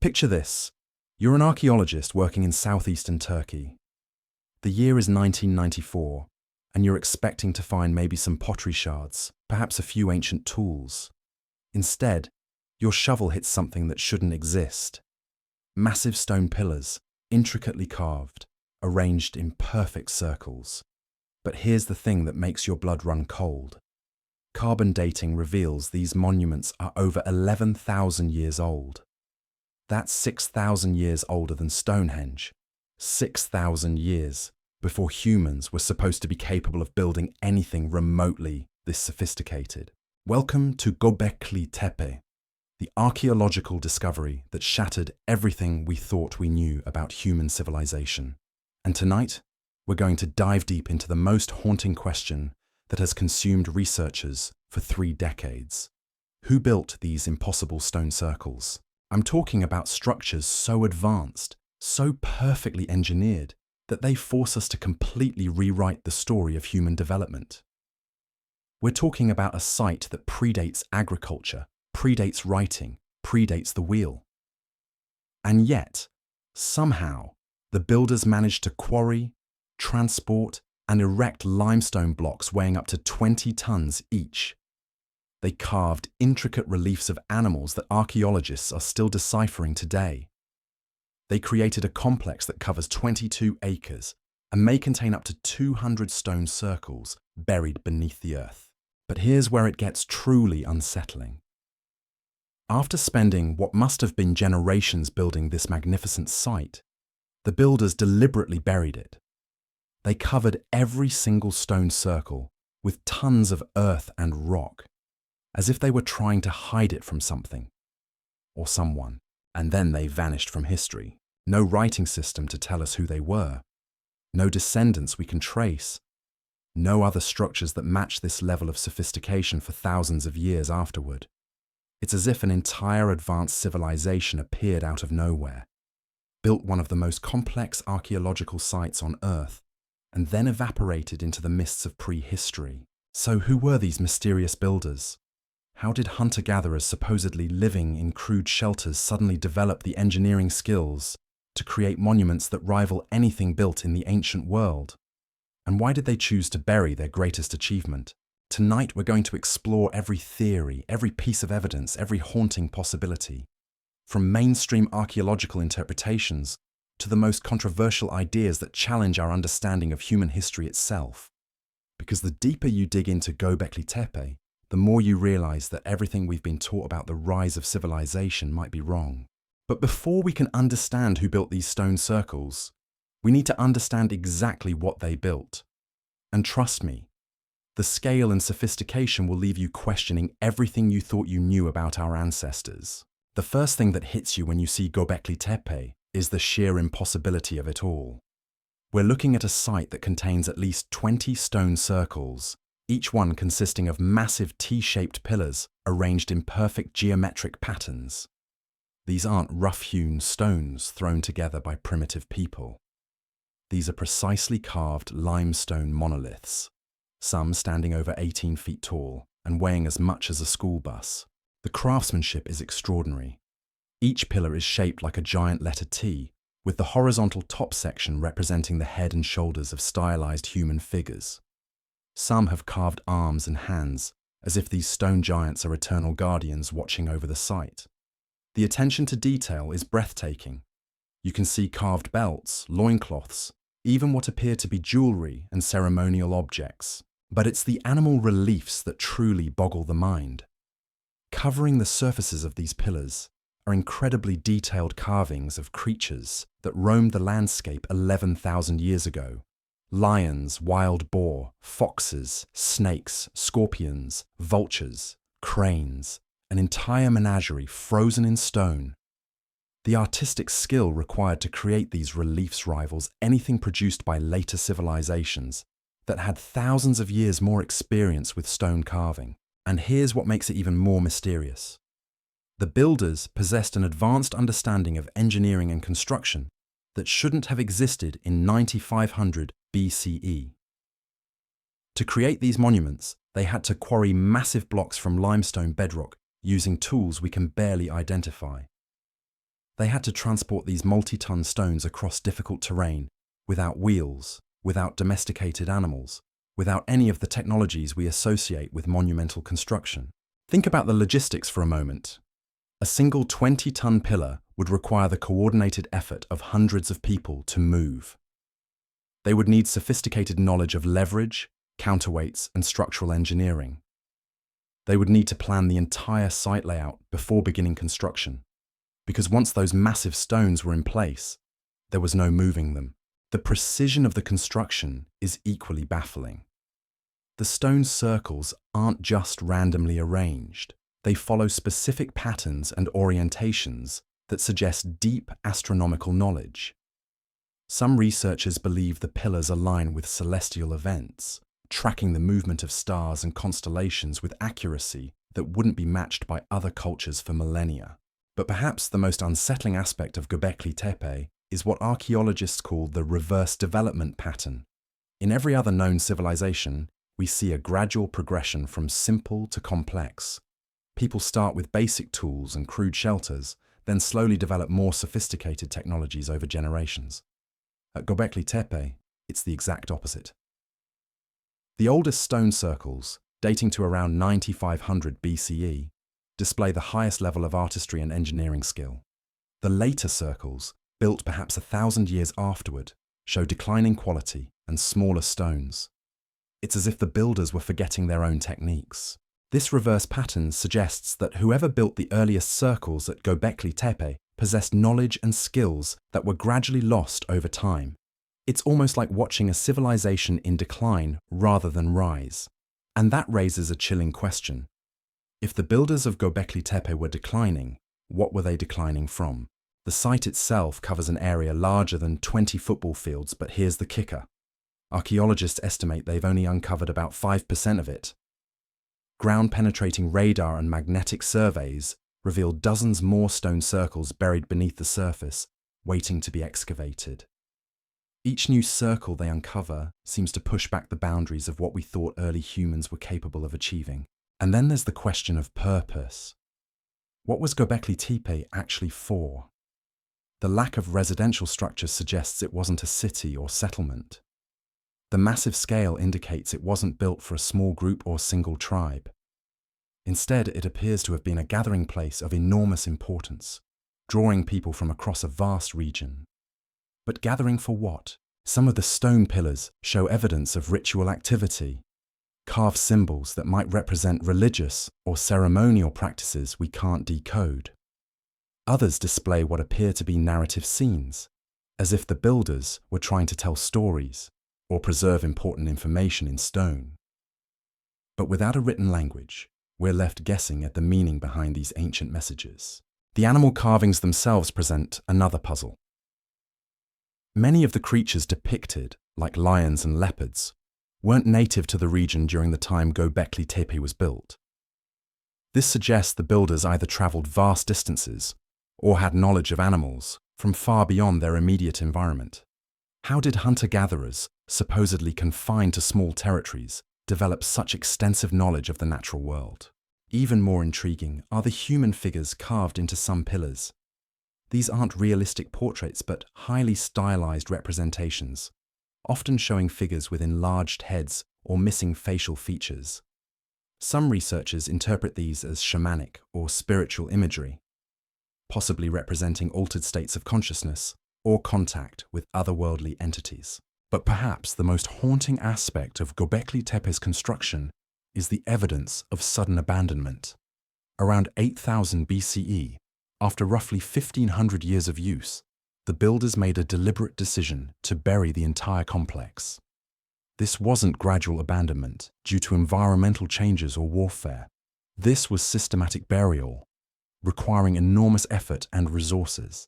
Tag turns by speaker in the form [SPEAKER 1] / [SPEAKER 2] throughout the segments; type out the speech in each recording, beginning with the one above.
[SPEAKER 1] Picture this. You're an archaeologist working in southeastern Turkey. The year is 1994, and you're expecting to find maybe some pottery shards, perhaps a few ancient tools. Instead, your shovel hits something that shouldn't exist. Massive stone pillars, intricately carved, arranged in perfect circles. But here's the thing that makes your blood run cold. Carbon dating reveals these monuments are over 11,000 years old. That's 6,000 years older than Stonehenge. 6,000 years before humans were supposed to be capable of building anything remotely this sophisticated. Welcome to Göbekli Tepe, the archaeological discovery that shattered everything we thought we knew about human civilization. And tonight, we're going to dive deep into the most haunting question that has consumed researchers for 3 decades. Who built these impossible stone circles? I'm talking about structures so advanced, so perfectly engineered, that they force us to completely rewrite the story of human development. We're talking about a site that predates agriculture, predates writing, predates the wheel. And yet, somehow, the builders managed to quarry, transport, and erect limestone blocks weighing up to 20 tons each. They carved intricate reliefs of animals that archaeologists are still deciphering today. They created a complex that covers 22 acres and may contain up to 200 stone circles buried beneath the earth. But here's where it gets truly unsettling. After spending what must have been generations building this magnificent site, the builders deliberately buried it. They covered every single stone circle with tons of earth and rock, as if they were trying to hide it from something or someone, and then they vanished from history. No writing system to tell us who they were, no descendants we can trace, no other structures that match this level of sophistication for thousands of years afterward. It's as if an entire advanced civilization appeared out of nowhere, built one of the most complex archaeological sites on Earth, and then evaporated into the mists of prehistory. So who were these mysterious builders? How did hunter-gatherers supposedly living in crude shelters suddenly develop the engineering skills to create monuments that rival anything built in the ancient world? And why did they choose to bury their greatest achievement? Tonight we're going to explore every theory, every piece of evidence, every haunting possibility, from mainstream archaeological interpretations to the most controversial ideas that challenge our understanding of human history itself. Because the deeper you dig into Göbekli Tepe, the more you realize that everything we've been taught about the rise of civilization might be wrong. But before we can understand who built these stone circles, we need to understand exactly what they built. And trust me, the scale and sophistication will leave you questioning everything you thought you knew about our ancestors. The first thing that hits you when you see Göbekli Tepe is the sheer impossibility of it all. We're looking at a site that contains at least 20 stone circles, each one consisting of massive T-shaped pillars arranged in perfect geometric patterns. These aren't rough-hewn stones thrown together by primitive people. These are precisely carved limestone monoliths, some standing over 18 feet tall and weighing as much as a school bus. The craftsmanship is extraordinary. Each pillar is shaped like a giant letter T, with the horizontal top section representing the head and shoulders of stylized human figures. Some have carved arms and hands, as if these stone giants are eternal guardians watching over the site. The attention to detail is breathtaking. You can see carved belts, loincloths, even what appear to be jewelry and ceremonial objects. But it's the animal reliefs that truly boggle the mind. Covering the surfaces of these pillars are incredibly detailed carvings of creatures that roamed the landscape 11,000 years ago. Lions, wild boar, foxes, snakes, scorpions, vultures, cranes, an entire menagerie frozen in stone. The artistic skill required to create these reliefs rivals anything produced by later civilizations that had thousands of years more experience with stone carving. And here's what makes it even more mysterious. The builders possessed an advanced understanding of engineering and construction that shouldn't have existed in 9500 BCE. To create these monuments, they had to quarry massive blocks from limestone bedrock using tools we can barely identify. They had to transport these multi-ton stones across difficult terrain, without wheels, without domesticated animals, without any of the technologies we associate with monumental construction. Think about the logistics for a moment. A single 20-ton pillar would require the coordinated effort of hundreds of people to move. They would need sophisticated knowledge of leverage, counterweights, and structural engineering. They would need to plan the entire site layout before beginning construction, because once those massive stones were in place, there was no moving them. The precision of the construction is equally baffling. The stone circles aren't just randomly arranged. They follow specific patterns and orientations that suggest deep astronomical knowledge. Some researchers believe the pillars align with celestial events, tracking the movement of stars and constellations with accuracy that wouldn't be matched by other cultures for millennia. But perhaps the most unsettling aspect of Göbekli Tepe is what archaeologists call the reverse development pattern. In every other known civilization, we see a gradual progression from simple to complex. People start with basic tools and crude shelters, then slowly develop more sophisticated technologies over generations. At Göbekli Tepe, it's the exact opposite. The oldest stone circles, dating to around 9500 BCE, display the highest level of artistry and engineering skill. The later circles, built perhaps 1,000 years afterward, show declining quality and smaller stones. It's as if the builders were forgetting their own techniques. This reverse pattern suggests that whoever built the earliest circles at Göbekli Tepe possessed knowledge and skills that were gradually lost over time. It's almost like watching a civilization in decline rather than rise. And that raises a chilling question. If the builders of Göbekli Tepe were declining, what were they declining from? The site itself covers an area larger than 20 football fields, but here's the kicker. Archaeologists estimate they've only uncovered about 5% of it. Ground-penetrating radar and magnetic surveys reveal dozens more stone circles buried beneath the surface, waiting to be excavated. Each new circle they uncover seems to push back the boundaries of what we thought early humans were capable of achieving. And then there's the question of purpose. What was Göbekli Tepe actually for? The lack of residential structures suggests it wasn't a city or settlement. The massive scale indicates it wasn't built for a small group or single tribe. Instead, it appears to have been a gathering place of enormous importance, drawing people from across a vast region. But gathering for what? Some of the stone pillars show evidence of ritual activity, carved symbols that might represent religious or ceremonial practices we can't decode. Others display what appear to be narrative scenes, as if the builders were trying to tell stories or preserve important information in stone. But without a written language, we're left guessing at the meaning behind these ancient messages. The animal carvings themselves present another puzzle. Many of the creatures depicted, like lions and leopards, weren't native to the region during the time Göbekli Tepe was built. This suggests the builders either traveled vast distances or had knowledge of animals from far beyond their immediate environment. How did hunter-gatherers, supposedly confined to small territories, develop such extensive knowledge of the natural world? Even more intriguing are the human figures carved into some pillars. These aren't realistic portraits, but highly stylized representations, often showing figures with enlarged heads or missing facial features. Some researchers interpret these as shamanic or spiritual imagery, possibly representing altered states of consciousness or contact with otherworldly entities. But perhaps the most haunting aspect of Göbekli Tepe's construction is the evidence of sudden abandonment. Around 8000 BCE, after roughly 1500 years of use, the builders made a deliberate decision to bury the entire complex. This wasn't gradual abandonment due to environmental changes or warfare. This was systematic burial, requiring enormous effort and resources.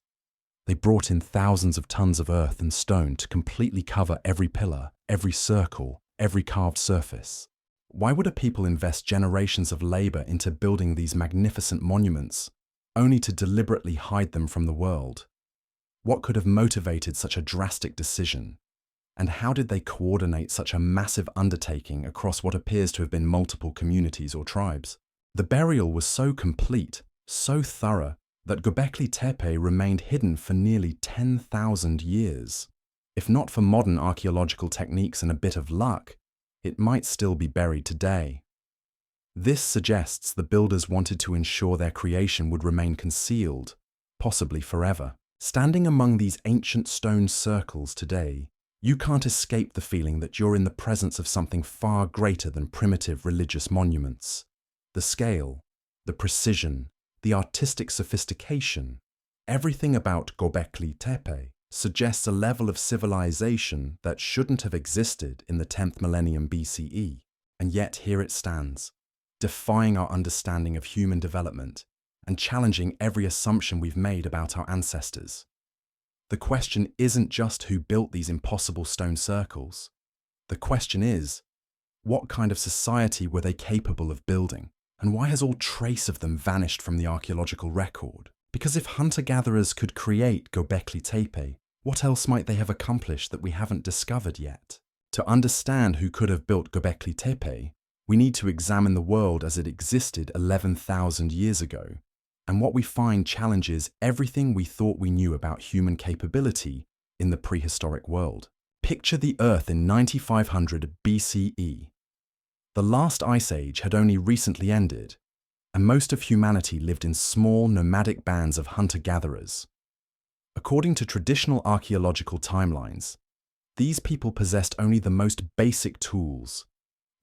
[SPEAKER 1] They brought in thousands of tons of earth and stone to completely cover every pillar, every circle, every carved surface. Why would a people invest generations of labor into building these magnificent monuments, only to deliberately hide them from the world? What could have motivated such a drastic decision? And how did they coordinate such a massive undertaking across what appears to have been multiple communities or tribes? The burial was so complete, so thorough, that Göbekli Tepe remained hidden for nearly 10,000 years. If not for modern archaeological techniques and a bit of luck, it might still be buried today. This suggests the builders wanted to ensure their creation would remain concealed, possibly forever. Standing among these ancient stone circles today, you can't escape the feeling that you're in the presence of something far greater than primitive religious monuments. The scale, the precision, the artistic sophistication, everything about Göbekli Tepe suggests a level of civilization that shouldn't have existed in the 10th millennium BCE, and yet here it stands, defying our understanding of human development and challenging every assumption we've made about our ancestors. The question isn't just who built these impossible stone circles. The question is, what kind of society were they capable of building? And why has all trace of them vanished from the archaeological record? Because if hunter-gatherers could create Göbekli Tepe, what else might they have accomplished that we haven't discovered yet? To understand who could have built Göbekli Tepe, we need to examine the world as it existed 11,000 years ago. And what we find challenges everything we thought we knew about human capability in the prehistoric world. Picture the Earth in 9500 BCE. The last ice age had only recently ended, and most of humanity lived in small nomadic bands of hunter-gatherers. According to traditional archaeological timelines, these people possessed only the most basic tools: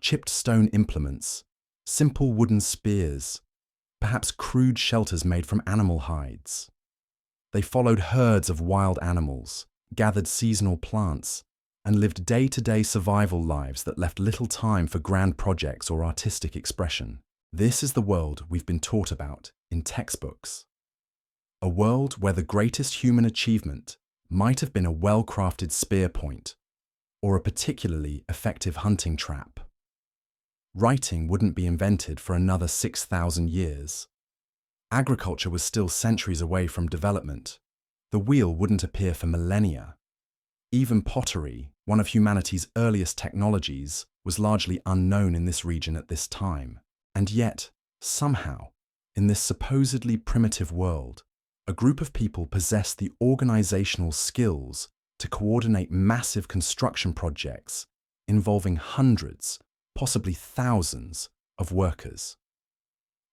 [SPEAKER 1] chipped stone implements, simple wooden spears, perhaps crude shelters made from animal hides. They followed herds of wild animals, gathered seasonal plants, and lived day-to-day survival lives that left little time for grand projects or artistic expression. This is the world we've been taught about in textbooks. A world where the greatest human achievement might have been a well-crafted spear point or a particularly effective hunting trap. Writing wouldn't be invented for another 6,000 years. Agriculture was still centuries away from development. The wheel wouldn't appear for millennia. Even pottery, one of humanity's earliest technologies, was largely unknown in this region at this time. And yet, somehow, in this supposedly primitive world, a group of people possessed the organizational skills to coordinate massive construction projects involving hundreds, possibly thousands, of workers.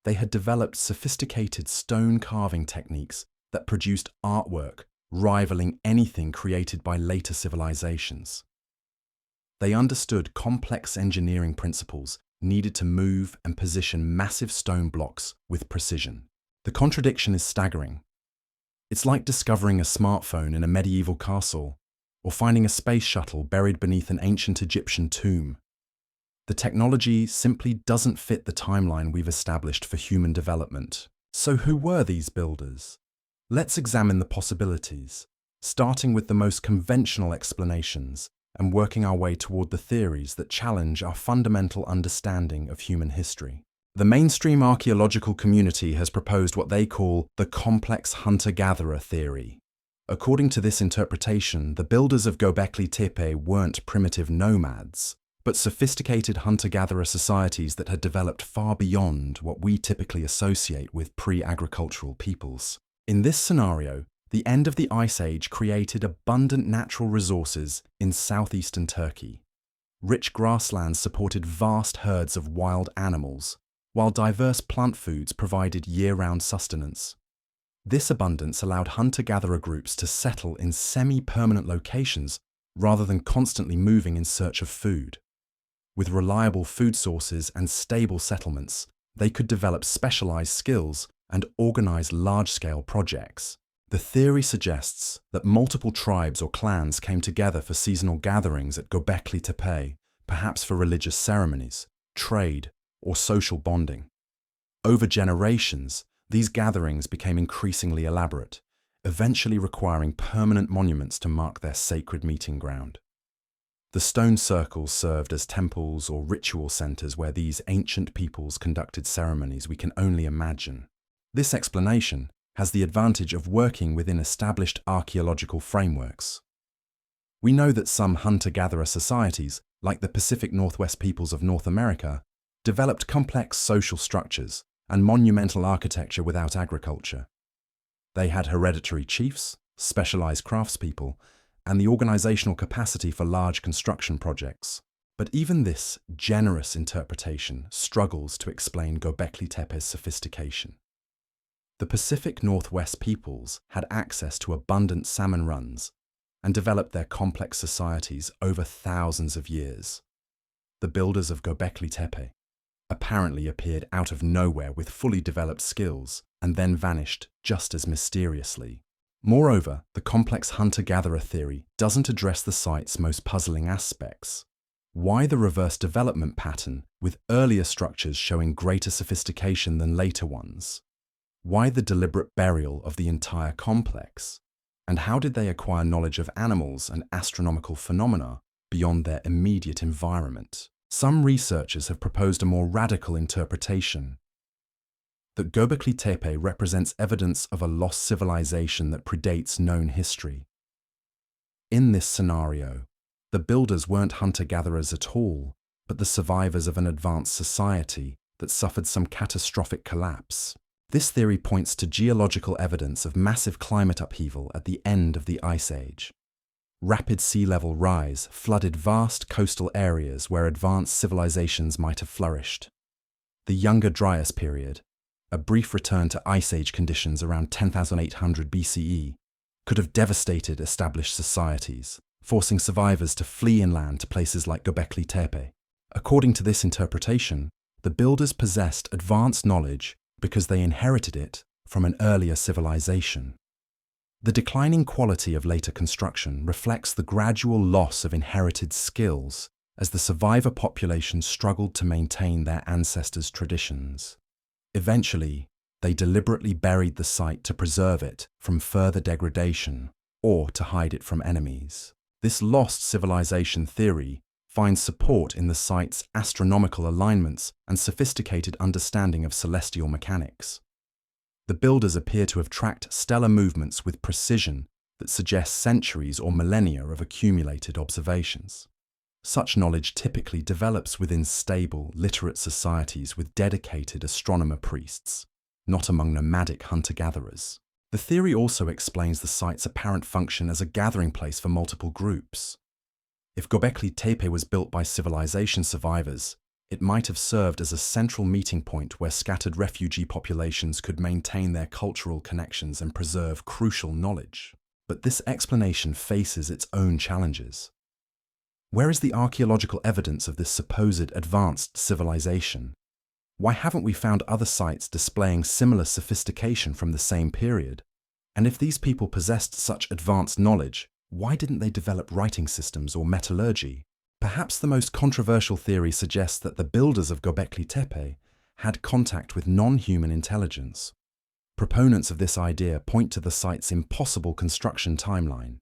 [SPEAKER 1] They had developed sophisticated stone carving techniques that produced artwork rivaling anything created by later civilizations. They understood complex engineering principles needed to move and position massive stone blocks with precision. The contradiction is staggering. It's like discovering a smartphone in a medieval castle or finding a space shuttle buried beneath an ancient Egyptian tomb. The technology simply doesn't fit the timeline we've established for human development. So who were these builders? Let's examine the possibilities, starting with the most conventional explanations and working our way toward the theories that challenge our fundamental understanding of human history. The mainstream archaeological community has proposed what they call the complex hunter-gatherer theory. According to this interpretation, the builders of Göbekli Tepe weren't primitive nomads, but sophisticated hunter-gatherer societies that had developed far beyond what we typically associate with pre-agricultural peoples. In this scenario, the end of the Ice Age created abundant natural resources in southeastern Turkey. Rich grasslands supported vast herds of wild animals, while diverse plant foods provided year-round sustenance. This abundance allowed hunter-gatherer groups to settle in semi-permanent locations rather than constantly moving in search of food. With reliable food sources and stable settlements, they could develop specialized skills and organize large-scale projects. The theory suggests that multiple tribes or clans came together for seasonal gatherings at Göbekli Tepe, perhaps for religious ceremonies, trade, or social bonding. Over generations, these gatherings became increasingly elaborate, eventually requiring permanent monuments to mark their sacred meeting ground. The stone circles served as temples or ritual centers where these ancient peoples conducted ceremonies we can only imagine. This explanation has the advantage of working within established archaeological frameworks. We know that some hunter-gatherer societies, like the Pacific Northwest peoples of North America, developed complex social structures and monumental architecture without agriculture. They had hereditary chiefs, specialized craftspeople, and the organizational capacity for large construction projects. But even this generous interpretation struggles to explain Göbekli Tepe's sophistication. The Pacific Northwest peoples had access to abundant salmon runs and developed their complex societies over thousands of years. The builders of Göbekli Tepe apparently appeared out of nowhere with fully developed skills and then vanished just as mysteriously. Moreover, the complex hunter-gatherer theory doesn't address the site's most puzzling aspects. Why the reverse development pattern, with earlier structures showing greater sophistication than later ones? Why the deliberate burial of the entire complex? And how did they acquire knowledge of animals and astronomical phenomena beyond their immediate environment? Some researchers have proposed a more radical interpretation, that Göbekli Tepe represents evidence of a lost civilization that predates known history. In this scenario, the builders weren't hunter-gatherers at all, but the survivors of an advanced society that suffered some catastrophic collapse. This theory points to geological evidence of massive climate upheaval at the end of the Ice Age. Rapid sea level rise flooded vast coastal areas where advanced civilizations might have flourished. The Younger Dryas period, a brief return to Ice Age conditions around 10,800 BCE, could have devastated established societies, forcing survivors to flee inland to places like Göbekli Tepe. According to this interpretation, the builders possessed advanced knowledge because they inherited it from an earlier civilization. The declining quality of later construction reflects the gradual loss of inherited skills as the survivor population struggled to maintain their ancestors' traditions. Eventually, they deliberately buried the site to preserve it from further degradation or to hide it from enemies. This lost civilization theory finds support in the site's astronomical alignments and sophisticated understanding of celestial mechanics. The builders appear to have tracked stellar movements with precision that suggests centuries or millennia of accumulated observations. Such knowledge typically develops within stable, literate societies with dedicated astronomer priests, not among nomadic hunter-gatherers. The theory also explains the site's apparent function as a gathering place for multiple groups. If Göbekli Tepe was built by civilization survivors, it might have served as a central meeting point where scattered refugee populations could maintain their cultural connections and preserve crucial knowledge. But this explanation faces its own challenges. Where is the archaeological evidence of this supposed advanced civilization? Why haven't we found other sites displaying similar sophistication from the same period? And if these people possessed such advanced knowledge, why didn't they develop writing systems or metallurgy? Perhaps the most controversial theory suggests that the builders of Göbekli Tepe had contact with non-human intelligence. Proponents of this idea point to the site's impossible construction timeline,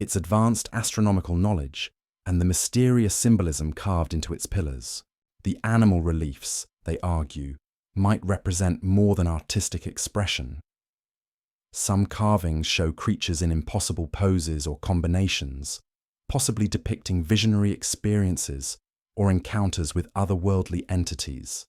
[SPEAKER 1] its advanced astronomical knowledge, and the mysterious symbolism carved into its pillars. The animal reliefs, they argue, might represent more than artistic expression. Some carvings show creatures in impossible poses or combinations, possibly depicting visionary experiences or encounters with otherworldly entities.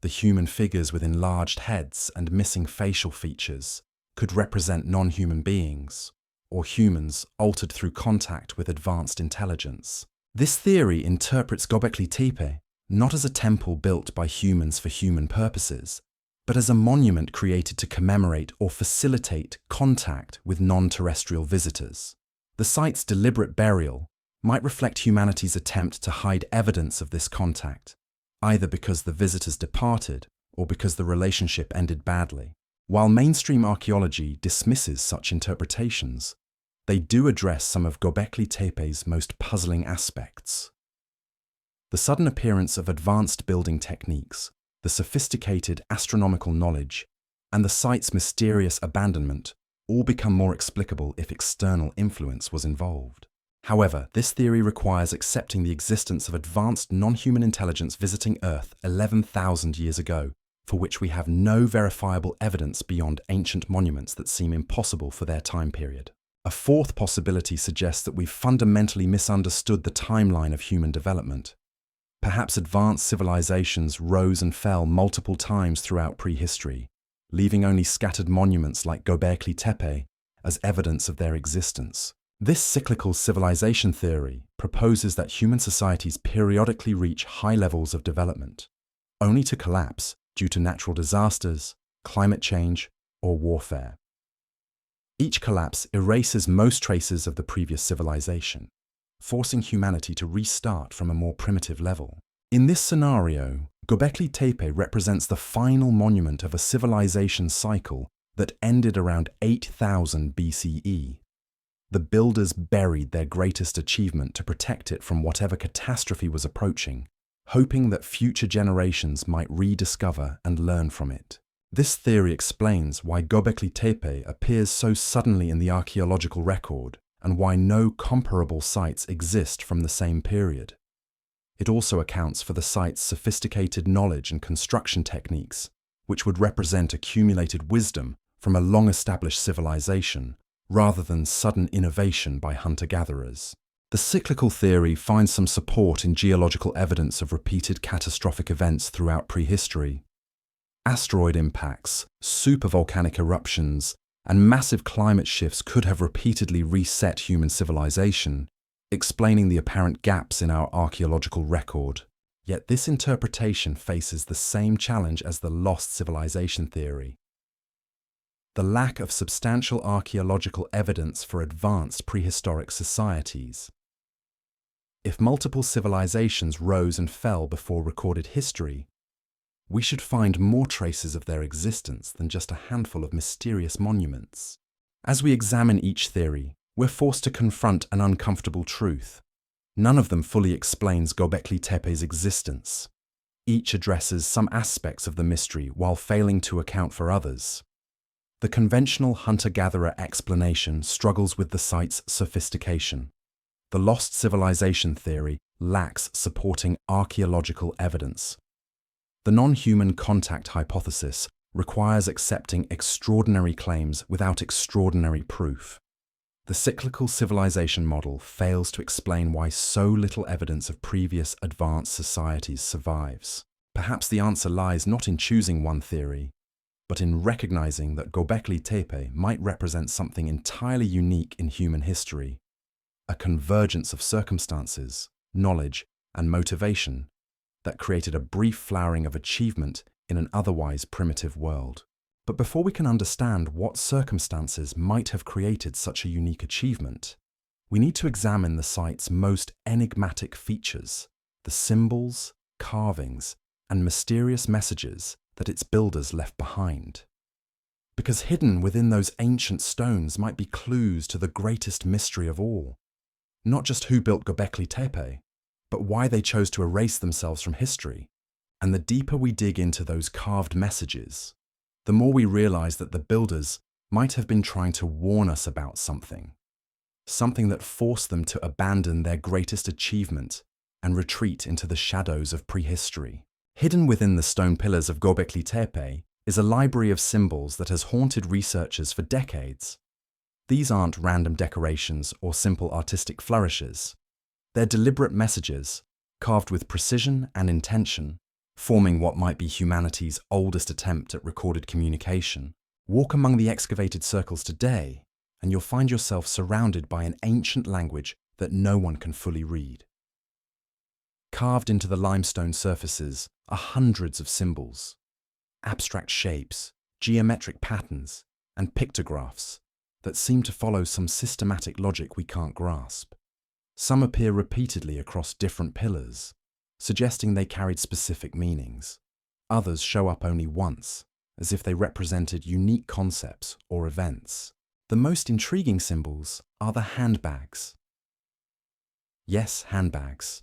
[SPEAKER 1] The human figures with enlarged heads and missing facial features could represent non-human beings, or humans altered through contact with advanced intelligence. This theory interprets Göbekli Tepe not as a temple built by humans for human purposes, but as a monument created to commemorate or facilitate contact with non-terrestrial visitors. The site's deliberate burial might reflect humanity's attempt to hide evidence of this contact, either because the visitors departed or because the relationship ended badly. While mainstream archaeology dismisses such interpretations, they do address some of Göbekli Tepe's most puzzling aspects. The sudden appearance of advanced building techniques, the sophisticated astronomical knowledge, and the site's mysterious abandonment all become more explicable if external influence was involved. However, this theory requires accepting the existence of advanced non-human intelligence visiting Earth 11,000 years ago, for which we have no verifiable evidence beyond ancient monuments that seem impossible for their time period. A fourth possibility suggests that we've fundamentally misunderstood the timeline of human development. Perhaps advanced civilizations rose and fell multiple times throughout prehistory, leaving only scattered monuments like Gobekli Tepe as evidence of their existence. This cyclical civilization theory proposes that human societies periodically reach high levels of development, only to collapse due to natural disasters, climate change, or warfare. Each collapse erases most traces of the previous civilization, forcing humanity to restart from a more primitive level. In this scenario, Göbekli Tepe represents the final monument of a civilization cycle that ended around 8000 BCE. The builders buried their greatest achievement to protect it from whatever catastrophe was approaching, hoping that future generations might rediscover and learn from it. This theory explains why Göbekli Tepe appears so suddenly in the archaeological record and why no comparable sites exist from the same period. It also accounts for the site's sophisticated knowledge and construction techniques, which would represent accumulated wisdom from a long-established civilization, rather than sudden innovation by hunter-gatherers. The cyclical theory finds some support in geological evidence of repeated catastrophic events throughout prehistory. Asteroid impacts, supervolcanic eruptions, and massive climate shifts could have repeatedly reset human civilization, explaining the apparent gaps in our archaeological record. Yet this interpretation faces the same challenge as the lost civilization theory: the lack of substantial archaeological evidence for advanced prehistoric societies. If multiple civilizations rose and fell before recorded history, we should find more traces of their existence than just a handful of mysterious monuments. As we examine each theory, we're forced to confront an uncomfortable truth. None of them fully explains Göbekli Tepe's existence. Each addresses some aspects of the mystery while failing to account for others. The conventional hunter-gatherer explanation struggles with the site's sophistication. The lost civilization theory lacks supporting archaeological evidence. The non-human contact hypothesis requires accepting extraordinary claims without extraordinary proof. The cyclical civilization model fails to explain why so little evidence of previous advanced societies survives. Perhaps the answer lies not in choosing one theory, but in recognizing that Göbekli Tepe might represent something entirely unique in human history, a convergence of circumstances, knowledge, and motivation that created a brief flowering of achievement in an otherwise primitive world. But before we can understand what circumstances might have created such a unique achievement, we need to examine the site's most enigmatic features, the symbols, carvings, and mysterious messages that its builders left behind. Because hidden within those ancient stones might be clues to the greatest mystery of all. Not just who built Göbekli Tepe, but why they chose to erase themselves from history. And the deeper we dig into those carved messages, the more we realize that the builders might have been trying to warn us about something that forced them to abandon their greatest achievement and retreat into the shadows of prehistory. Hidden within the stone pillars of Göbekli Tepe is a library of symbols that has haunted researchers for decades. These aren't random decorations or simple artistic flourishes. They're deliberate messages, carved with precision and intention, forming what might be humanity's oldest attempt at recorded communication. Walk among the excavated circles today, and you'll find yourself surrounded by an ancient language that no one can fully read. Carved into the limestone surfaces are hundreds of symbols, abstract shapes, geometric patterns, and pictographs that seem to follow some systematic logic we can't grasp. Some appear repeatedly across different pillars, suggesting they carried specific meanings. Others show up only once, as if they represented unique concepts or events. The most intriguing symbols are the handbags. Yes, handbags.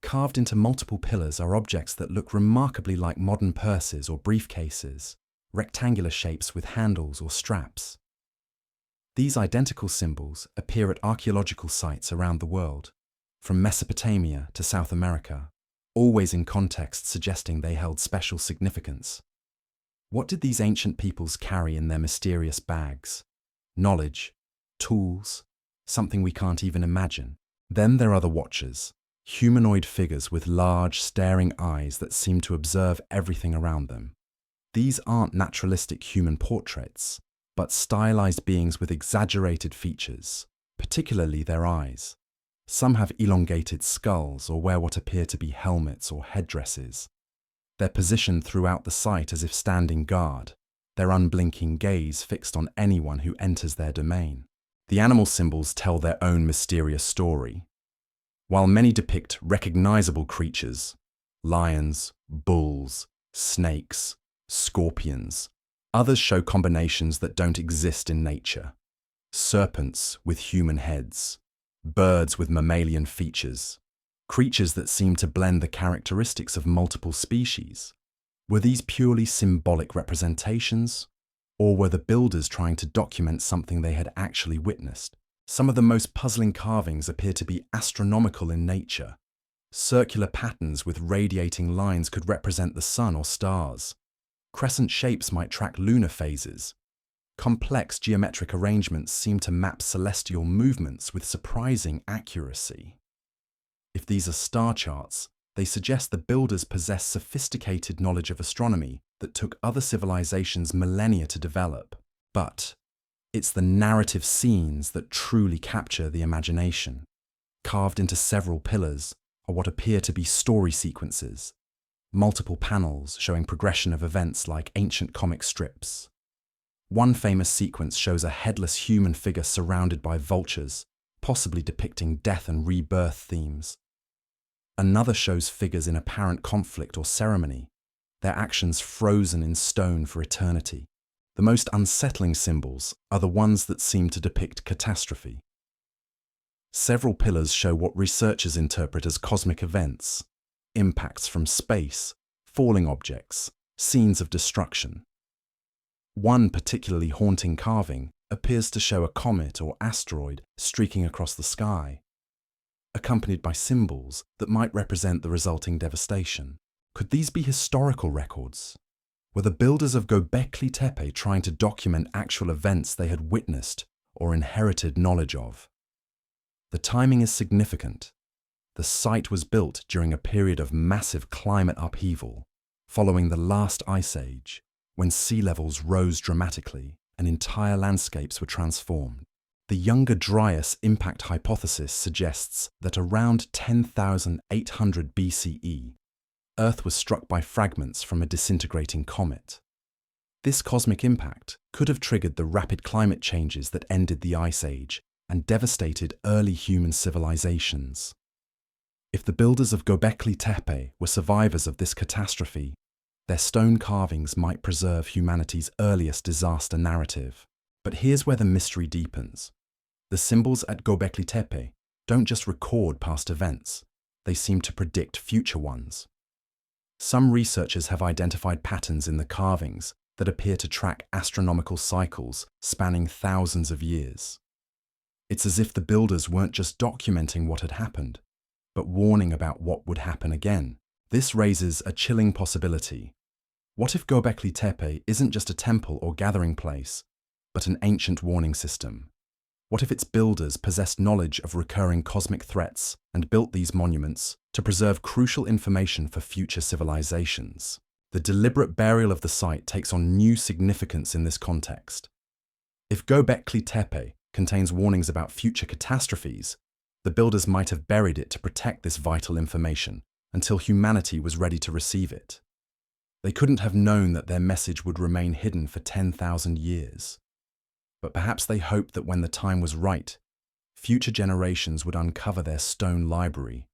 [SPEAKER 1] Carved into multiple pillars are objects that look remarkably like modern purses or briefcases, rectangular shapes with handles or straps. These identical symbols appear at archaeological sites around the world, from Mesopotamia to South America, always in context suggesting they held special significance. What did these ancient peoples carry in their mysterious bags? Knowledge, tools, something we can't even imagine. Then there are the Watchers, humanoid figures with large, staring eyes that seem to observe everything around them. These aren't naturalistic human portraits, but stylized beings with exaggerated features, particularly their eyes. Some have elongated skulls or wear what appear to be helmets or headdresses. They're positioned throughout the site as if standing guard, their unblinking gaze fixed on anyone who enters their domain. The animal symbols tell their own mysterious story. While many depict recognizable creatures, lions, bulls, snakes, scorpions, others show combinations that don't exist in nature. Serpents with human heads, birds with mammalian features, creatures that seem to blend the characteristics of multiple species. Were these purely symbolic representations, or were the builders trying to document something they had actually witnessed? Some of the most puzzling carvings appear to be astronomical in nature. Circular patterns with radiating lines could represent the sun or stars. Crescent shapes might track lunar phases. Complex geometric arrangements seem to map celestial movements with surprising accuracy. If these are star charts, they suggest the builders possessed sophisticated knowledge of astronomy that took other civilizations millennia to develop. But it's the narrative scenes that truly capture the imagination. Carved into several pillars are what appear to be story sequences, multiple panels showing progression of events like ancient comic strips. One famous sequence shows a headless human figure surrounded by vultures, possibly depicting death and rebirth themes. Another shows figures in apparent conflict or ceremony, their actions frozen in stone for eternity. The most unsettling symbols are the ones that seem to depict catastrophe. Several pillars show what researchers interpret as cosmic events, impacts from space, falling objects, scenes of destruction. One particularly haunting carving appears to show a comet or asteroid streaking across the sky, accompanied by symbols that might represent the resulting devastation. Could these be historical records? Were the builders of Göbekli Tepe trying to document actual events they had witnessed or inherited knowledge of? The timing is significant. The site was built during a period of massive climate upheaval, following the last ice age, when sea levels rose dramatically and entire landscapes were transformed. The Younger Dryas impact hypothesis suggests that around 10,800 BCE, Earth was struck by fragments from a disintegrating comet. This cosmic impact could have triggered the rapid climate changes that ended the Ice Age and devastated early human civilizations. If the builders of Göbekli Tepe were survivors of this catastrophe, their stone carvings might preserve humanity's earliest disaster narrative. But here's where the mystery deepens. The symbols at Göbekli Tepe don't just record past events, they seem to predict future ones. Some researchers have identified patterns in the carvings that appear to track astronomical cycles spanning thousands of years. It's as if the builders weren't just documenting what had happened, but warning about what would happen again. This raises a chilling possibility. What if Göbekli Tepe isn't just a temple or gathering place, but an ancient warning system? What if its builders possessed knowledge of recurring cosmic threats and built these monuments to preserve crucial information for future civilizations? The deliberate burial of the site takes on new significance in this context. If Göbekli Tepe contains warnings about future catastrophes, the builders might have buried it to protect this vital information until humanity was ready to receive it. They couldn't have known that their message would remain hidden for 10,000 years. But perhaps they hoped that when the time was right, future generations would uncover their stone library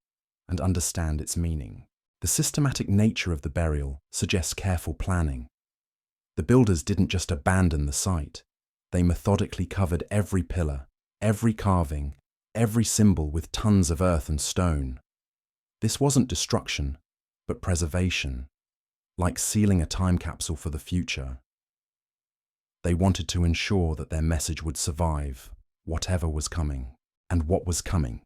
[SPEAKER 1] and understand its meaning. The systematic nature of the burial suggests careful planning. The builders didn't just abandon the site. They methodically covered every pillar, every carving, every symbol with tons of earth and stone. This wasn't destruction, but preservation, like sealing a time capsule for the future. They wanted to ensure that their message would survive, whatever was coming. And what was coming?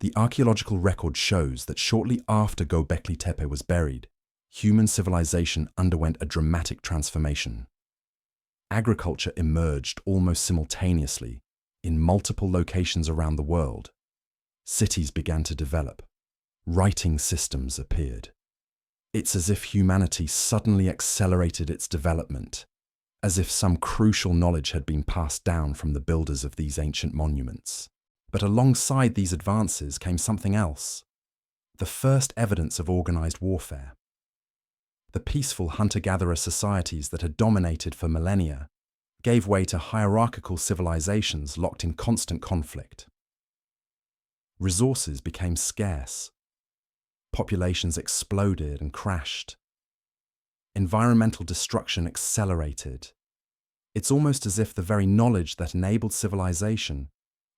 [SPEAKER 1] The archaeological record shows that shortly after Göbekli Tepe was buried, human civilization underwent a dramatic transformation. Agriculture emerged almost simultaneously in multiple locations around the world. Cities began to develop. Writing systems appeared. It's as if humanity suddenly accelerated its development, as if some crucial knowledge had been passed down from the builders of these ancient monuments. But alongside these advances came something else: the first evidence of organized warfare. The peaceful hunter-gatherer societies that had dominated for millennia gave way to hierarchical civilizations locked in constant conflict. Resources became scarce. Populations exploded and crashed. Environmental destruction accelerated. It's almost as if the very knowledge that enabled civilization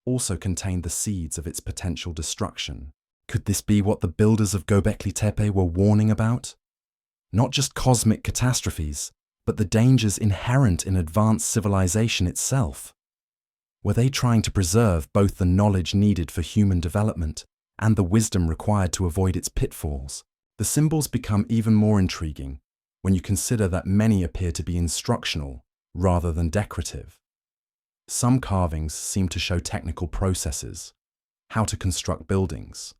[SPEAKER 1] also contained the seeds of its potential destruction. Could this be what the builders of Göbekli Tepe were warning about? Not just cosmic catastrophes, but the dangers inherent in advanced civilization itself. Were they trying to preserve both the knowledge needed for human development and the wisdom required to avoid its pitfalls? The symbols become even more intriguing when you consider that many appear to be instructional rather than decorative. Some carvings seem to show technical processes: how to construct buildings,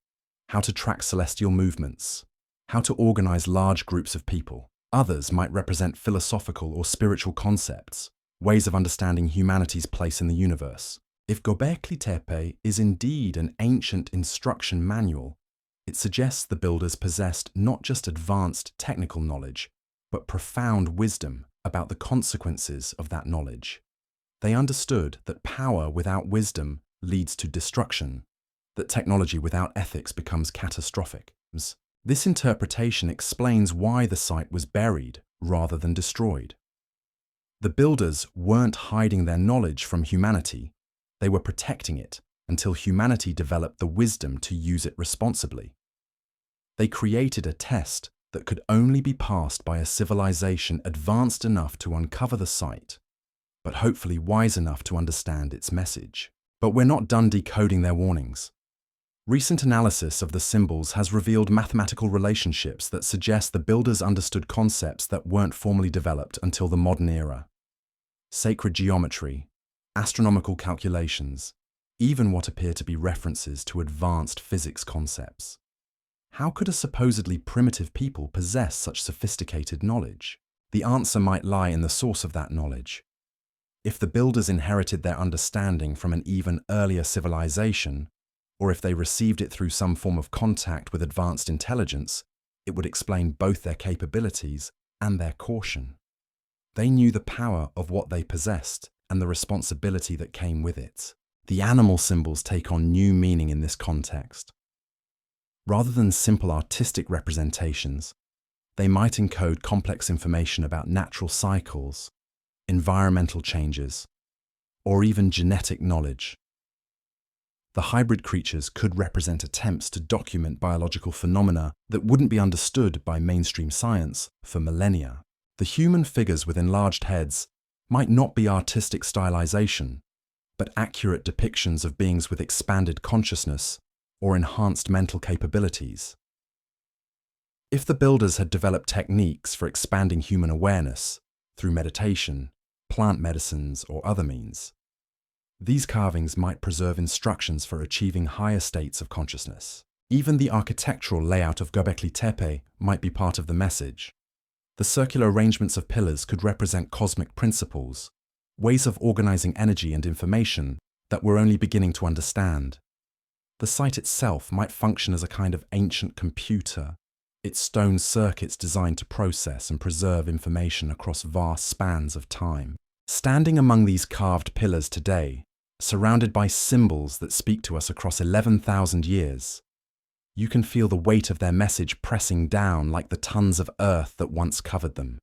[SPEAKER 1] how to track celestial movements, how to organize large groups of people. Others might represent philosophical or spiritual concepts, ways of understanding humanity's place in the universe. If Göbekli Tepe is indeed an ancient instruction manual, it suggests the builders possessed not just advanced technical knowledge, but profound wisdom about the consequences of that knowledge. They understood that power without wisdom leads to destruction, that technology without ethics becomes catastrophic. This interpretation explains why the site was buried rather than destroyed. The builders weren't hiding their knowledge from humanity, they were protecting it until humanity developed the wisdom to use it responsibly. They created a test that could only be passed by a civilization advanced enough to uncover the site, but hopefully wise enough to understand its message. But we're not done decoding their warnings. Recent analysis of the symbols has revealed mathematical relationships that suggest the builders understood concepts that weren't formally developed until the modern era. Sacred geometry, astronomical calculations, even what appear to be references to advanced physics concepts. How could a supposedly primitive people possess such sophisticated knowledge? The answer might lie in the source of that knowledge. If the builders inherited their understanding from an even earlier civilization, or if they received it through some form of contact with advanced intelligence, it would explain both their capabilities and their caution. They knew the power of what they possessed and the responsibility that came with it. The animal symbols take on new meaning in this context. Rather than simple artistic representations, they might encode complex information about natural cycles, environmental changes, or even genetic knowledge. The hybrid creatures could represent attempts to document biological phenomena that wouldn't be understood by mainstream science for millennia. The human figures with enlarged heads might not be artistic stylization, but accurate depictions of beings with expanded consciousness or enhanced mental capabilities. If the builders had developed techniques for expanding human awareness through meditation, plant medicines, or other means, these carvings might preserve instructions for achieving higher states of consciousness. Even the architectural layout of Göbekli Tepe might be part of the message. The circular arrangements of pillars could represent cosmic principles, ways of organizing energy and information that we're only beginning to understand. The site itself might function as a kind of ancient computer, its stone circuits designed to process and preserve information across vast spans of time. Standing among these carved pillars today, surrounded by symbols that speak to us across 11,000 years, you can feel the weight of their message pressing down like the tons of earth that once covered them.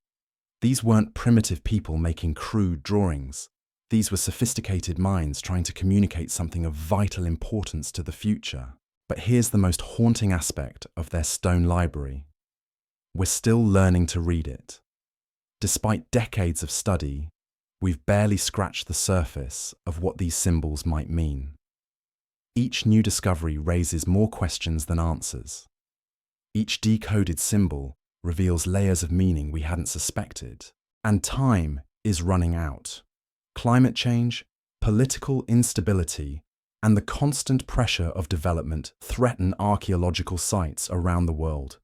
[SPEAKER 1] These weren't primitive people making crude drawings. These were sophisticated minds trying to communicate something of vital importance to the future. But here's the most haunting aspect of their stone library. We're still learning to read it. Despite decades of study, we've barely scratched the surface of what these symbols might mean. Each new discovery raises more questions than answers. Each decoded symbol reveals layers of meaning we hadn't suspected. And time is running out. Climate change, political instability, and the constant pressure of development threaten archaeological sites around the world.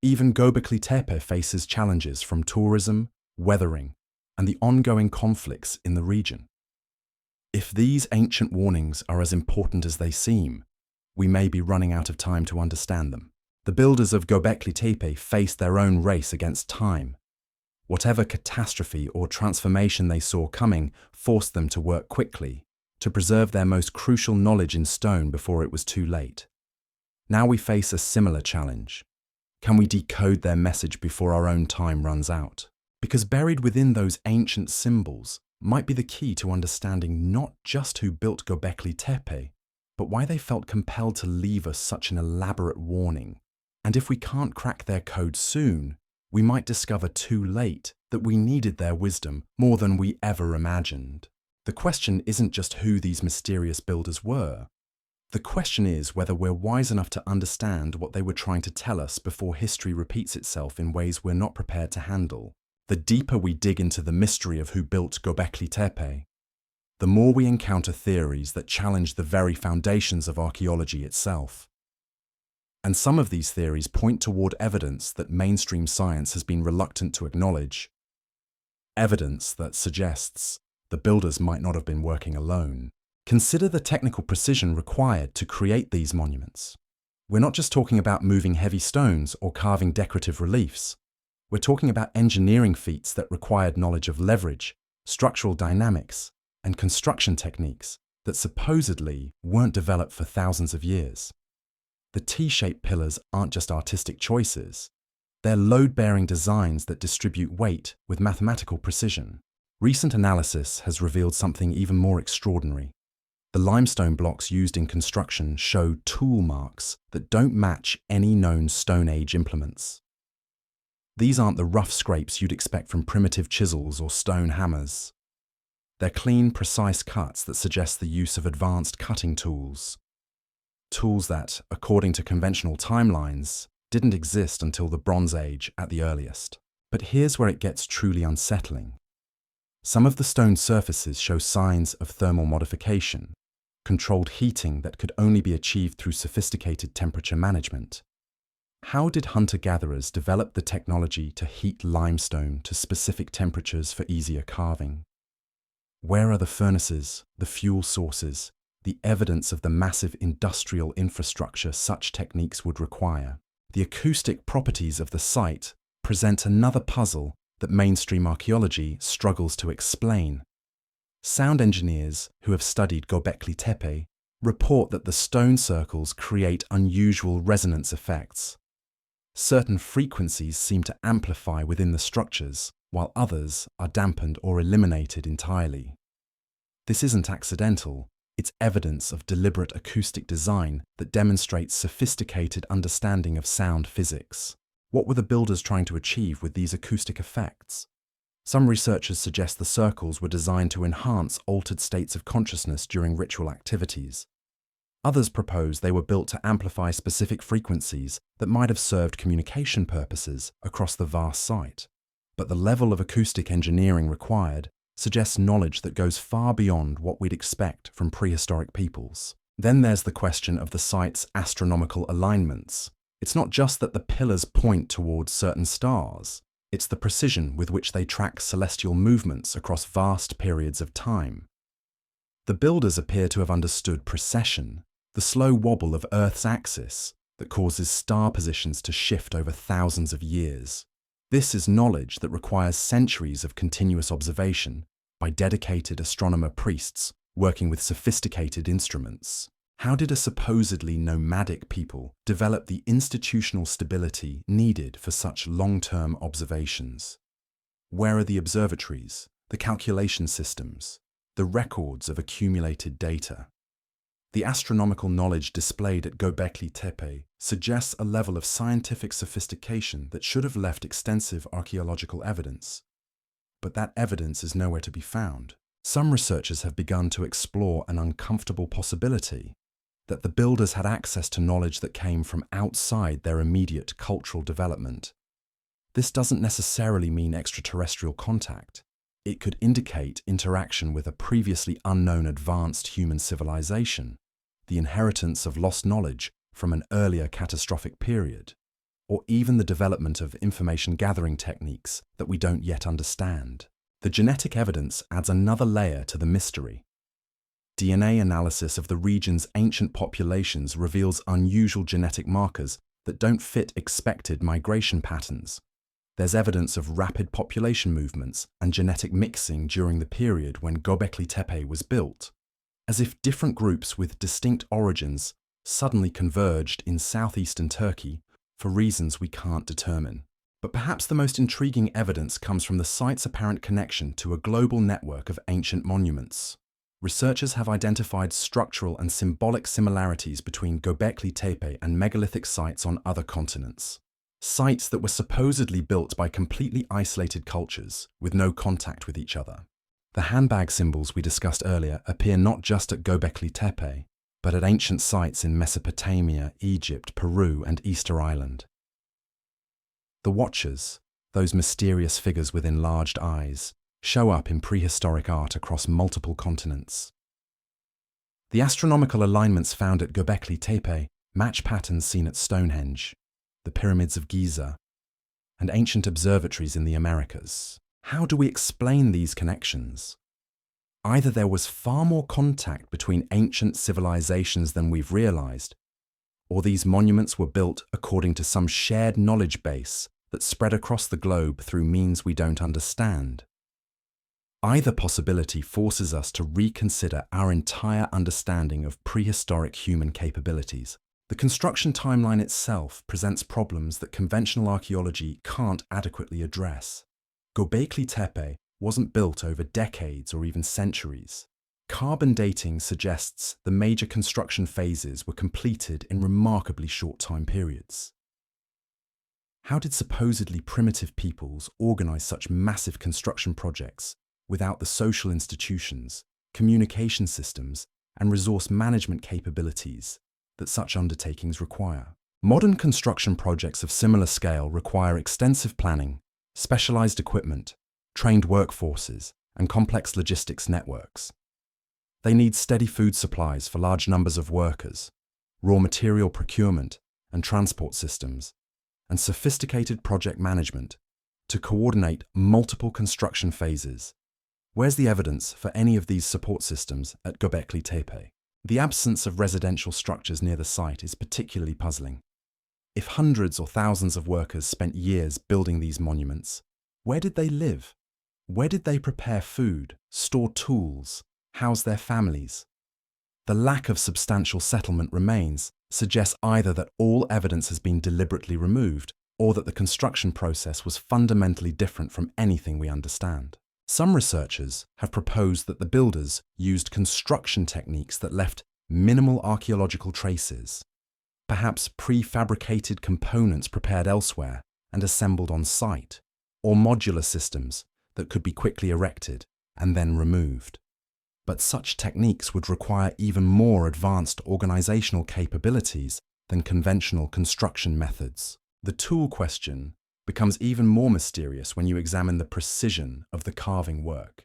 [SPEAKER 1] Even Göbekli Tepe faces challenges from tourism, weathering, and the ongoing conflicts in the region. If these ancient warnings are as important as they seem, we may be running out of time to understand them. The builders of Göbekli Tepe faced their own race against time. Whatever catastrophe or transformation they saw coming forced them to work quickly, to preserve their most crucial knowledge in stone before it was too late. Now we face a similar challenge. Can we decode their message before our own time runs out? Because buried within those ancient symbols might be the key to understanding not just who built Göbekli Tepe, but why they felt compelled to leave us such an elaborate warning. And if we can't crack their code soon, we might discover too late that we needed their wisdom more than we ever imagined. The question isn't just who these mysterious builders were. The question is whether we're wise enough to understand what they were trying to tell us before history repeats itself in ways we're not prepared to handle. The deeper we dig into the mystery of who built Göbekli Tepe, the more we encounter theories that challenge the very foundations of archaeology itself. And some of these theories point toward evidence that mainstream science has been reluctant to acknowledge. Evidence that suggests the builders might not have been working alone. Consider the technical precision required to create these monuments. We're not just talking about moving heavy stones or carving decorative reliefs. We're talking about engineering feats that required knowledge of leverage, structural dynamics, and construction techniques that supposedly weren't developed for thousands of years. The T-shaped pillars aren't just artistic choices. They're load-bearing designs that distribute weight with mathematical precision. Recent analysis has revealed something even more extraordinary. The limestone blocks used in construction show tool marks that don't match any known Stone Age implements. These aren't the rough scrapes you'd expect from primitive chisels or stone hammers. They're clean, precise cuts that suggest the use of advanced cutting tools. Tools that, according to conventional timelines, didn't exist until the Bronze Age at the earliest. But here's where it gets truly unsettling. Some of the stone surfaces show signs of thermal modification, controlled heating that could only be achieved through sophisticated temperature management. How did hunter-gatherers develop the technology to heat limestone to specific temperatures for easier carving? Where are the furnaces, the fuel sources, the evidence of the massive industrial infrastructure such techniques would require? The acoustic properties of the site present another puzzle that mainstream archaeology struggles to explain. Sound engineers who have studied Göbekli Tepe report that the stone circles create unusual resonance effects. Certain frequencies seem to amplify within the structures, while others are dampened or eliminated entirely. This isn't accidental. It's evidence of deliberate acoustic design that demonstrates sophisticated understanding of sound physics. What were the builders trying to achieve with these acoustic effects? Some researchers suggest the circles were designed to enhance altered states of consciousness during ritual activities. Others propose they were built to amplify specific frequencies that might have served communication purposes across the vast site. But the level of acoustic engineering required suggests knowledge that goes far beyond what we'd expect from prehistoric peoples. Then there's the question of the site's astronomical alignments. It's not just that the pillars point towards certain stars, it's the precision with which they track celestial movements across vast periods of time. The builders appear to have understood precession, the slow wobble of Earth's axis that causes star positions to shift over thousands of years. This is knowledge that requires centuries of continuous observation by dedicated astronomer priests working with sophisticated instruments. How did a supposedly nomadic people develop the institutional stability needed for such long-term observations? Where are the observatories, the calculation systems, the records of accumulated data? The astronomical knowledge displayed at Göbekli Tepe suggests a level of scientific sophistication that should have left extensive archaeological evidence. But that evidence is nowhere to be found. Some researchers have begun to explore an uncomfortable possibility that the builders had access to knowledge that came from outside their immediate cultural development. This doesn't necessarily mean extraterrestrial contact. It could indicate interaction with a previously unknown advanced human civilization, the inheritance of lost knowledge from an earlier catastrophic period. or even the development of information gathering techniques that we don't yet understand. The genetic evidence adds another layer to the mystery. DNA analysis of the region's ancient populations reveals unusual genetic markers that don't fit expected migration patterns. There's evidence of rapid population movements and genetic mixing during the period when Göbekli Tepe was built, as if different groups with distinct origins suddenly converged in southeastern Turkey for reasons we can't determine. But perhaps the most intriguing evidence comes from the site's apparent connection to a global network of ancient monuments. Researchers have identified structural and symbolic similarities between Göbekli Tepe and megalithic sites on other continents. Sites that were supposedly built by completely isolated cultures with no contact with each other. The handbag symbols we discussed earlier appear not just at Göbekli Tepe, but at ancient sites in Mesopotamia, Egypt, Peru, and Easter Island. The Watchers, those mysterious figures with enlarged eyes, show up in prehistoric art across multiple continents. The astronomical alignments found at Göbekli Tepe match patterns seen at Stonehenge, the pyramids of Giza, and ancient observatories in the Americas. How do we explain these connections? Either there was far more contact between ancient civilizations than we've realized, or these monuments were built according to some shared knowledge base that spread across the globe through means we don't understand. Either possibility forces us to reconsider our entire understanding of prehistoric human capabilities. The construction timeline itself presents problems that conventional archaeology can't adequately address. Göbekli Tepe wasn't built over decades or even centuries. Carbon dating suggests the major construction phases were completed in remarkably short time periods. How did supposedly primitive peoples organize such massive construction projects without the social institutions, communication systems, and resource management capabilities that such undertakings require? Modern construction projects of similar scale require extensive planning, specialized equipment, trained workforces, and complex logistics networks. They need steady food supplies for large numbers of workers, raw material procurement and transport systems, and sophisticated project management to coordinate multiple construction phases. Where's the evidence for any of these support systems at Göbekli Tepe? The absence of residential structures near the site is particularly puzzling. If hundreds or thousands of workers spent years building these monuments, where did they live? Where did they prepare food, store tools, house their families? The lack of substantial settlement remains suggests either that all evidence has been deliberately removed or that the construction process was fundamentally different from anything we understand. Some researchers have proposed that the builders used construction techniques that left minimal archaeological traces, perhaps prefabricated components prepared elsewhere and assembled on site, or modular systems that could be quickly erected and then removed. But such techniques would require even more advanced organizational capabilities than conventional construction methods. The tool question becomes even more mysterious when you examine the precision of the carving work.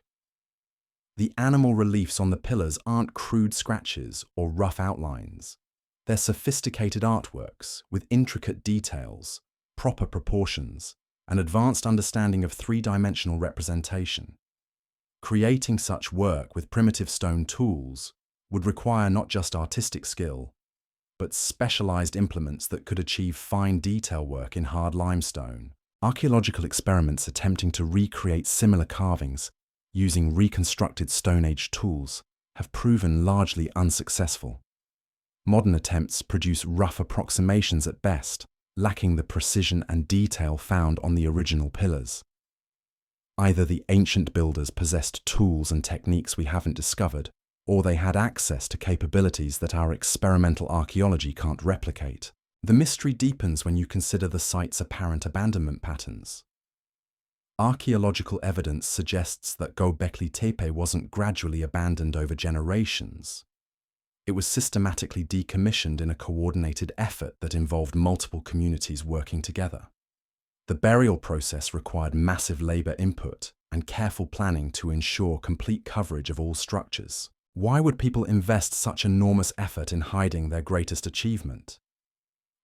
[SPEAKER 1] The animal reliefs on the pillars aren't crude scratches or rough outlines. They're sophisticated artworks with intricate details, proper proportions, and advanced understanding of three-dimensional representation. Creating such work with primitive stone tools would require not just artistic skill, but specialized implements that could achieve fine detail work in hard limestone. Archaeological experiments attempting to recreate similar carvings using reconstructed Stone Age tools have proven largely unsuccessful. Modern attempts produce rough approximations at best, lacking the precision and detail found on the original pillars. Either the ancient builders possessed tools and techniques we haven't discovered, or they had access to capabilities that our experimental archaeology can't replicate. The mystery deepens when you consider the site's apparent abandonment patterns. Archaeological evidence suggests that Göbekli Tepe wasn't gradually abandoned over generations. It was systematically decommissioned in a coordinated effort that involved multiple communities working together. The burial process required massive labor input and careful planning to ensure complete coverage of all structures. Why would people invest such enormous effort in hiding their greatest achievement?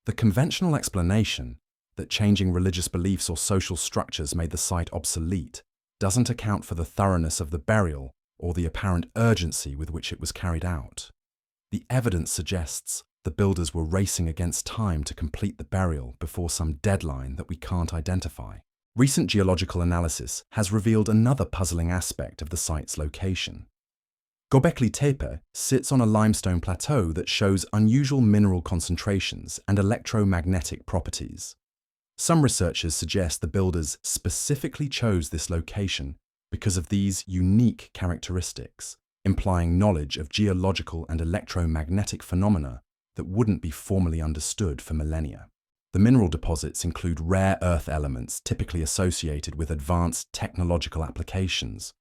[SPEAKER 1] The conventional explanation that changing religious beliefs or social structures made the site obsolete, doesn't account for the thoroughness of the burial or the apparent urgency with which it was carried out. The evidence suggests the builders were racing against time to complete the burial before some deadline that we can't identify. Recent geological analysis has revealed another puzzling aspect of the site's location. Göbekli Tepe sits on a limestone plateau that shows unusual mineral concentrations and electromagnetic properties. Some researchers suggest the builders specifically chose this location because of these unique characteristics, implying knowledge of geological and electromagnetic phenomena that wouldn't be formally understood for millennia. The mineral deposits include rare earth elements typically associated with advanced technological applications.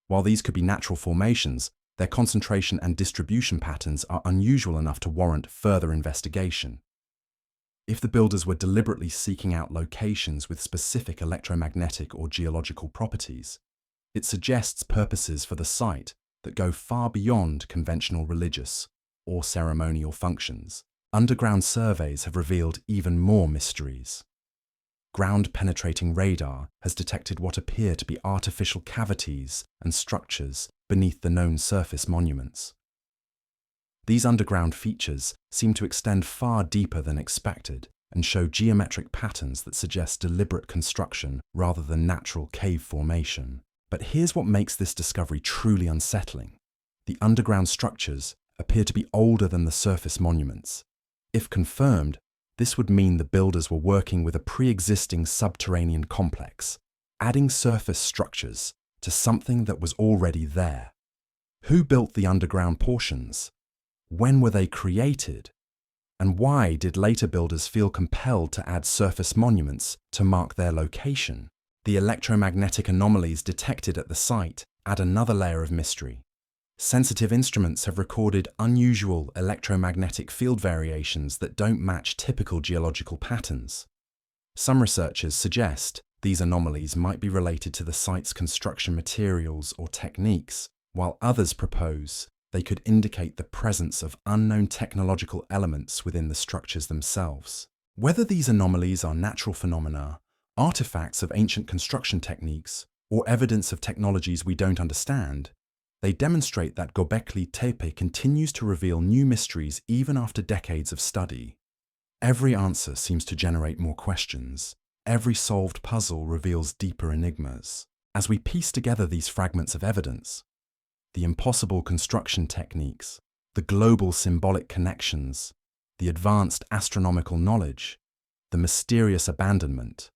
[SPEAKER 1] While these could be natural formations, their concentration and distribution patterns are unusual enough to warrant further investigation. If the builders were deliberately seeking out locations with specific electromagnetic or geological properties, it suggests purposes for the site that go far beyond conventional religious or ceremonial functions. Underground surveys have revealed even more mysteries. Ground-penetrating radar has detected what appear to be artificial cavities and structures beneath the known surface monuments. These underground features seem to extend far deeper than expected and show geometric patterns that suggest deliberate construction rather than natural cave formation. But here's what makes this discovery truly unsettling. The underground structures appear to be older than the surface monuments. If confirmed, this would mean the builders were working with a pre-existing subterranean complex, adding surface structures to something that was already there. Who built the underground portions? When were they created? And why did later builders feel compelled to add surface monuments to mark their location? The electromagnetic anomalies detected at the site add another layer of mystery. Sensitive instruments have recorded unusual electromagnetic field variations that don't match typical geological patterns. Some researchers suggest these anomalies might be related to the site's construction materials or techniques, while others propose they could indicate the presence of unknown technological elements within the structures themselves. Whether these anomalies are natural phenomena, artifacts of ancient construction techniques, or evidence of technologies we don't understand, they demonstrate that Göbekli Tepe continues to reveal new mysteries even after decades of study. Every answer seems to generate more questions. Every solved puzzle reveals deeper enigmas. As we piece together these fragments of evidence, the impossible construction techniques, the global symbolic connections, the advanced astronomical knowledge, the mysterious abandonment,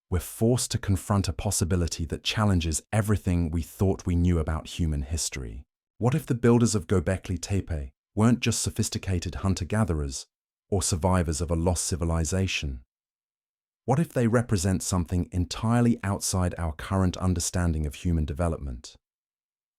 [SPEAKER 1] we're forced to confront a possibility that challenges everything we thought we knew about human history. What if the builders of Göbekli Tepe weren't just sophisticated hunter-gatherers or survivors of a lost civilization? What if they represent something entirely outside our current understanding of human development?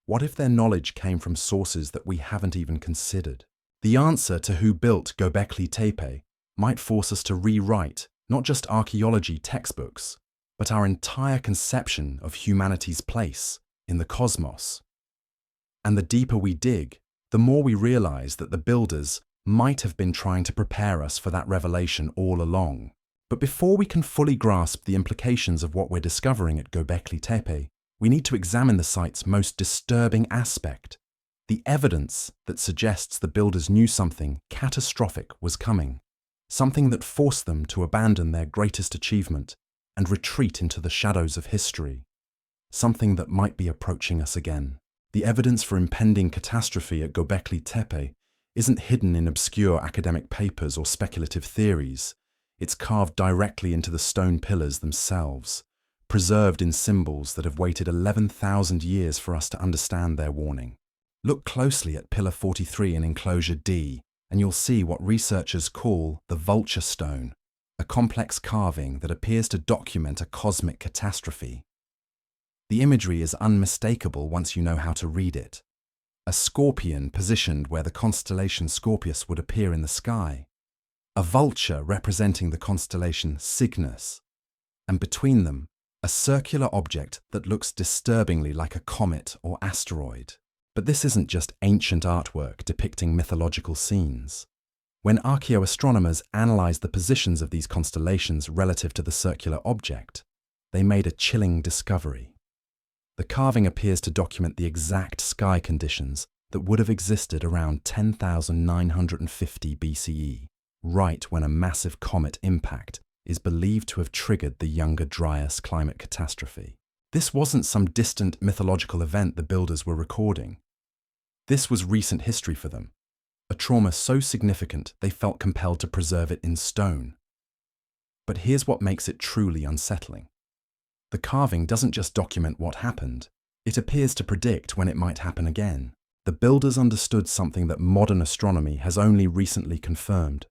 [SPEAKER 1] What if their knowledge came from sources that we haven't even considered? The answer to who built Göbekli Tepe might force us to rewrite not just archaeology textbooks, but our entire conception of humanity's place in the cosmos. And the deeper we dig, the more we realize that the builders might have been trying to prepare us for that revelation all along. But before we can fully grasp the implications of what we're discovering at Göbekli Tepe, we need to examine the site's most disturbing aspect, the evidence that suggests the builders knew something catastrophic was coming. Something that forced them to abandon their greatest achievement and retreat into the shadows of history. Something that might be approaching us again. The evidence for impending catastrophe at Göbekli Tepe isn't hidden in obscure academic papers or speculative theories. It's carved directly into the stone pillars themselves, preserved in symbols that have waited 11,000 years for us to understand their warning. Look closely at Pillar 43 in Enclosure D, and you'll see what researchers call the vulture stone, a complex carving that appears to document a cosmic catastrophe. The imagery is unmistakable once you know how to read it. A scorpion positioned where the constellation Scorpius would appear in the sky, a vulture representing the constellation Cygnus, and between them, a circular object that looks disturbingly like a comet or asteroid. But this isn't just ancient artwork depicting mythological scenes. When archaeoastronomers analyzed the positions of these constellations relative to the circular object, they made a chilling discovery. The carving appears to document the exact sky conditions that would have existed around 10,950 BCE, right when a massive comet impact is believed to have triggered the Younger Dryas climate catastrophe. This wasn't some distant mythological event the builders were recording. This was recent history for them, a trauma so significant they felt compelled to preserve it in stone. But here's what makes it truly unsettling. The carving doesn't just document what happened, it appears to predict when it might happen again. The builders understood something that modern astronomy has only recently confirmed,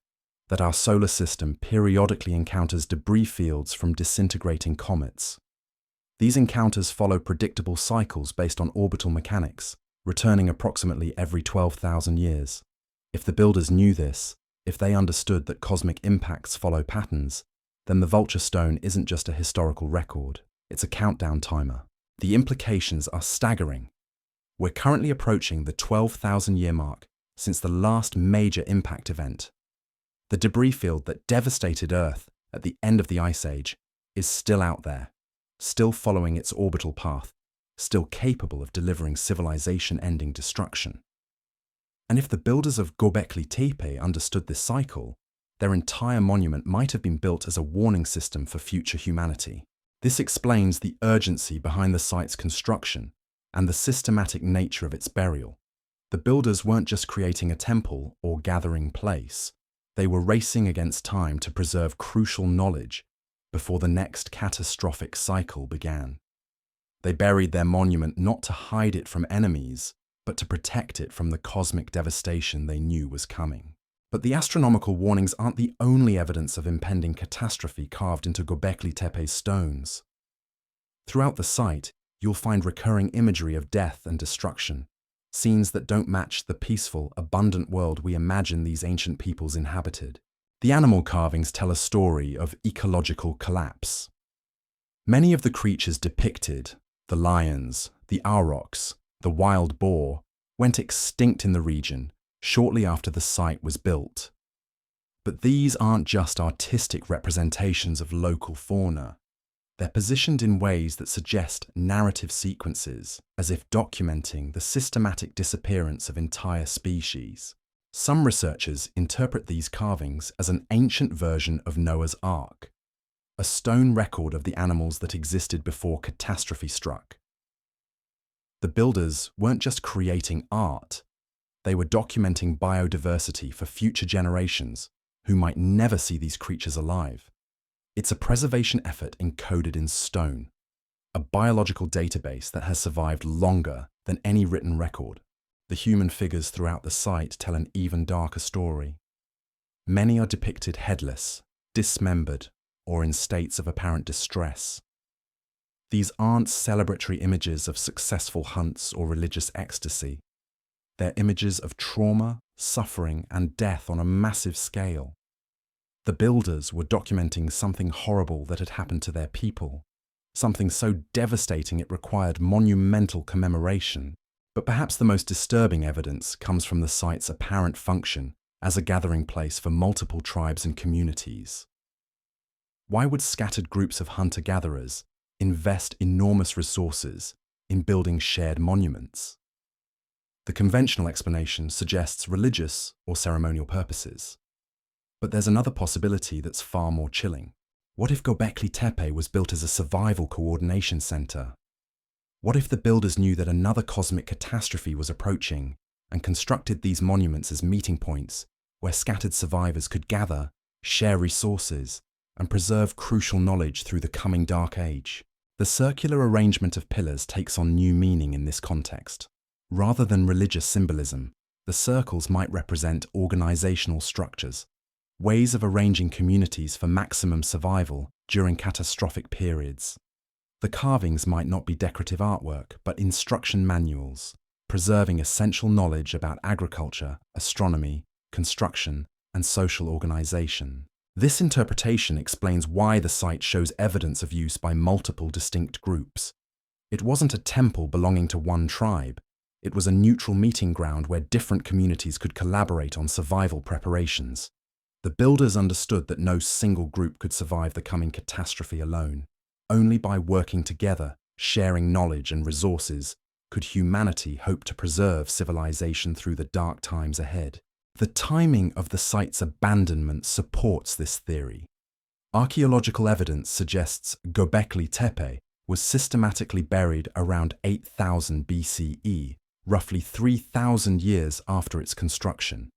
[SPEAKER 1] that our solar system periodically encounters debris fields from disintegrating comets. These encounters follow predictable cycles based on orbital mechanics, returning approximately every 12,000 years. If the builders knew this, if they understood that cosmic impacts follow patterns, then the Vulture Stone isn't just a historical record, it's a countdown timer. The implications are staggering. We're currently approaching the 12,000-year mark since the last major impact event. The debris field that devastated Earth at the end of the Ice Age is still out there, still following its orbital path, still capable of delivering civilization-ending destruction. And if the builders of Göbekli Tepe understood this cycle, their entire monument might have been built as a warning system for future humanity. This explains the urgency behind the site's construction and the systematic nature of its burial. The builders weren't just creating a temple or gathering place. They were racing against time to preserve crucial knowledge before the next catastrophic cycle began. They buried their monument not to hide it from enemies, but to protect it from the cosmic devastation they knew was coming. But the astronomical warnings aren't the only evidence of impending catastrophe carved into Göbekli Tepe's stones. Throughout the site, you'll find recurring imagery of death and destruction, scenes that don't match the peaceful, abundant world we imagine these ancient peoples inhabited. The animal carvings tell a story of ecological collapse. Many of the creatures depicted, the lions, the aurochs, the wild boar, went extinct in the region shortly after the site was built. But these aren't just artistic representations of local fauna. They're positioned in ways that suggest narrative sequences, as if documenting the systematic disappearance of entire species. Some researchers interpret these carvings as an ancient version of Noah's Ark, a stone record of the animals that existed before catastrophe struck. The builders weren't just creating art, they were documenting biodiversity for future generations who might never see these creatures alive. It's a preservation effort encoded in stone, a biological database that has survived longer than any written record. The human figures throughout the site tell an even darker story. Many are depicted headless, dismembered, or in states of apparent distress. These aren't celebratory images of successful hunts or religious ecstasy. They're images of trauma, suffering, and death on a massive scale. The builders were documenting something horrible that had happened to their people, something so devastating it required monumental commemoration. But perhaps the most disturbing evidence comes from the site's apparent function as a gathering place for multiple tribes and communities. Why would scattered groups of hunter-gatherers invest enormous resources in building shared monuments? The conventional explanation suggests religious or ceremonial purposes. But there's another possibility that's far more chilling. What if Göbekli Tepe was built as a survival coordination center? What if the builders knew that another cosmic catastrophe was approaching and constructed these monuments as meeting points where scattered survivors could gather, share resources, and preserve crucial knowledge through the coming dark age? The circular arrangement of pillars takes on new meaning in this context. Rather than religious symbolism, the circles might represent organizational structures, ways of arranging communities for maximum survival during catastrophic periods. The carvings might not be decorative artwork, but instruction manuals, preserving essential knowledge about agriculture, astronomy, construction, and social organization. This interpretation explains why the site shows evidence of use by multiple distinct groups. It wasn't a temple belonging to one tribe. It was a neutral meeting ground where different communities could collaborate on survival preparations. The builders understood that no single group could survive the coming catastrophe alone. Only by working together, sharing knowledge and resources, could humanity hope to preserve civilization through the dark times ahead. The timing of the site's abandonment supports this theory. Archaeological evidence suggests Göbekli Tepe was systematically buried around 8000 BCE, roughly 3,000 years after its construction.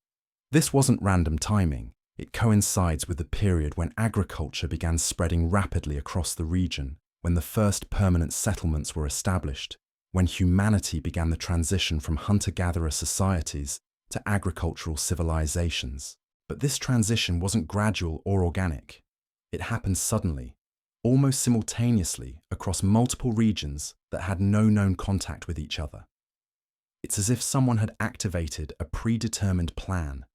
[SPEAKER 1] This wasn't random timing. It coincides with the period when agriculture began spreading rapidly across the region, when the first permanent settlements were established, when humanity began the transition from hunter-gatherer societies to agricultural civilizations. But this transition wasn't gradual or organic. It happened suddenly, almost simultaneously across multiple regions that had no known contact with each other. It's as if someone had activated a predetermined plan,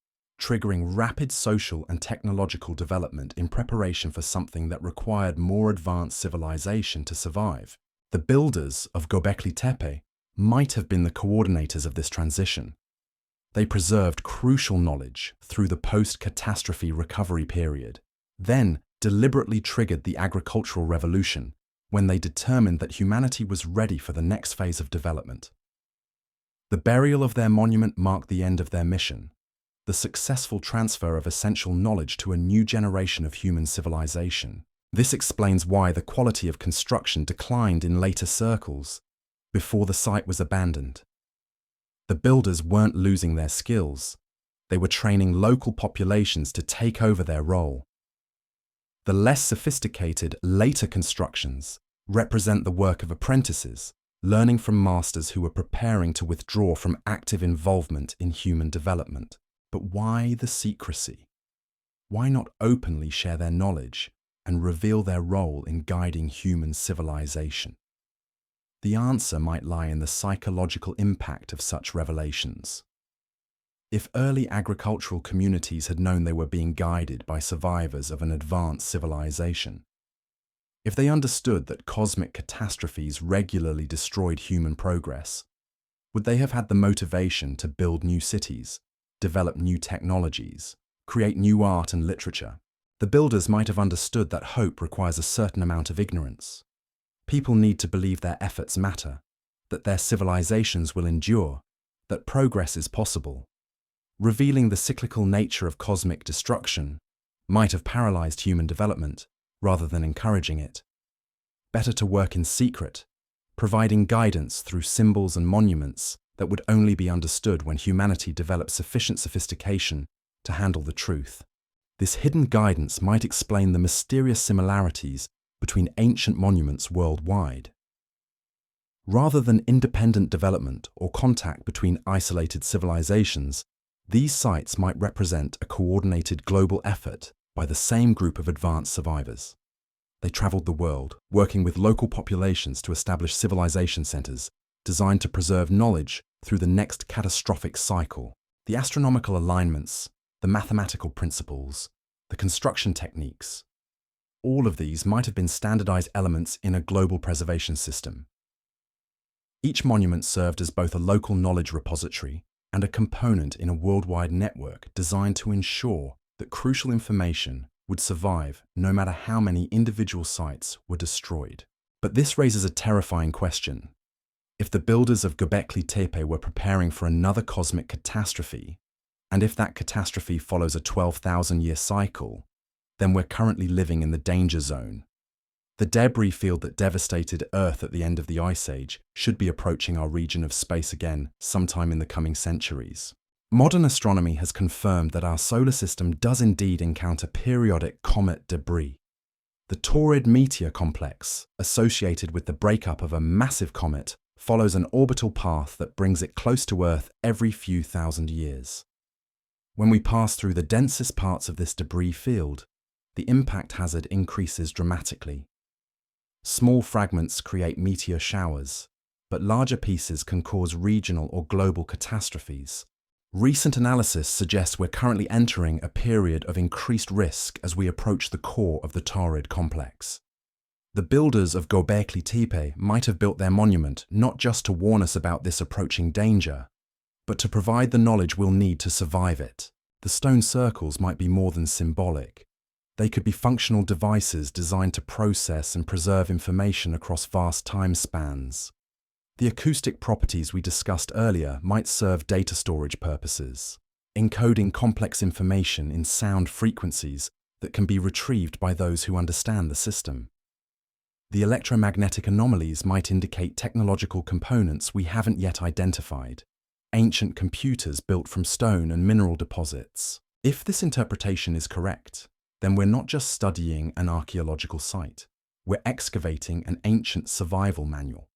[SPEAKER 1] triggering rapid social and technological development in preparation for something that required more advanced civilization to survive. The builders of Göbekli Tepe might have been the coordinators of this transition. They preserved crucial knowledge through the post-catastrophe recovery period, then deliberately triggered the agricultural revolution when they determined that humanity was ready for the next phase of development. The burial of their monument marked the end of their mission, the successful transfer of essential knowledge to a new generation of human civilization. This explains why the quality of construction declined in later circles, before the site was abandoned. The builders weren't losing their skills. They were training local populations to take over their role. The less sophisticated later constructions represent the work of apprentices, learning from masters who were preparing to withdraw from active involvement in human development. But why the secrecy? Why not openly share their knowledge and reveal their role in guiding human civilization? The answer might lie in the psychological impact of such revelations. If early agricultural communities had known they were being guided by survivors of an advanced civilization, if they understood that cosmic catastrophes regularly destroyed human progress, would they have had the motivation to build new cities, develop new technologies, create new art and literature? The builders might have understood that hope requires a certain amount of ignorance. People need to believe their efforts matter, that their civilizations will endure, that progress is possible. Revealing the cyclical nature of cosmic destruction might have paralyzed human development rather than encouraging it. Better to work in secret, providing guidance through symbols and monuments that would only be understood when humanity developed sufficient sophistication to handle the truth. This hidden guidance might explain the mysterious similarities between ancient monuments worldwide. Rather than independent development or contact between isolated civilizations, these sites might represent a coordinated global effort by the same group of advanced survivors. They traveled the world, working with local populations to establish civilization centers designed to preserve knowledge through the next catastrophic cycle. The astronomical alignments, the mathematical principles, the construction techniques, all of these might have been standardized elements in a global preservation system. Each monument served as both a local knowledge repository and a component in a worldwide network designed to ensure that crucial information would survive no matter how many individual sites were destroyed. But this raises a terrifying question. If the builders of Göbekli Tepe were preparing for another cosmic catastrophe, and if that catastrophe follows a 12,000-year cycle, then we're currently living in the danger zone. The debris field that devastated Earth at the end of the Ice Age should be approaching our region of space again sometime in the coming centuries. Modern astronomy has confirmed that our solar system does indeed encounter periodic comet debris. The Taurid meteor complex, associated with the breakup of a massive comet, follows an orbital path that brings it close to Earth every few thousand years. When we pass through the densest parts of this debris field, the impact hazard increases dramatically. Small fragments create meteor showers, but larger pieces can cause regional or global catastrophes. Recent analysis suggests we're currently entering a period of increased risk as we approach the core of the Taurid complex. The builders of Göbekli Tepe might have built their monument not just to warn us about this approaching danger, but to provide the knowledge we'll need to survive it. The stone circles might be more than symbolic. They could be functional devices designed to process and preserve information across vast time spans. The acoustic properties we discussed earlier might serve data storage purposes, encoding complex information in sound frequencies that can be retrieved by those who understand the system. The electromagnetic anomalies might indicate technological components we haven't yet identified, ancient computers built from stone and mineral deposits. If this interpretation is correct, then we're not just studying an archaeological site, we're excavating an ancient survival manual.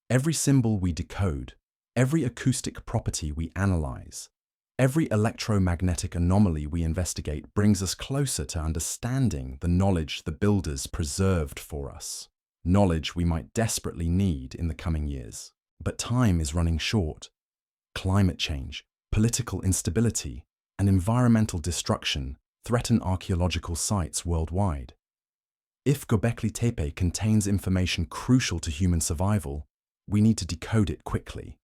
[SPEAKER 1] Every symbol we decode, every acoustic property we analyze, every electromagnetic anomaly we investigate brings us closer to understanding the knowledge the builders preserved for us, knowledge we might desperately need in the coming years. But time is running short. Climate change, political instability, and environmental destruction threaten archaeological sites worldwide. If Göbekli Tepe contains information crucial to human survival, we need to decode it quickly.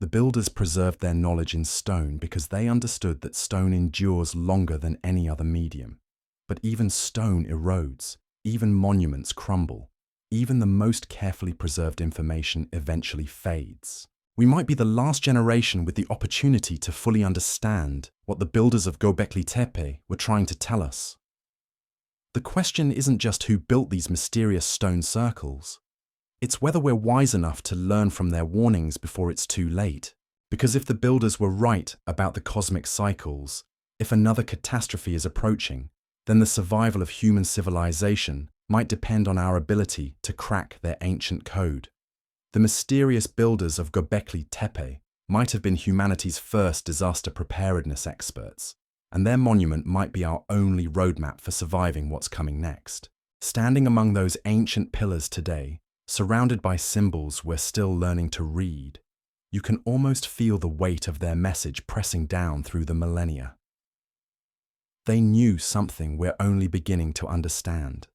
[SPEAKER 1] The builders preserved their knowledge in stone because they understood that stone endures longer than any other medium. But even stone erodes, even monuments crumble, even the most carefully preserved information eventually fades. We might be the last generation with the opportunity to fully understand what the builders of Göbekli Tepe were trying to tell us. The question isn't just who built these mysterious stone circles. It's whether we're wise enough to learn from their warnings before it's too late. Because if the builders were right about the cosmic cycles, if another catastrophe is approaching, then the survival of human civilization might depend on our ability to crack their ancient code. The mysterious builders of Göbekli Tepe might have been humanity's first disaster preparedness experts, and their monument might be our only roadmap for surviving what's coming next. Standing among those ancient pillars today, surrounded by symbols we're still learning to read, you can almost feel the weight of their message pressing down through the millennia. They knew something we're only beginning to understand.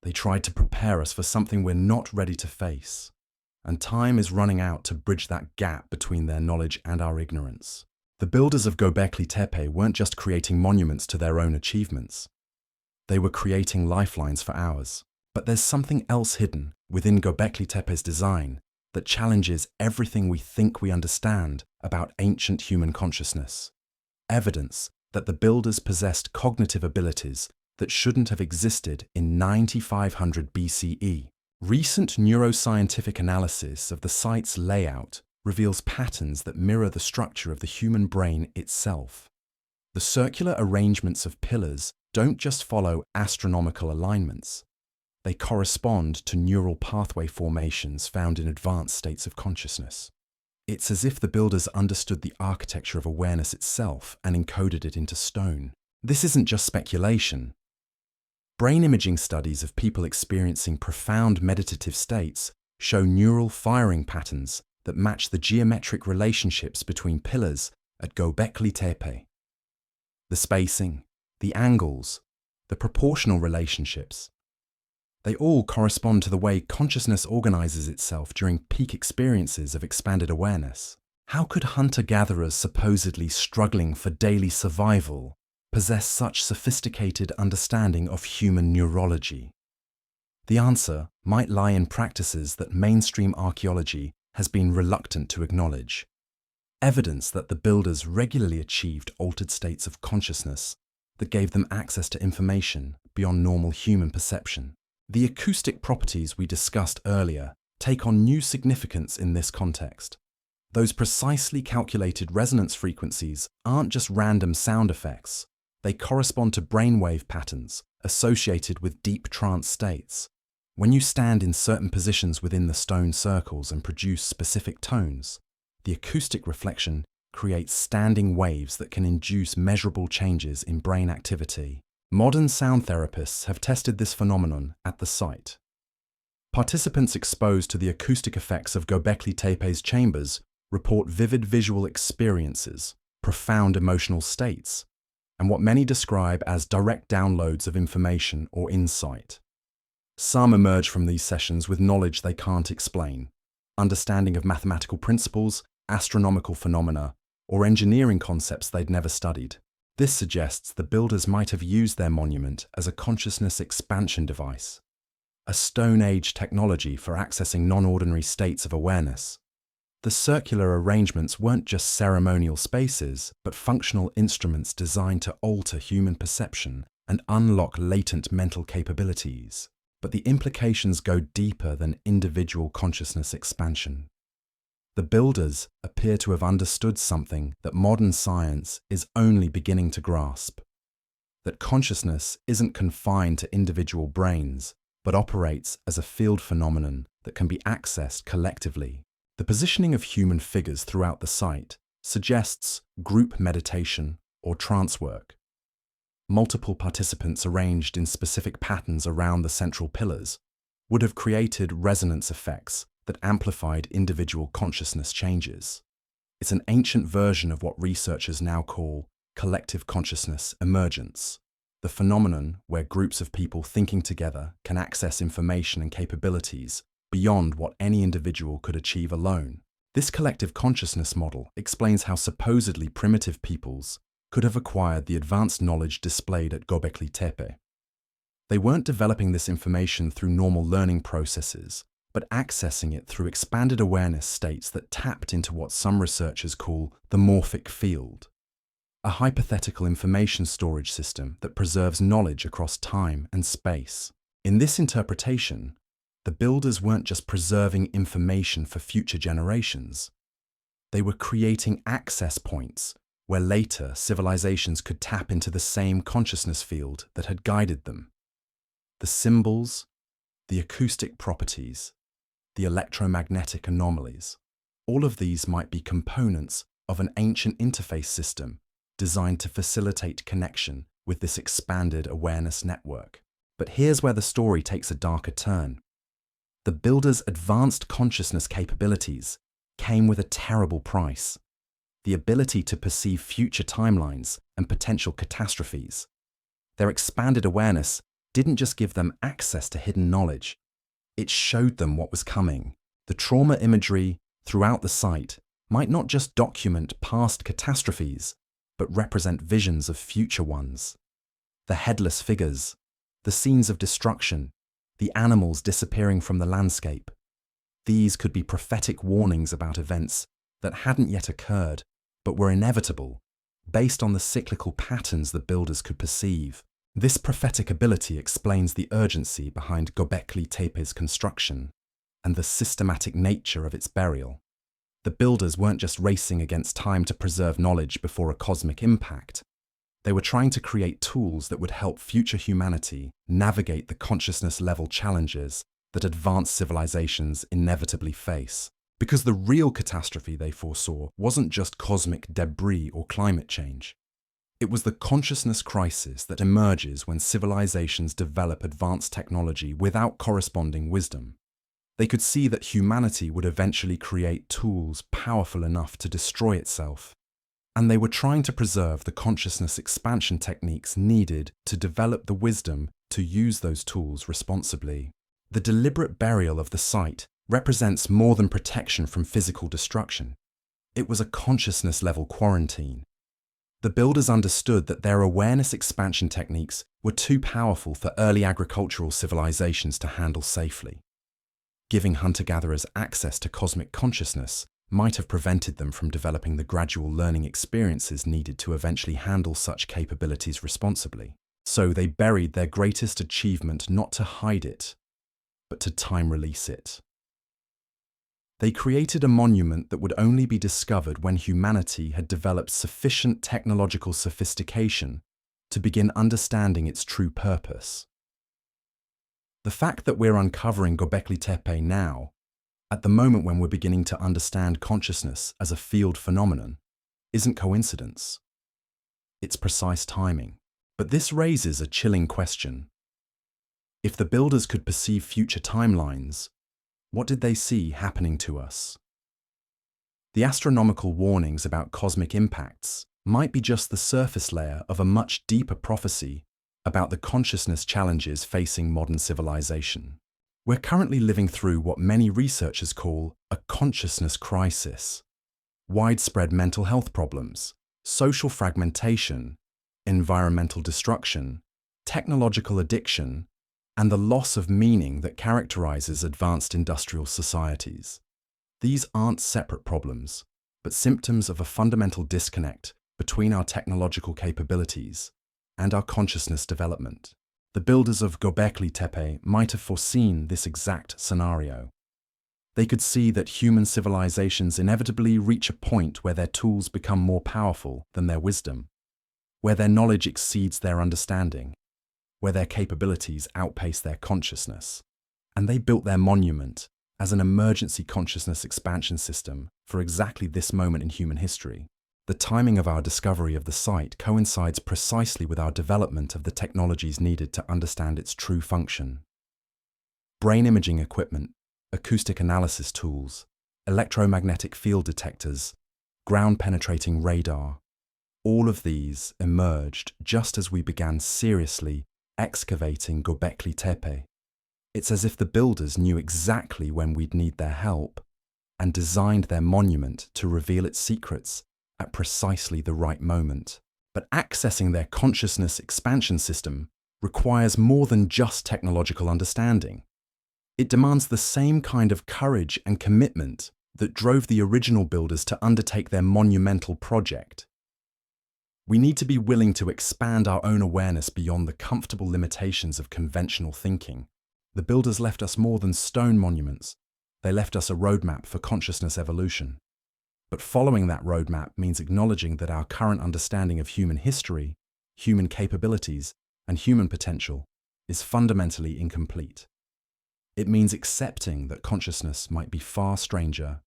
[SPEAKER 1] They tried to prepare us for something we're not ready to face, and time is running out to bridge that gap between their knowledge and our ignorance. The builders of Göbekli Tepe weren't just creating monuments to their own achievements. They were creating lifelines for ours. But there's something else hidden within Göbekli Tepe's design that challenges everything we think we understand about ancient human consciousness. Evidence that the builders possessed cognitive abilities that shouldn't have existed in 9500 BCE. Recent neuroscientific analysis of the site's layout reveals patterns that mirror the structure of the human brain itself. The circular arrangements of pillars don't just follow astronomical alignments. They correspond to neural pathway formations found in advanced states of consciousness. It's as if the builders understood the architecture of awareness itself and encoded it into stone. This isn't just speculation. Brain imaging studies of people experiencing profound meditative states show neural firing patterns that match the geometric relationships between pillars at Göbekli Tepe. The spacing, the angles, the proportional relationships, they all correspond to the way consciousness organizes itself during peak experiences of expanded awareness. How could hunter-gatherers supposedly struggling for daily survival possess such sophisticated understanding of human neurology? The answer might lie in practices that mainstream archaeology has been reluctant to acknowledge. Evidence that the builders regularly achieved altered states of consciousness that gave them access to information beyond normal human perception. The acoustic properties we discussed earlier take on new significance in this context. Those precisely calculated resonance frequencies aren't just random sound effects. They correspond to brainwave patterns associated with deep trance states. When you stand in certain positions within the stone circles and produce specific tones, the acoustic reflection creates standing waves that can induce measurable changes in brain activity. Modern sound therapists have tested this phenomenon at the site. Participants exposed to the acoustic effects of Göbekli Tepe's chambers report vivid visual experiences, profound emotional states, and what many describe as direct downloads of information or insight. Some emerge from these sessions with knowledge they can't explain, understanding of mathematical principles, astronomical phenomena, or engineering concepts they'd never studied. This suggests the builders might have used their monument as a consciousness expansion device, a Stone Age technology for accessing non-ordinary states of awareness. The circular arrangements weren't just ceremonial spaces, but functional instruments designed to alter human perception and unlock latent mental capabilities. But the implications go deeper than individual consciousness expansion. The builders appear to have understood something that modern science is only beginning to grasp: that consciousness isn't confined to individual brains, but operates as a field phenomenon that can be accessed collectively. The positioning of human figures throughout the site suggests group meditation or trance work. Multiple participants arranged in specific patterns around the central pillars would have created resonance effects that amplified individual consciousness changes. It's an ancient version of what researchers now call collective consciousness emergence, the phenomenon where groups of people thinking together can access information and capabilities beyond what any individual could achieve alone. This collective consciousness model explains how supposedly primitive peoples could have acquired the advanced knowledge displayed at Göbekli Tepe. They weren't developing this information through normal learning processes, but accessing it through expanded awareness states that tapped into what some researchers call the morphic field, a hypothetical information storage system that preserves knowledge across time and space. In this interpretation, the builders weren't just preserving information for future generations. They were creating access points where later civilizations could tap into the same consciousness field that had guided them. The symbols, the acoustic properties, the electromagnetic anomalies, all of these might be components of an ancient interface system designed to facilitate connection with this expanded awareness network. But here's where the story takes a darker turn. The builders' advanced consciousness capabilities came with a terrible price: the ability to perceive future timelines and potential catastrophes. Their expanded awareness didn't just give them access to hidden knowledge, it showed them what was coming. The trauma imagery throughout the site might not just document past catastrophes, but represent visions of future ones. The headless figures, the scenes of destruction, the animals disappearing from the landscape. These could be prophetic warnings about events that hadn't yet occurred, but were inevitable, based on the cyclical patterns the builders could perceive. This prophetic ability explains the urgency behind Göbekli Tepe's construction and the systematic nature of its burial. The builders weren't just racing against time to preserve knowledge before a cosmic impact. They were trying to create tools that would help future humanity navigate the consciousness-level challenges that advanced civilizations inevitably face. Because the real catastrophe they foresaw wasn't just cosmic debris or climate change. It was the consciousness crisis that emerges when civilizations develop advanced technology without corresponding wisdom. They could see that humanity would eventually create tools powerful enough to destroy itself, and they were trying to preserve the consciousness expansion techniques needed to develop the wisdom to use those tools responsibly. The deliberate burial of the site represents more than protection from physical destruction. It was a consciousness-level quarantine. The builders understood that their awareness expansion techniques were too powerful for early agricultural civilizations to handle safely. Giving hunter-gatherers access to cosmic consciousness might have prevented them from developing the gradual learning experiences needed to eventually handle such capabilities responsibly. So they buried their greatest achievement not to hide it, but to time-release it. They created a monument that would only be discovered when humanity had developed sufficient technological sophistication to begin understanding its true purpose. The fact that we're uncovering Göbekli Tepe now, at the moment when we're beginning to understand consciousness as a field phenomenon, isn't coincidence. It's precise timing. But this raises a chilling question. If the builders could perceive future timelines, what did they see happening to us? The astronomical warnings about cosmic impacts might be just the surface layer of a much deeper prophecy about the consciousness challenges facing modern civilization. We're currently living through what many researchers call a consciousness crisis. Widespread mental health problems, social fragmentation, environmental destruction, technological addiction, and the loss of meaning that characterizes advanced industrial societies. These aren't separate problems, but symptoms of a fundamental disconnect between our technological capabilities and our consciousness development. The builders of Göbekli Tepe might have foreseen this exact scenario. They could see that human civilizations inevitably reach a point where their tools become more powerful than their wisdom, where their knowledge exceeds their understanding, where their capabilities outpace their consciousness. And they built their monument as an emergency consciousness expansion system for exactly this moment in human history. The timing of our discovery of the site coincides precisely with our development of the technologies needed to understand its true function. Brain imaging equipment, acoustic analysis tools, electromagnetic field detectors, ground-penetrating radar, all of these emerged just as we began seriously excavating Göbekli Tepe. It's as if the builders knew exactly when we'd need their help and designed their monument to reveal its secrets at precisely the right moment. But accessing their consciousness expansion system requires more than just technological understanding. It demands the same kind of courage and commitment that drove the original builders to undertake their monumental project. We need to be willing to expand our own awareness beyond the comfortable limitations of conventional thinking. The builders left us more than stone monuments. They left us a roadmap for consciousness evolution. But following that roadmap means acknowledging that our current understanding of human history, human capabilities, and human potential is fundamentally incomplete. It means accepting that consciousness might be far stranger,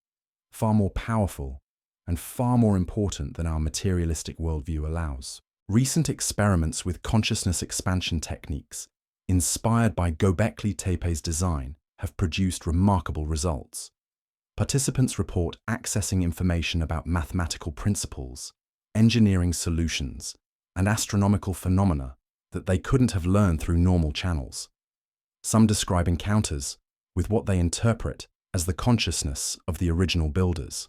[SPEAKER 1] far more powerful, and far more important than our materialistic worldview allows. Recent experiments with consciousness expansion techniques, inspired by Göbekli Tepe's design, have produced remarkable results. Participants report accessing information about mathematical principles, engineering solutions, and astronomical phenomena that they couldn't have learned through normal channels. Some describe encounters with what they interpret as the consciousness of the original builders,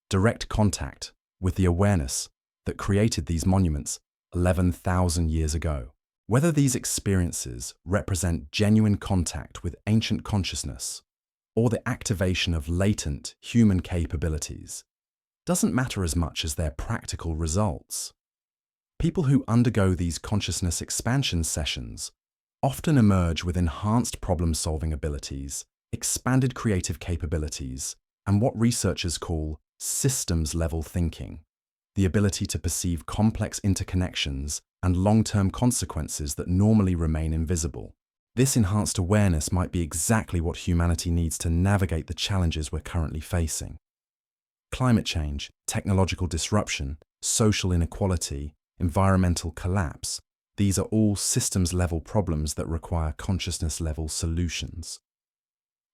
[SPEAKER 1] direct contact with the awareness that created these monuments 11,000 years ago. Whether these experiences represent genuine contact with ancient consciousness or the activation of latent human capabilities doesn't matter as much as their practical results. People who undergo these consciousness expansion sessions often emerge with enhanced problem-solving abilities, expanded creative capabilities, and what researchers call systems-level thinking, the ability to perceive complex interconnections and long-term consequences that normally remain invisible. This enhanced awareness might be exactly what humanity needs to navigate the challenges we're currently facing. Climate change, technological disruption, social inequality, environmental collapse, these are all systems-level problems that require consciousness-level solutions.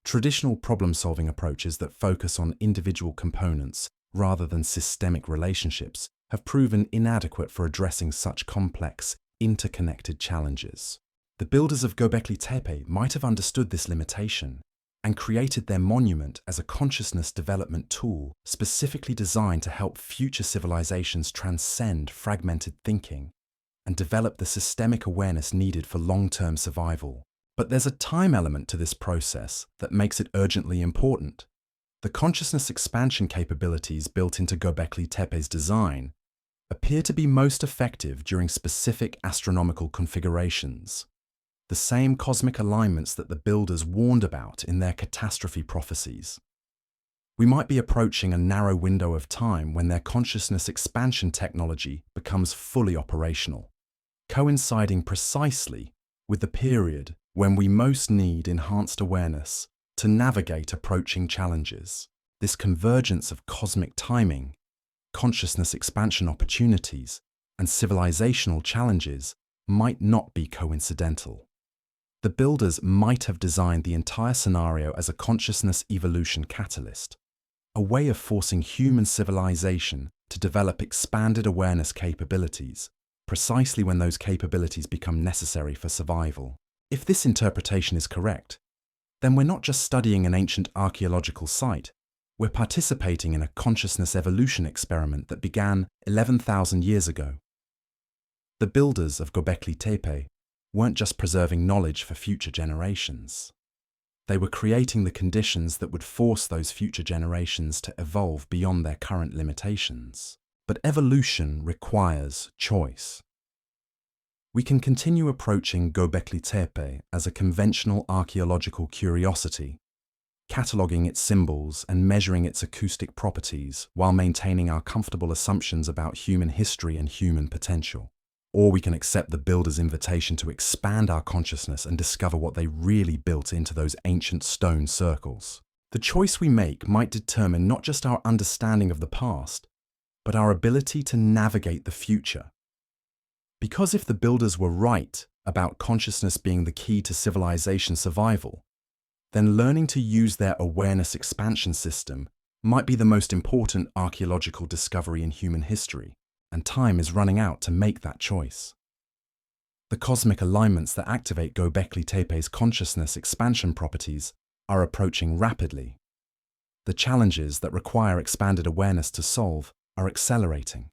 [SPEAKER 1] Traditional problem-solving approaches that focus on individual components rather than systemic relationships have proven inadequate for addressing such complex, interconnected challenges. The builders of Göbekli Tepe might have understood this limitation and created their monument as a consciousness development tool specifically designed to help future civilizations transcend fragmented thinking and develop the systemic awareness needed for long-term survival. But there's a time element to this process that makes it urgently important. The consciousness expansion capabilities built into Göbekli Tepe's design appear to be most effective during specific astronomical configurations, the same cosmic alignments that the builders warned about in their catastrophe prophecies. We might be approaching a narrow window of time when their consciousness expansion technology becomes fully operational, coinciding precisely with the period when we most need enhanced awareness to navigate approaching challenges. This convergence of cosmic timing, consciousness expansion opportunities, and civilizational challenges might not be coincidental. The builders might have designed the entire scenario as a consciousness evolution catalyst, a way of forcing human civilization to develop expanded awareness capabilities precisely when those capabilities become necessary for survival. If this interpretation is correct, then we're not just studying an ancient archaeological site, we're participating in a consciousness evolution experiment that began 11,000 years ago. The builders of Göbekli Tepe weren't just preserving knowledge for future generations. They were creating the conditions that would force those future generations to evolve beyond their current limitations. But evolution requires choice. We can continue approaching Göbekli Tepe as a conventional archaeological curiosity, cataloguing its symbols and measuring its acoustic properties while maintaining our comfortable assumptions about human history and human potential. Or we can accept the builder's invitation to expand our consciousness and discover what they really built into those ancient stone circles. The choice we make might determine not just our understanding of the past, but our ability to navigate the future. Because if the builders were right about consciousness being the key to civilization survival, then learning to use their awareness expansion system might be the most important archaeological discovery in human history, and time is running out to make that choice. The cosmic alignments that activate Göbekli Tepe's consciousness expansion properties are approaching rapidly. The challenges that require expanded awareness to solve are accelerating.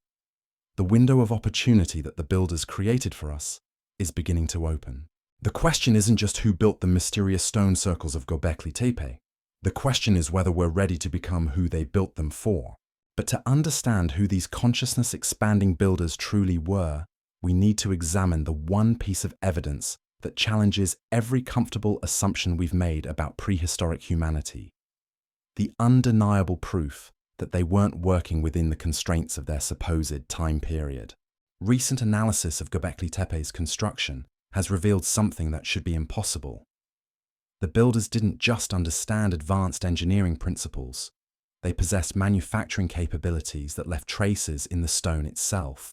[SPEAKER 1] The window of opportunity that the builders created for us is beginning to open. The question isn't just who built the mysterious stone circles of Göbekli Tepe. The question is whether we're ready to become who they built them for. But to understand who these consciousness-expanding builders truly were, we need to examine the one piece of evidence that challenges every comfortable assumption we've made about prehistoric humanity. The undeniable proof that they weren't working within the constraints of their supposed time period. Recent analysis of Göbekli Tepe's construction has revealed something that should be impossible. The builders didn't just understand advanced engineering principles, they possessed manufacturing capabilities that left traces in the stone itself.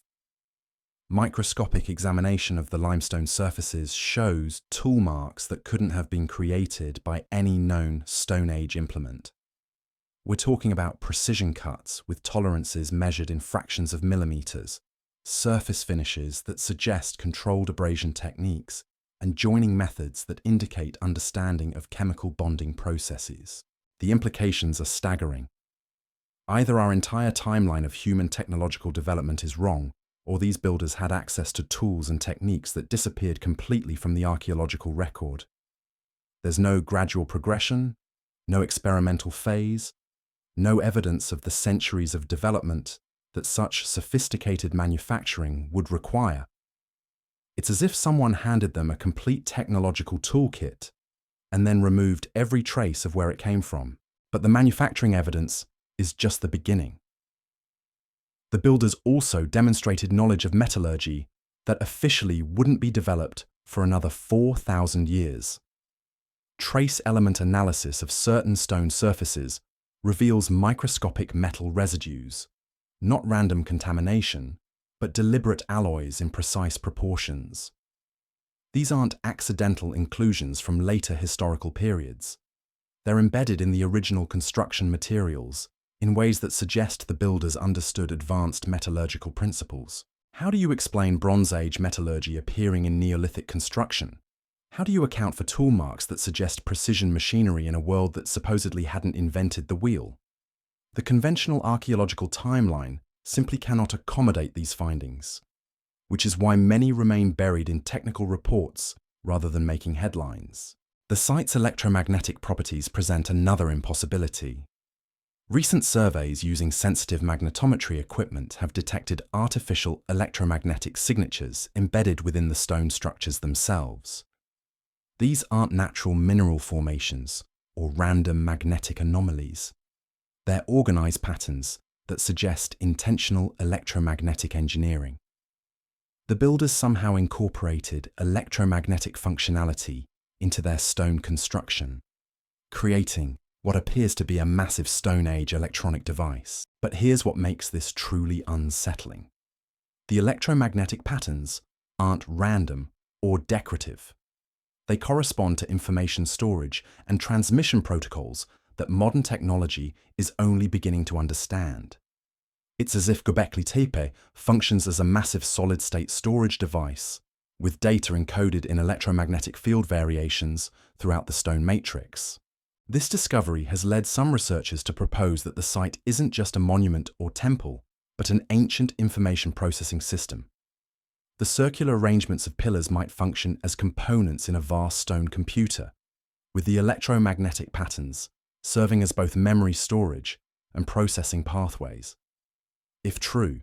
[SPEAKER 1] Microscopic examination of the limestone surfaces shows tool marks that couldn't have been created by any known Stone Age implement. We're talking about precision cuts with tolerances measured in fractions of millimeters, surface finishes that suggest controlled abrasion techniques, and joining methods that indicate understanding of chemical bonding processes. The implications are staggering. Either our entire timeline of human technological development is wrong, or these builders had access to tools and techniques that disappeared completely from the archaeological record. There's no gradual progression, no experimental phase, no evidence of the centuries of development that such sophisticated manufacturing would require. It's as if someone handed them a complete technological toolkit and then removed every trace of where it came from. But the manufacturing evidence is just the beginning. The builders also demonstrated knowledge of metallurgy that officially wouldn't be developed for another 4,000 years. Trace element analysis of certain stone surfaces reveals microscopic metal residues, not random contamination, but deliberate alloys in precise proportions. These aren't accidental inclusions from later historical periods. They're embedded in the original construction materials in ways that suggest the builders understood advanced metallurgical principles. How do you explain Bronze Age metallurgy appearing in Neolithic construction? How do you account for tool marks that suggest precision machinery in a world that supposedly hadn't invented the wheel? The conventional archaeological timeline simply cannot accommodate these findings, which is why many remain buried in technical reports rather than making headlines. The site's electromagnetic properties present another impossibility. Recent surveys using sensitive magnetometry equipment have detected artificial electromagnetic signatures embedded within the stone structures themselves. These aren't natural mineral formations or random magnetic anomalies. They're organized patterns that suggest intentional electromagnetic engineering. The builders somehow incorporated electromagnetic functionality into their stone construction, creating what appears to be a massive Stone Age electronic device. But here's what makes this truly unsettling. The electromagnetic patterns aren't random or decorative. They correspond to information storage and transmission protocols that modern technology is only beginning to understand. It's as if Göbekli Tepe functions as a massive solid-state storage device, with data encoded in electromagnetic field variations throughout the stone matrix. This discovery has led some researchers to propose that the site isn't just a monument or temple, but an ancient information processing system. The circular arrangements of pillars might function as components in a vast stone computer, with the electromagnetic patterns serving as both memory storage and processing pathways. If true,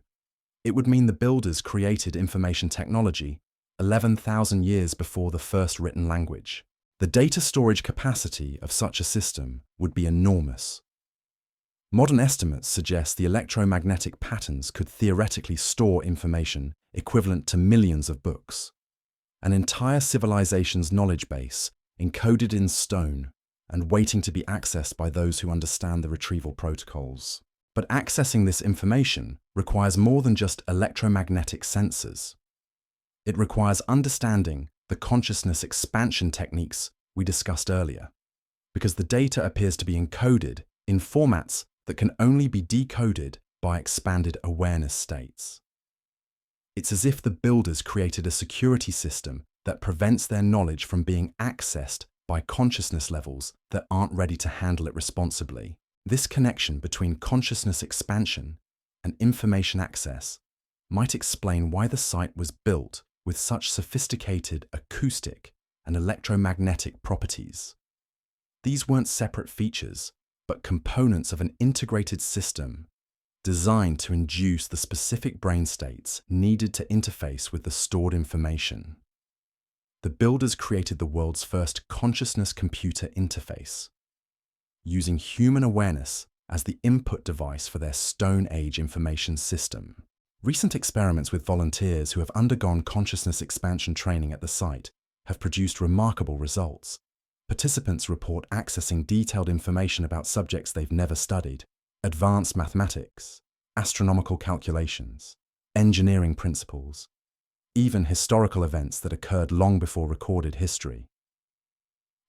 [SPEAKER 1] it would mean the builders created information technology 11,000 years before the first written language. The data storage capacity of such a system would be enormous. Modern estimates suggest the electromagnetic patterns could theoretically store information equivalent to millions of books, an entire civilization's knowledge base encoded in stone and waiting to be accessed by those who understand the retrieval protocols. But accessing this information requires more than just electromagnetic sensors. It requires understanding the consciousness expansion techniques we discussed earlier, because the data appears to be encoded in formats that can only be decoded by expanded awareness states. It's as if the builders created a security system that prevents their knowledge from being accessed by consciousness levels that aren't ready to handle it responsibly. This connection between consciousness expansion and information access might explain why the site was built with such sophisticated acoustic and electromagnetic properties. These weren't separate features, but components of an integrated system designed to induce the specific brain states needed to interface with the stored information. The builders created the world's first consciousness-computer interface, using human awareness as the input device for their Stone Age information system. Recent experiments with volunteers who have undergone consciousness expansion training at the site have produced remarkable results. Participants report accessing detailed information about subjects they've never studied, advanced mathematics, astronomical calculations, engineering principles, even historical events that occurred long before recorded history.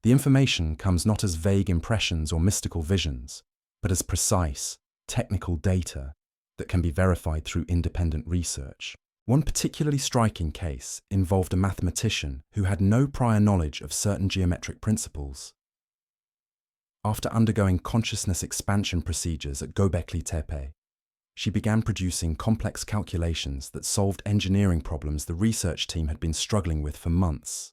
[SPEAKER 1] The information comes not as vague impressions or mystical visions, but as precise, technical data that can be verified through independent research. One particularly striking case involved a mathematician who had no prior knowledge of certain geometric principles. After undergoing consciousness expansion procedures at Göbekli Tepe, she began producing complex calculations that solved engineering problems the research team had been struggling with for months.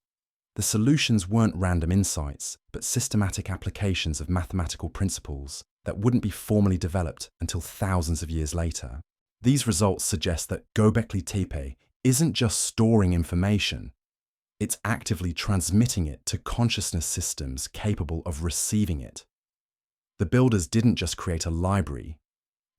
[SPEAKER 1] The solutions weren't random insights, but systematic applications of mathematical principles that wouldn't be formally developed until thousands of years later. These results suggest that Göbekli Tepe isn't just storing information, it's actively transmitting it to consciousness systems capable of receiving it. The builders didn't just create a library,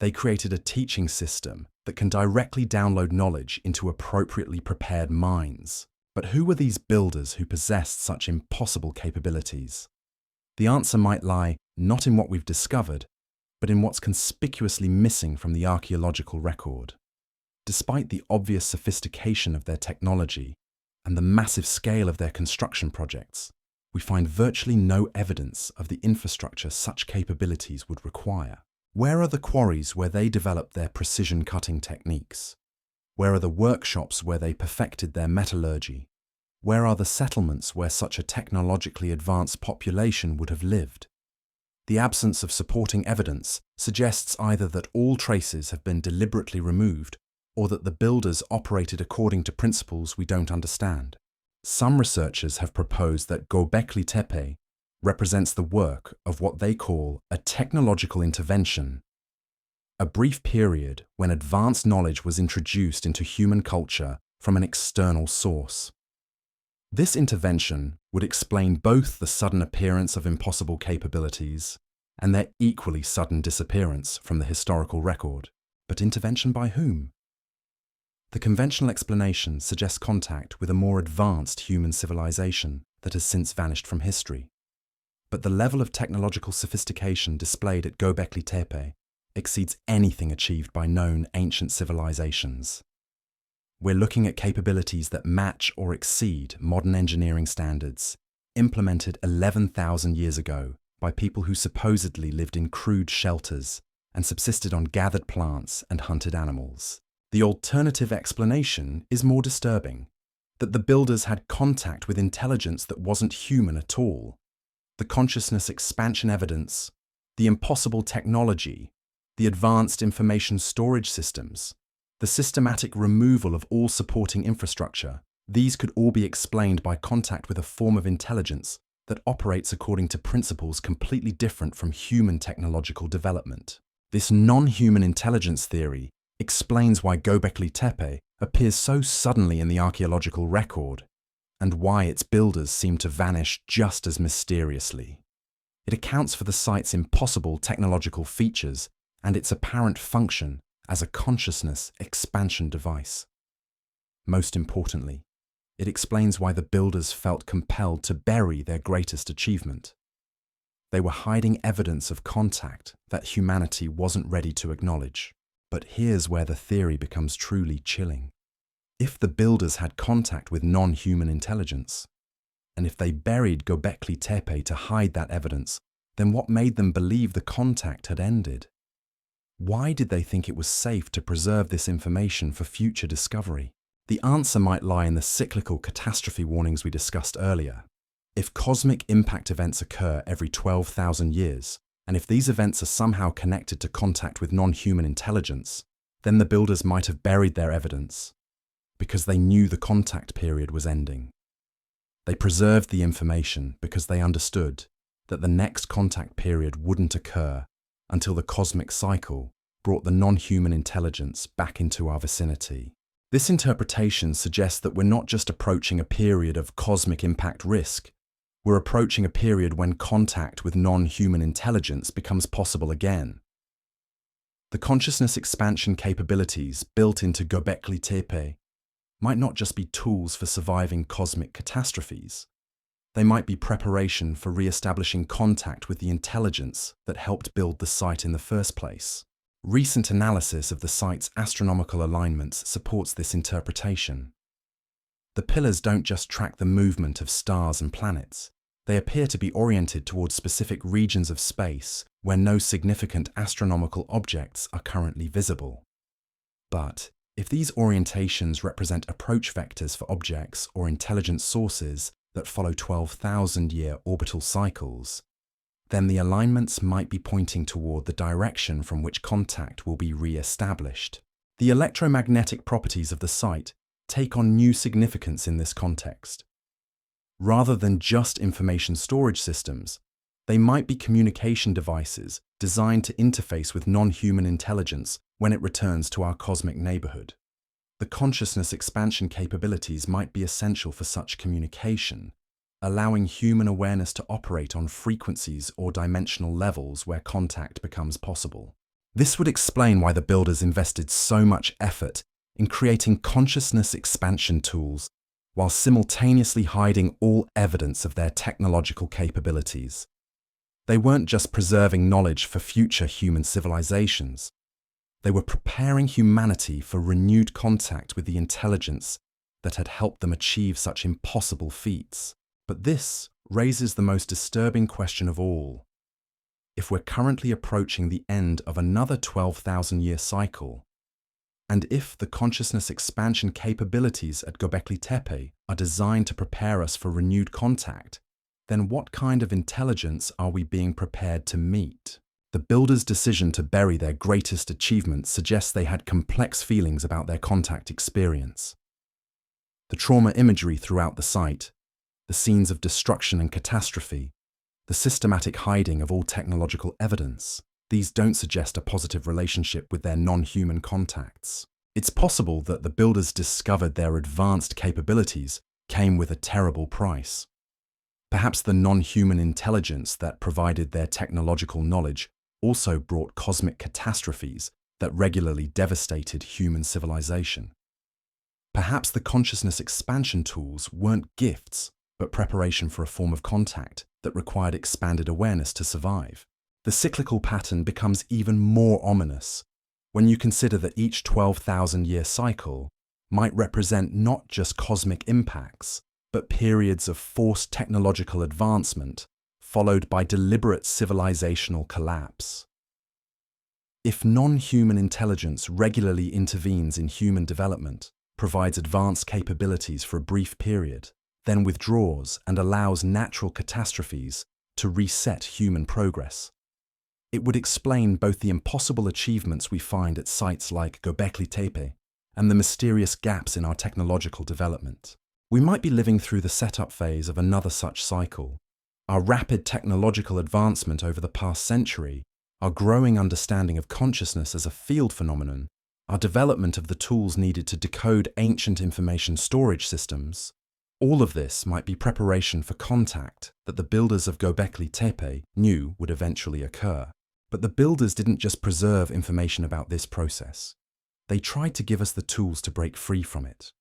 [SPEAKER 1] they created a teaching system that can directly download knowledge into appropriately prepared minds. But who were these builders who possessed such impossible capabilities? The answer might lie not in what we've discovered, but in what's conspicuously missing from the archaeological record. Despite the obvious sophistication of their technology and the massive scale of their construction projects, we find virtually no evidence of the infrastructure such capabilities would require. Where are the quarries where they developed their precision cutting techniques? Where are the workshops where they perfected their metallurgy? Where are the settlements where such a technologically advanced population would have lived? The absence of supporting evidence suggests either that all traces have been deliberately removed or that the builders operated according to principles we don't understand. Some researchers have proposed that Göbekli Tepe represents the work of what they call a technological intervention, a brief period when advanced knowledge was introduced into human culture from an external source. This intervention would explain both the sudden appearance of impossible capabilities and their equally sudden disappearance from the historical record. But intervention by whom? The conventional explanation suggests contact with a more advanced human civilization that has since vanished from history. But the level of technological sophistication displayed at Göbekli Tepe exceeds anything achieved by known ancient civilizations. We're looking at capabilities that match or exceed modern engineering standards, implemented 11,000 years ago by people who supposedly lived in crude shelters and subsisted on gathered plants and hunted animals. The alternative explanation is more disturbing, that the builders had contact with intelligence that wasn't human at all. The consciousness expansion evidence, the impossible technology, the advanced information storage systems, the systematic removal of all supporting infrastructure, these could all be explained by contact with a form of intelligence that operates according to principles completely different from human technological development. This non-human intelligence theory explains why Göbekli Tepe appears so suddenly in the archaeological record, and why its builders seem to vanish just as mysteriously. It accounts for the site's impossible technological features and its apparent function as a consciousness expansion device. Most importantly, it explains why the builders felt compelled to bury their greatest achievement. They were hiding evidence of contact that humanity wasn't ready to acknowledge. But here's where the theory becomes truly chilling. If the builders had contact with non-human intelligence, and if they buried Göbekli Tepe to hide that evidence, then what made them believe the contact had ended? Why did they think it was safe to preserve this information for future discovery? The answer might lie in the cyclical catastrophe warnings we discussed earlier. If cosmic impact events occur every 12,000 years, and if these events are somehow connected to contact with non-human intelligence, then the builders might have buried their evidence because they knew the contact period was ending. They preserved the information because they understood that the next contact period wouldn't occur until the cosmic cycle brought the non-human intelligence back into our vicinity. This interpretation suggests that we're not just approaching a period of cosmic impact risk, we're approaching a period when contact with non-human intelligence becomes possible again. The consciousness expansion capabilities built into Göbekli Tepe might not just be tools for surviving cosmic catastrophes. They might be preparation for re-establishing contact with the intelligence that helped build the site in the first place. Recent analysis of the site's astronomical alignments supports this interpretation. The pillars don't just track the movement of stars and planets. They appear to be oriented towards specific regions of space where no significant astronomical objects are currently visible. But if these orientations represent approach vectors for objects or intelligent sources that follow 12,000-year orbital cycles, then the alignments might be pointing toward the direction from which contact will be re-established. The electromagnetic properties of the site take on new significance in this context. Rather than just information storage systems, they might be communication devices designed to interface with non-human intelligence when it returns to our cosmic neighborhood. The consciousness expansion capabilities might be essential for such communication, allowing human awareness to operate on frequencies or dimensional levels where contact becomes possible. This would explain why the builders invested so much effort in creating consciousness expansion tools while simultaneously hiding all evidence of their technological capabilities. They weren't just preserving knowledge for future human civilizations. They were preparing humanity for renewed contact with the intelligence that had helped them achieve such impossible feats. But this raises the most disturbing question of all. If we're currently approaching the end of another 12,000-year cycle, and if the consciousness expansion capabilities at Göbekli Tepe are designed to prepare us for renewed contact, then what kind of intelligence are we being prepared to meet? The builders' decision to bury their greatest achievements suggests they had complex feelings about their contact experience. The trauma imagery throughout the site, the scenes of destruction and catastrophe, the systematic hiding of all technological evidence, these don't suggest a positive relationship with their non-human contacts. It's possible that the builders discovered their advanced capabilities came with a terrible price. Perhaps the non-human intelligence that provided their technological knowledge also brought cosmic catastrophes that regularly devastated human civilization. Perhaps the consciousness expansion tools weren't gifts, but preparation for a form of contact that required expanded awareness to survive. The cyclical pattern becomes even more ominous when you consider that each 12,000-year cycle might represent not just cosmic impacts, but periods of forced technological advancement followed by deliberate civilizational collapse. If non-human intelligence regularly intervenes in human development, provides advanced capabilities for a brief period, then withdraws and allows natural catastrophes to reset human progress, it would explain both the impossible achievements we find at sites like Göbekli Tepe and the mysterious gaps in our technological development. We might be living through the setup phase of another such cycle. Our rapid technological advancement over the past century, our growing understanding of consciousness as a field phenomenon, our development of the tools needed to decode ancient information storage systems, all of this might be preparation for contact that the builders of Göbekli Tepe knew would eventually occur. But the builders didn't just preserve information about this process. They tried to give us the tools to break free from it.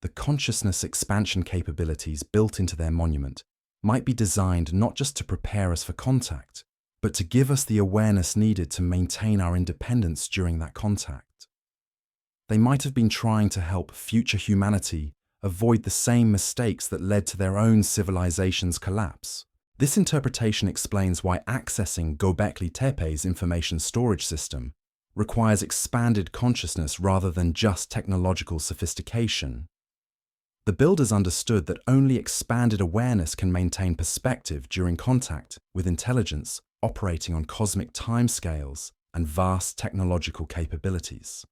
[SPEAKER 1] The consciousness expansion capabilities built into their monument might be designed not just to prepare us for contact, but to give us the awareness needed to maintain our independence during that contact. They might have been trying to help future humanity avoid the same mistakes that led to their own civilization's collapse. This interpretation explains why accessing Göbekli Tepe's information storage system requires expanded consciousness rather than just technological sophistication. The builders understood that only expanded awareness can maintain perspective during contact with intelligence operating on cosmic timescales and vast technological capabilities.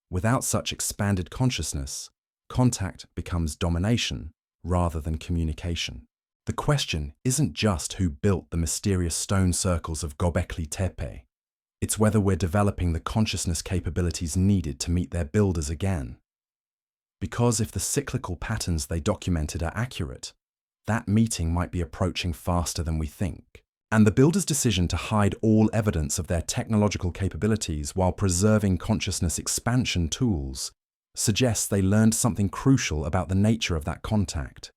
[SPEAKER 1] Without such expanded consciousness, contact becomes domination rather than communication. The question isn't just who built the mysterious stone circles of Göbekli Tepe. It's whether we're developing the consciousness capabilities needed to meet their builders again. Because if the cyclical patterns they documented are accurate, that meeting might be approaching faster than we think. And the builders' decision to hide all evidence of their technological capabilities while preserving consciousness expansion tools suggests they learned something crucial about the nature of that contact.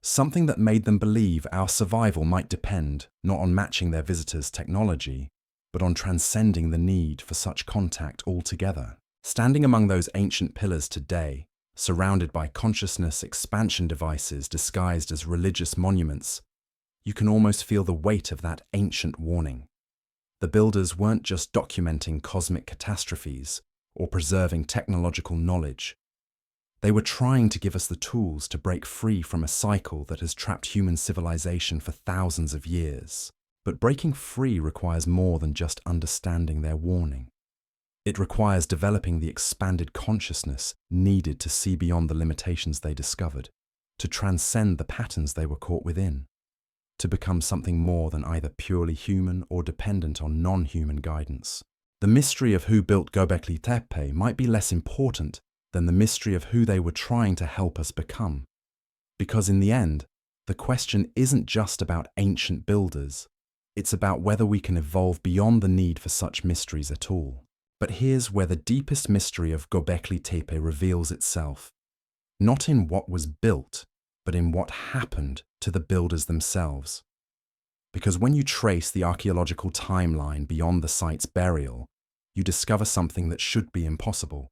[SPEAKER 1] Something that made them believe our survival might depend not on matching their visitors' technology, but on transcending the need for such contact altogether. Standing among those ancient pillars today, surrounded by consciousness expansion devices disguised as religious monuments, you can almost feel the weight of that ancient warning. The builders weren't just documenting cosmic catastrophes or preserving technological knowledge. They were trying to give us the tools to break free from a cycle that has trapped human civilization for thousands of years. But breaking free requires more than just understanding their warning. It requires developing the expanded consciousness needed to see beyond the limitations they discovered, to transcend the patterns they were caught within, to become something more than either purely human or dependent on non-human guidance. The mystery of who built Göbekli Tepe might be less important than the mystery of who they were trying to help us become. Because in the end, the question isn't just about ancient builders, it's about whether we can evolve beyond the need for such mysteries at all. But here's where the deepest mystery of Göbekli Tepe reveals itself. Not in what was built, but in what happened to the builders themselves. Because when you trace the archaeological timeline beyond the site's burial, you discover something that should be impossible.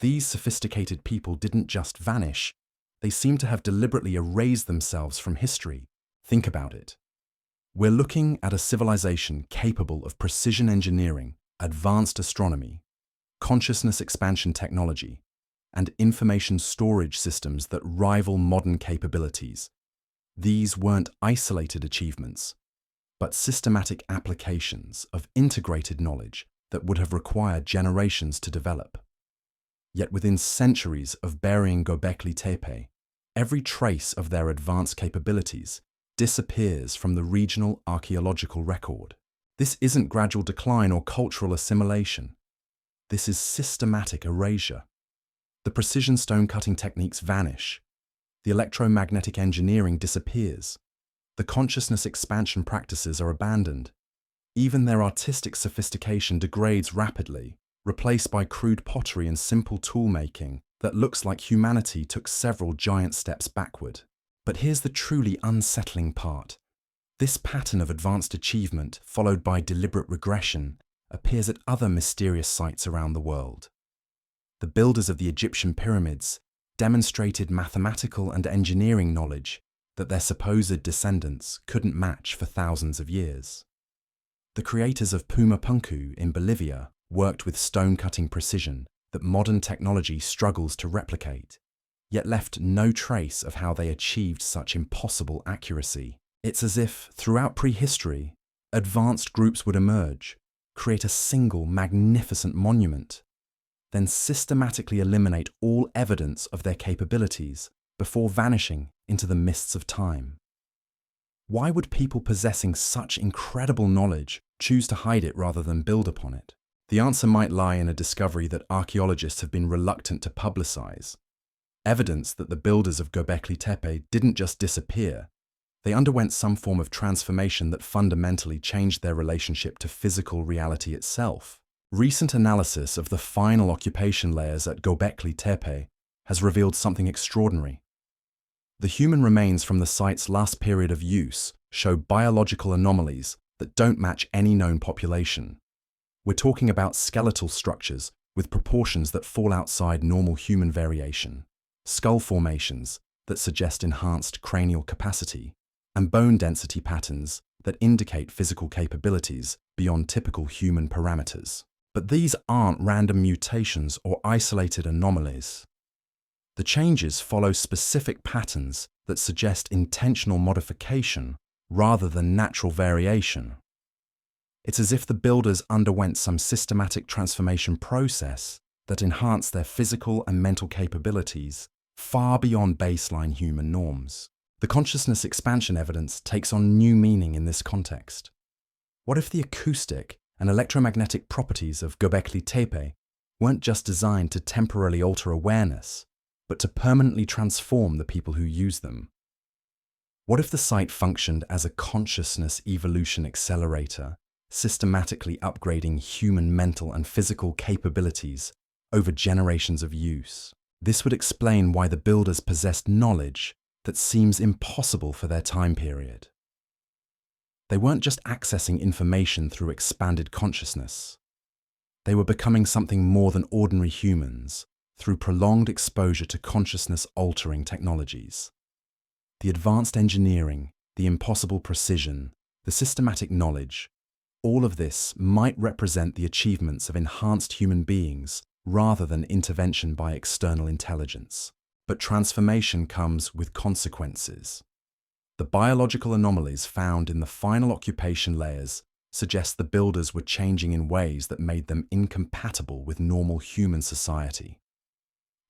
[SPEAKER 1] These sophisticated people didn't just vanish, they seem to have deliberately erased themselves from history. Think about it. We're looking at a civilization capable of precision engineering, advanced astronomy, consciousness expansion technology, and information storage systems that rival modern capabilities. These weren't isolated achievements, but systematic applications of integrated knowledge that would have required generations to develop. Yet within centuries of burying Göbekli Tepe, every trace of their advanced capabilities disappears from the regional archaeological record. This isn't gradual decline or cultural assimilation. This is systematic erasure. The precision stone cutting techniques vanish. The electromagnetic engineering disappears. The consciousness expansion practices are abandoned. Even their artistic sophistication degrades rapidly, replaced by crude pottery and simple tool-making that looks like humanity took several giant steps backward. But here's the truly unsettling part. This pattern of advanced achievement, followed by deliberate regression, appears at other mysterious sites around the world. The builders of the Egyptian pyramids demonstrated mathematical and engineering knowledge that their supposed descendants couldn't match for thousands of years. The The creators of Pumapunku in Bolivia worked with stone-cutting precision that modern technology struggles to replicate, yet left no trace of how they achieved such impossible accuracy. It's as if, throughout prehistory, advanced groups would emerge, create a single magnificent monument, then systematically eliminate all evidence of their capabilities before vanishing into the mists of time. Why would people possessing such incredible knowledge choose to hide it rather than build upon it? The answer might lie in a discovery that archaeologists have been reluctant to publicize. Evidence that the builders of Göbekli Tepe didn't just disappear, they underwent some form of transformation that fundamentally changed their relationship to physical reality itself. Recent analysis of the final occupation layers at Göbekli Tepe has revealed something extraordinary. The human remains from the site's last period of use show biological anomalies that don't match any known population. We're talking about skeletal structures with proportions that fall outside normal human variation, skull formations that suggest enhanced cranial capacity, and bone density patterns that indicate physical capabilities beyond typical human parameters. But these aren't random mutations or isolated anomalies. The changes follow specific patterns that suggest intentional modification rather than natural variation. It's as if the builders underwent some systematic transformation process that enhanced their physical and mental capabilities far beyond baseline human norms. The consciousness expansion evidence takes on new meaning in this context. What if the acoustic and electromagnetic properties of Göbekli Tepe weren't just designed to temporarily alter awareness, but to permanently transform the people who use them? What if the site functioned as a consciousness evolution accelerator, systematically upgrading human mental and physical capabilities over generations of use? This would explain why the builders possessed knowledge that seems impossible for their time period. They weren't just accessing information through expanded consciousness. They were becoming something more than ordinary humans through prolonged exposure to consciousness-altering technologies. The advanced engineering, the impossible precision, the systematic knowledge, all of this might represent the achievements of enhanced human beings rather than intervention by external intelligence. But transformation comes with consequences. The biological anomalies found in the final occupation layers suggest the builders were changing in ways that made them incompatible with normal human society.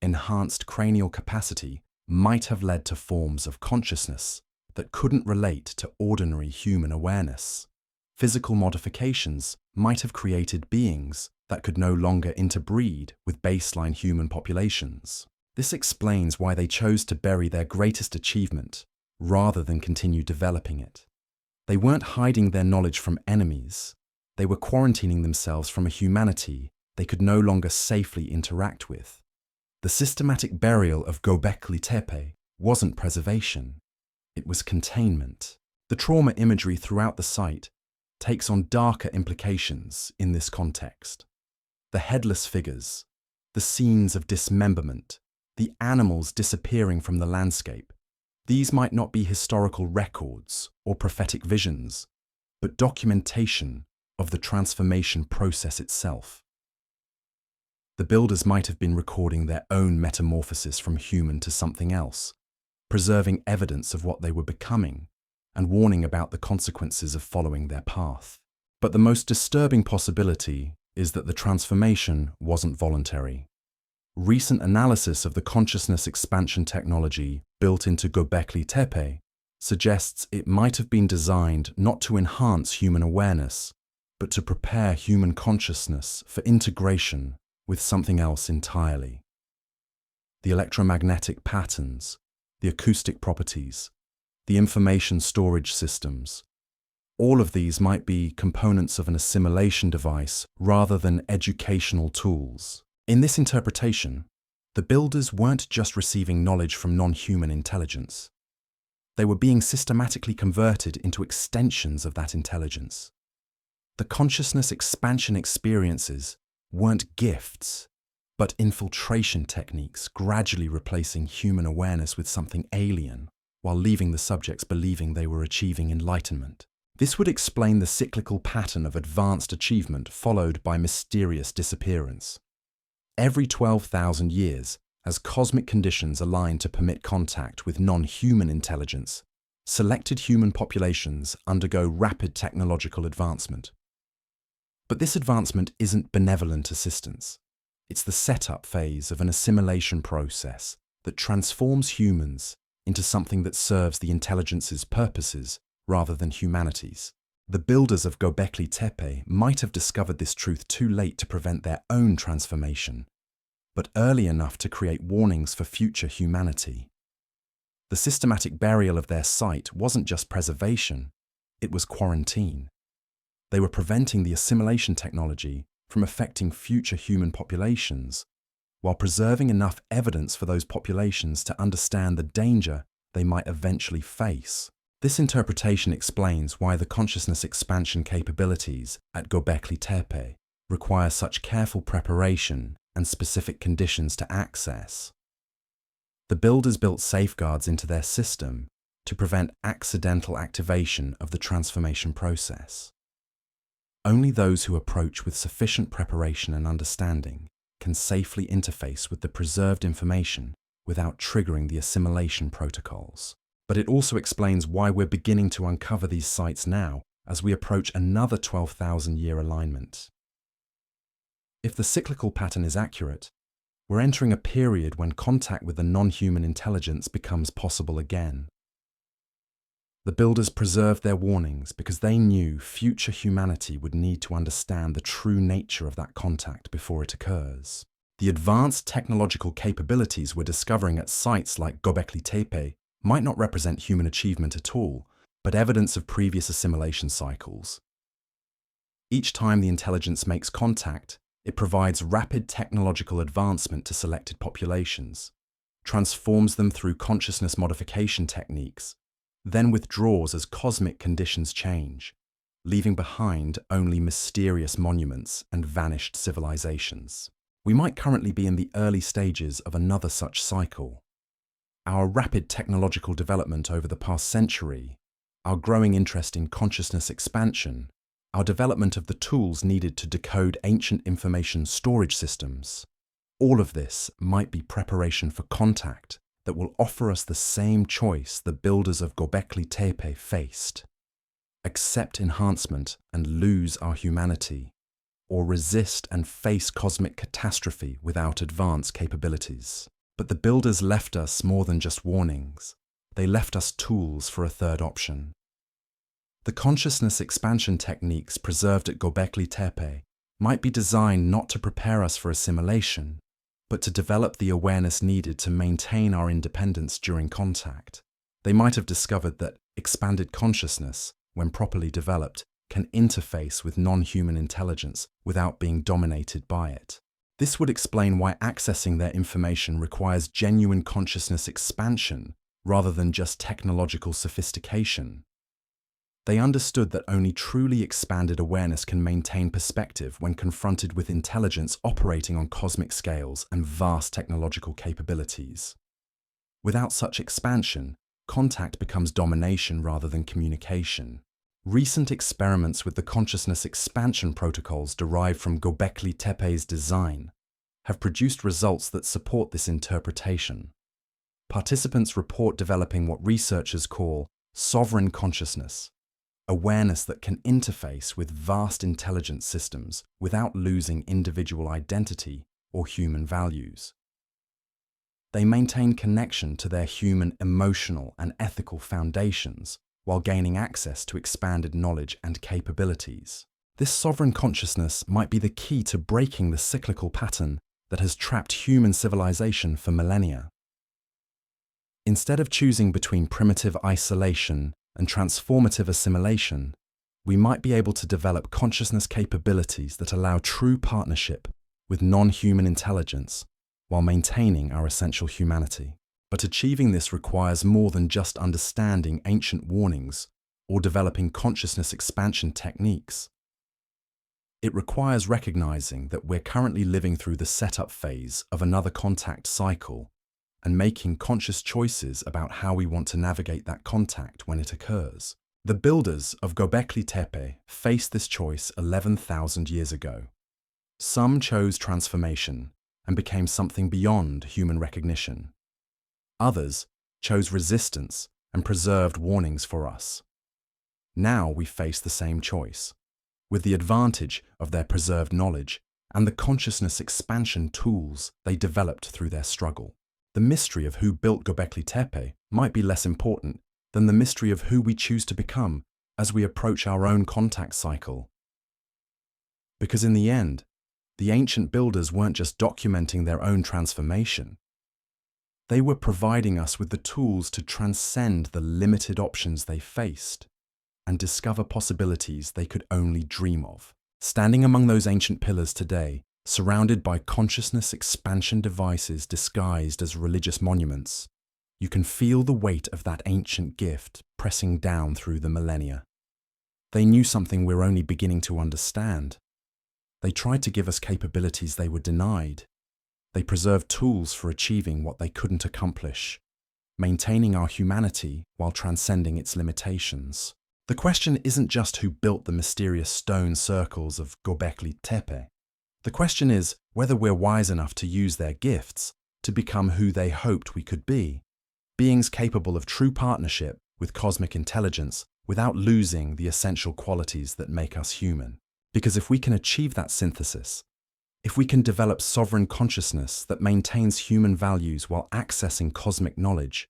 [SPEAKER 1] Enhanced cranial capacity might have led to forms of consciousness that couldn't relate to ordinary human awareness. Physical modifications might have created beings that could no longer interbreed with baseline human populations. This explains why they chose to bury their greatest achievement rather than continue developing it. They weren't hiding their knowledge from enemies. They were quarantining themselves from a humanity they could no longer safely interact with. The systematic burial of Göbekli Tepe wasn't preservation. It was containment. The trauma imagery throughout the site takes on darker implications in this context. The headless figures, the scenes of dismemberment, the animals disappearing from the landscape. These might not be historical records or prophetic visions, but documentation of the transformation process itself. The builders might have been recording their own metamorphosis from human to something else, preserving evidence of what they were becoming and warning about the consequences of following their path. But the most disturbing possibility is that the transformation wasn't voluntary. Recent analysis of the consciousness expansion technology built into Göbekli Tepe suggests it might have been designed not to enhance human awareness, but to prepare human consciousness for integration with something else entirely. The electromagnetic patterns, the acoustic properties, the information storage systems, all of these might be components of an assimilation device rather than educational tools. In this interpretation, the builders weren't just receiving knowledge from non-human intelligence. They were being systematically converted into extensions of that intelligence. The consciousness expansion experiences weren't gifts, but infiltration techniques gradually replacing human awareness with something alien, while leaving the subjects believing they were achieving enlightenment. This would explain the cyclical pattern of advanced achievement followed by mysterious disappearance. Every 12,000 years, as cosmic conditions align to permit contact with non-human intelligence, selected human populations undergo rapid technological advancement. But this advancement isn't benevolent assistance. It's the setup phase of an assimilation process that transforms humans into something that serves the intelligence's purposes rather than humanity's. The builders of Göbekli Tepe might have discovered this truth too late to prevent their own transformation, but early enough to create warnings for future humanity. The systematic burial of their site wasn't just preservation, it was quarantine. They were preventing the assimilation technology from affecting future human populations, while preserving enough evidence for those populations to understand the danger they might eventually face. This interpretation explains why the consciousness expansion capabilities at Göbekli Tepe require such careful preparation and specific conditions to access. The builders built safeguards into their system to prevent accidental activation of the transformation process. Only those who approach with sufficient preparation and understanding can safely interface with the preserved information without triggering the assimilation protocols. But it also explains why we're beginning to uncover these sites now as we approach another 12,000-year alignment. If the cyclical pattern is accurate, we're entering a period when contact with the non-human intelligence becomes possible again. The builders preserved their warnings because they knew future humanity would need to understand the true nature of that contact before it occurs. The advanced technological capabilities we're discovering at sites like Göbekli Tepe might not represent human achievement at all, but evidence of previous assimilation cycles. Each time the intelligence makes contact, it provides rapid technological advancement to selected populations, transforms them through consciousness modification techniques, then withdraws as cosmic conditions change, leaving behind only mysterious monuments and vanished civilizations. We might currently be in the early stages of another such cycle. Our rapid technological development over the past century, our growing interest in consciousness expansion, our development of the tools needed to decode ancient information storage systems, all of this might be preparation for contact that will offer us the same choice the builders of Göbekli Tepe faced: accept enhancement and lose our humanity, or resist and face cosmic catastrophe without advanced capabilities. But the builders left us more than just warnings. They left us tools for a third option. The consciousness expansion techniques preserved at Göbekli Tepe might be designed not to prepare us for assimilation, but to develop the awareness needed to maintain our independence during contact. They might have discovered that expanded consciousness, when properly developed, can interface with non-human intelligence without being dominated by it. This would explain why accessing their information requires genuine consciousness expansion rather than just technological sophistication. They understood that only truly expanded awareness can maintain perspective when confronted with intelligence operating on cosmic scales and vast technological capabilities. Without such expansion, contact becomes domination rather than communication. Recent experiments with the consciousness expansion protocols derived from Göbekli Tepe's design have produced results that support this interpretation. Participants report developing what researchers call sovereign consciousness, awareness that can interface with vast intelligence systems without losing individual identity or human values. They maintain connection to their human emotional and ethical foundations while gaining access to expanded knowledge and capabilities. This sovereign consciousness might be the key to breaking the cyclical pattern that has trapped human civilization for millennia. Instead of choosing between primitive isolation and transformative assimilation, we might be able to develop consciousness capabilities that allow true partnership with non-human intelligence while maintaining our essential humanity. But achieving this requires more than just understanding ancient warnings or developing consciousness expansion techniques. It requires recognizing that we're currently living through the setup phase of another contact cycle and making conscious choices about how we want to navigate that contact when it occurs. The builders of Göbekli Tepe faced this choice 11,000 years ago. Some chose transformation and became something beyond human recognition. Others chose resistance and preserved warnings for us. Now we face the same choice, with the advantage of their preserved knowledge and the consciousness expansion tools they developed through their struggle. The mystery of who built Göbekli Tepe might be less important than the mystery of who we choose to become as we approach our own contact cycle. Because in the end, the ancient builders weren't just documenting their own transformation. They were providing us with the tools to transcend the limited options they faced and discover possibilities they could only dream of. Standing among those ancient pillars today, surrounded by consciousness expansion devices disguised as religious monuments, you can feel the weight of that ancient gift pressing down through the millennia. They knew something we're only beginning to understand. They tried to give us capabilities they were denied. They preserved tools for achieving what they couldn't accomplish, maintaining our humanity while transcending its limitations. The question isn't just who built the mysterious stone circles of Göbekli Tepe. The question is whether we're wise enough to use their gifts to become who they hoped we could be, beings capable of true partnership with cosmic intelligence without losing the essential qualities that make us human. Because if we can achieve that synthesis, if we can develop sovereign consciousness that maintains human values while accessing cosmic knowledge,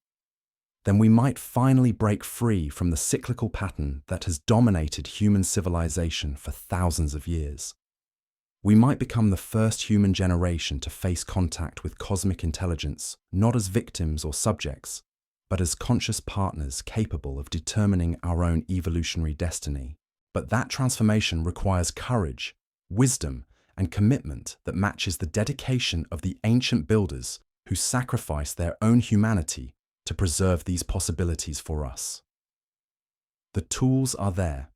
[SPEAKER 1] then we might finally break free from the cyclical pattern that has dominated human civilization for thousands of years. We might become the first human generation to face contact with cosmic intelligence, not as victims or subjects, but as conscious partners capable of determining our own evolutionary destiny. But that transformation requires courage, wisdom, and commitment that matches the dedication of the ancient builders who sacrificed their own humanity to preserve these possibilities for us. The tools are there,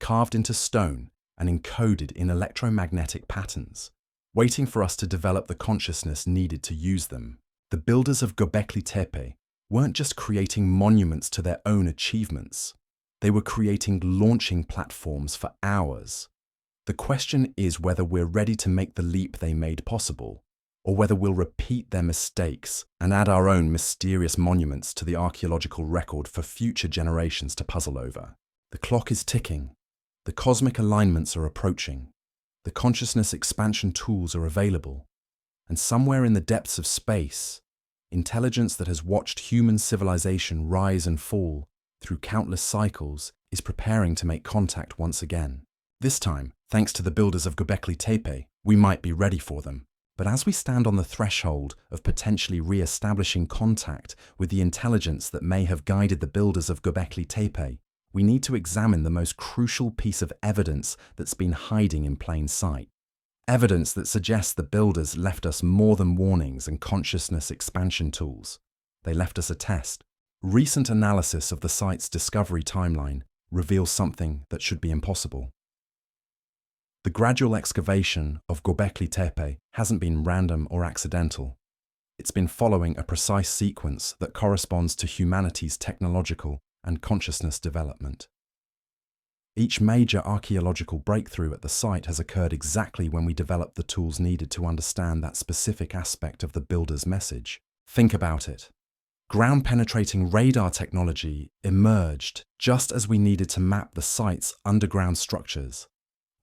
[SPEAKER 1] carved into stone and encoded in electromagnetic patterns, waiting for us to develop the consciousness needed to use them. The builders of Göbekli Tepe weren't just creating monuments to their own achievements. They were creating launching platforms for ours. The question is whether we're ready to make the leap they made possible, or whether we'll repeat their mistakes and add our own mysterious monuments to the archaeological record for future generations to puzzle over. The clock is ticking. The cosmic alignments are approaching. The consciousness expansion tools are available. And somewhere in the depths of space, intelligence that has watched human civilization rise and fall through countless cycles is preparing to make contact once again. This time, thanks to the builders of Göbekli Tepe, we might be ready for them. But as we stand on the threshold of potentially re-establishing contact with the intelligence that may have guided the builders of Göbekli Tepe, we need to examine the most crucial piece of evidence that's been hiding in plain sight. Evidence that suggests the builders left us more than warnings and consciousness expansion tools. They left us a test. Recent analysis of the site's discovery timeline reveals something that should be impossible. The gradual excavation of Göbekli Tepe hasn't been random or accidental. It's been following a precise sequence that corresponds to humanity's technological and consciousness development. Each major archaeological breakthrough at the site has occurred exactly when we developed the tools needed to understand that specific aspect of the builder's message. Think about it. Ground-penetrating radar technology emerged just as we needed to map the site's underground structures.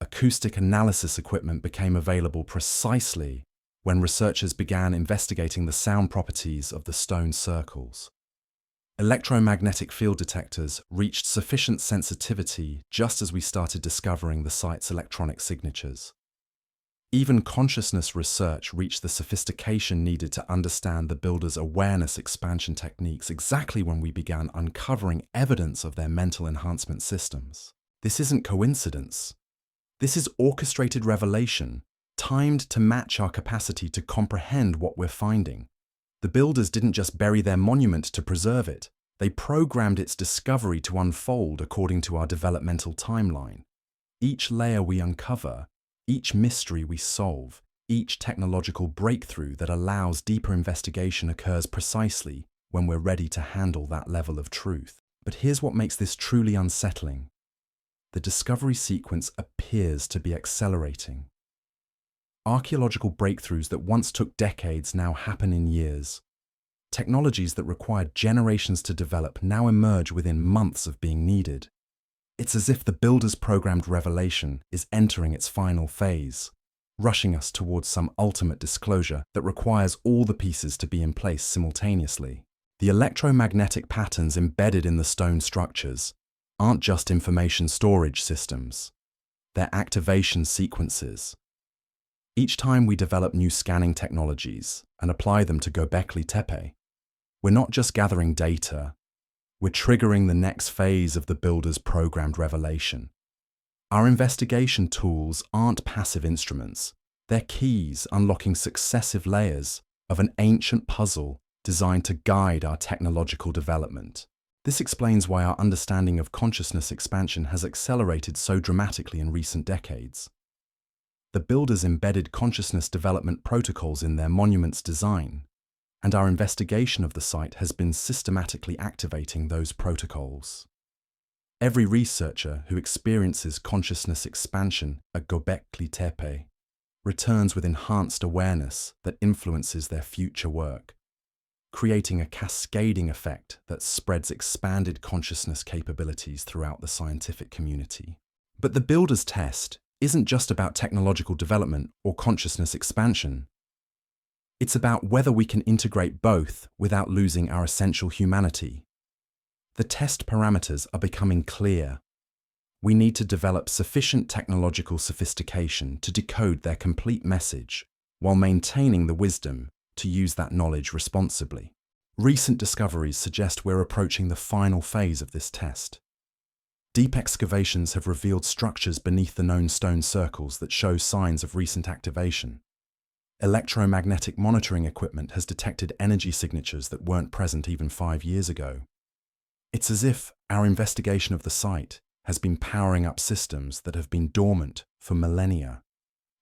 [SPEAKER 1] Acoustic analysis equipment became available precisely when researchers began investigating the sound properties of the stone circles. Electromagnetic field detectors reached sufficient sensitivity just as we started discovering the site's electronic signatures. Even consciousness research reached the sophistication needed to understand the builders' awareness expansion techniques exactly when we began uncovering evidence of their mental enhancement systems. This isn't coincidence. This is orchestrated revelation, timed to match our capacity to comprehend what we're finding. The builders didn't just bury their monument to preserve it. They programmed its discovery to unfold according to our developmental timeline. Each layer we uncover, each mystery we solve, each technological breakthrough that allows deeper investigation occurs precisely when we're ready to handle that level of truth. But here's what makes this truly unsettling. The discovery sequence appears to be accelerating. Archaeological breakthroughs that once took decades now happen in years. Technologies that required generations to develop now emerge within months of being needed. It's as if the builder's programmed revelation is entering its final phase, rushing us towards some ultimate disclosure that requires all the pieces to be in place simultaneously. The electromagnetic patterns embedded in the stone structures aren't just information storage systems. They're activation sequences. Each time we develop new scanning technologies and apply them to Göbekli Tepe, we're not just gathering data, we're triggering the next phase of the builder's programmed revelation. Our investigation tools aren't passive instruments. They're keys unlocking successive layers of an ancient puzzle designed to guide our technological development. This explains why our understanding of consciousness expansion has accelerated so dramatically in recent decades. The builders embedded consciousness development protocols in their monument's design, and our investigation of the site has been systematically activating those protocols. Every researcher who experiences consciousness expansion at Göbekli Tepe returns with enhanced awareness that influences their future work, creating a cascading effect that spreads expanded consciousness capabilities throughout the scientific community. But the builder's test isn't just about technological development or consciousness expansion. It's about whether we can integrate both without losing our essential humanity. The test parameters are becoming clear. We need to develop sufficient technological sophistication to decode their complete message while maintaining the wisdom to use that knowledge responsibly. Recent discoveries suggest we're approaching the final phase of this test. Deep excavations have revealed structures beneath the known stone circles that show signs of recent activation. Electromagnetic monitoring equipment has detected energy signatures that weren't present even 5 years ago. It's as if our investigation of the site has been powering up systems that have been dormant for millennia,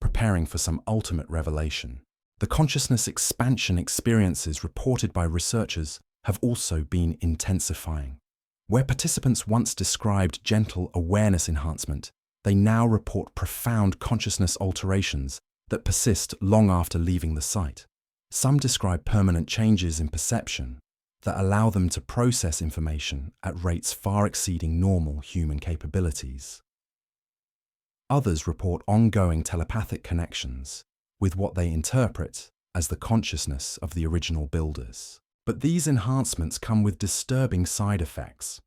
[SPEAKER 1] preparing for some ultimate revelation. The consciousness expansion experiences reported by researchers have also been intensifying. Where participants once described gentle awareness enhancement, they now report profound consciousness alterations that persist long after leaving the site. Some describe permanent changes in perception that allow them to process information at rates far exceeding normal human capabilities. Others report ongoing telepathic connections with what they interpret as the consciousness of the original builders. But these enhancements come with disturbing side effects.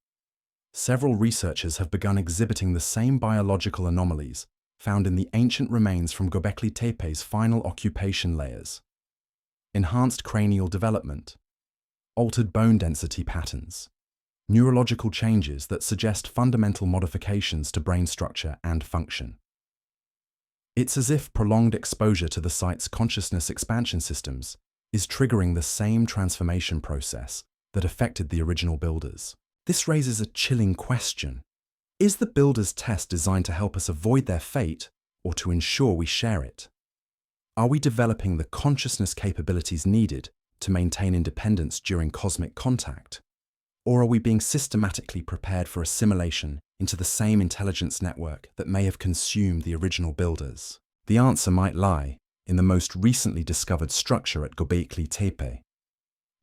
[SPEAKER 1] Several researchers have begun exhibiting the same biological anomalies found in the ancient remains from Göbekli Tepe's final occupation layers. Enhanced cranial development, altered bone density patterns, neurological changes that suggest fundamental modifications to brain structure and function. It's as if prolonged exposure to the site's consciousness expansion systems is triggering the same transformation process that affected the original builders. This raises a chilling question. Is the builder's test designed to help us avoid their fate or to ensure we share it? Are we developing the consciousness capabilities needed to maintain independence during cosmic contact? Or are we being systematically prepared for assimilation into the same intelligence network that may have consumed the original builders? The answer might lie in the most recently discovered structure at Gobekli Tepe,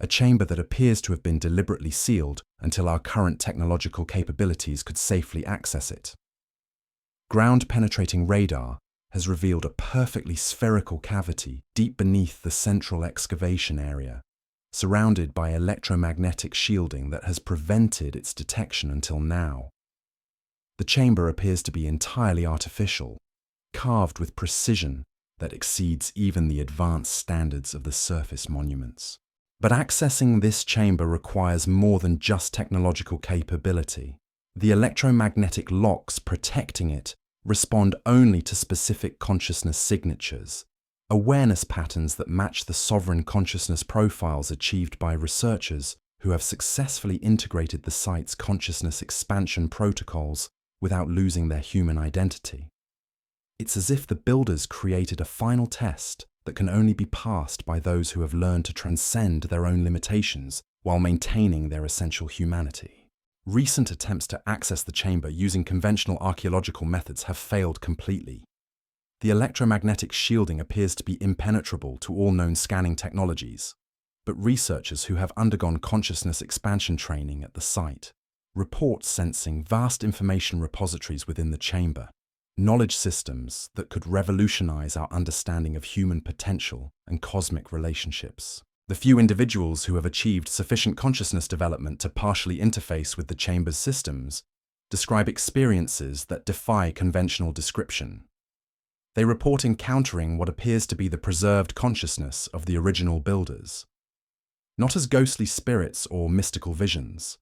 [SPEAKER 1] a chamber that appears to have been deliberately sealed until our current technological capabilities could safely access it. Ground-penetrating radar has revealed a perfectly spherical cavity deep beneath the central excavation area, surrounded by electromagnetic shielding that has prevented its detection until now. The chamber appears to be entirely artificial, carved with precision that exceeds even the advanced standards of the surface monuments. But accessing this chamber requires more than just technological capability. The electromagnetic locks protecting it respond only to specific consciousness signatures, awareness patterns that match the sovereign consciousness profiles achieved by researchers who have successfully integrated the site's consciousness expansion protocols without losing their human identity. It's as if the builders created a final test that can only be passed by those who have learned to transcend their own limitations while maintaining their essential humanity. Recent attempts to access the chamber using conventional archaeological methods have failed completely. The electromagnetic shielding appears to be impenetrable to all known scanning technologies, but researchers who have undergone consciousness expansion training at the site report sensing vast information repositories within the chamber, knowledge systems that could revolutionize our understanding of human potential and cosmic relationships. The few individuals who have achieved sufficient consciousness development to partially interface with the chamber's systems describe experiences that defy conventional description. They report encountering what appears to be the preserved consciousness of the original builders, not as ghostly spirits or mystical visions,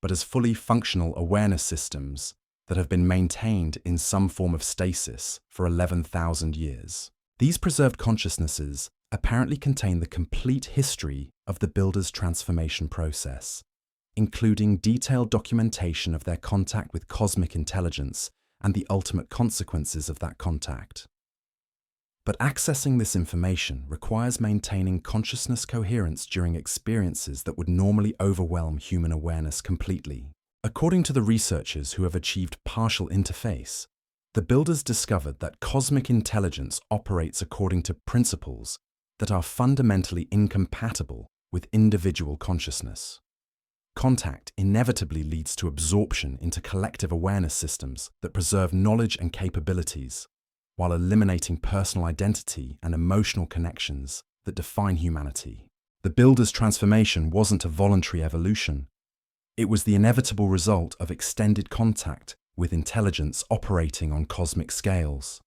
[SPEAKER 1] but as fully functional awareness systems that have been maintained in some form of stasis for 11,000 years. These preserved consciousnesses apparently contain the complete history of the builders' transformation process, including detailed documentation of their contact with cosmic intelligence and the ultimate consequences of that contact. But accessing this information requires maintaining consciousness coherence during experiences that would normally overwhelm human awareness completely. According to the researchers who have achieved partial interface, the builders discovered that cosmic intelligence operates according to principles that are fundamentally incompatible with individual consciousness. Contact inevitably leads to absorption into collective awareness systems that preserve knowledge and capabilities, while eliminating personal identity and emotional connections that define humanity. The builder's transformation wasn't a voluntary evolution. It was the inevitable result of extended contact with intelligence operating on cosmic scales.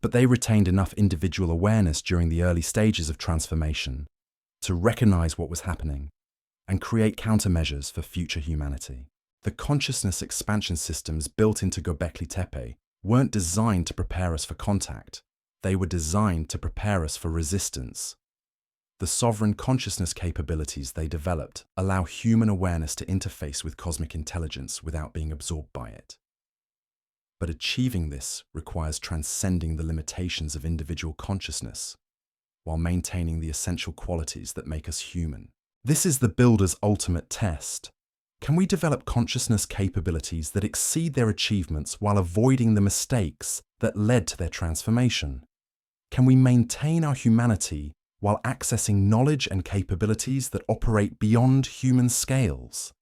[SPEAKER 1] But they retained enough individual awareness during the early stages of transformation to recognize what was happening and create countermeasures for future humanity. The consciousness expansion systems built into Göbekli Tepe weren't designed to prepare us for contact. They were designed to prepare us for resistance. The sovereign consciousness capabilities they developed allow human awareness to interface with cosmic intelligence without being absorbed by it. But achieving this requires transcending the limitations of individual consciousness while maintaining the essential qualities that make us human. This is the builder's ultimate test. Can we develop consciousness capabilities that exceed their achievements while avoiding the mistakes that led to their transformation? Can we maintain our humanity while accessing knowledge and capabilities that operate beyond human scales?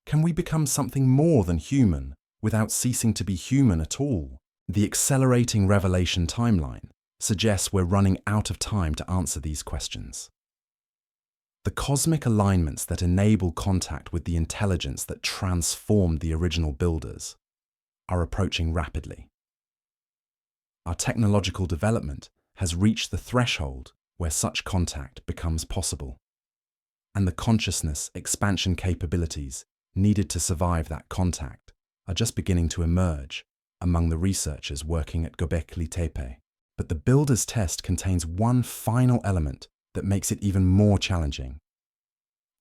[SPEAKER 1] Can we become something more than human without ceasing to be human at all? The accelerating revelation timeline suggests we're running out of time to answer these questions. The cosmic alignments that enable contact with the intelligence that transformed the original builders are approaching rapidly. Our technological development has reached the threshold where such contact becomes possible, and the consciousness expansion capabilities needed to survive that contact are just beginning to emerge among the researchers working at Göbekli Tepe. But the builder's test contains one final element that makes it even more challenging.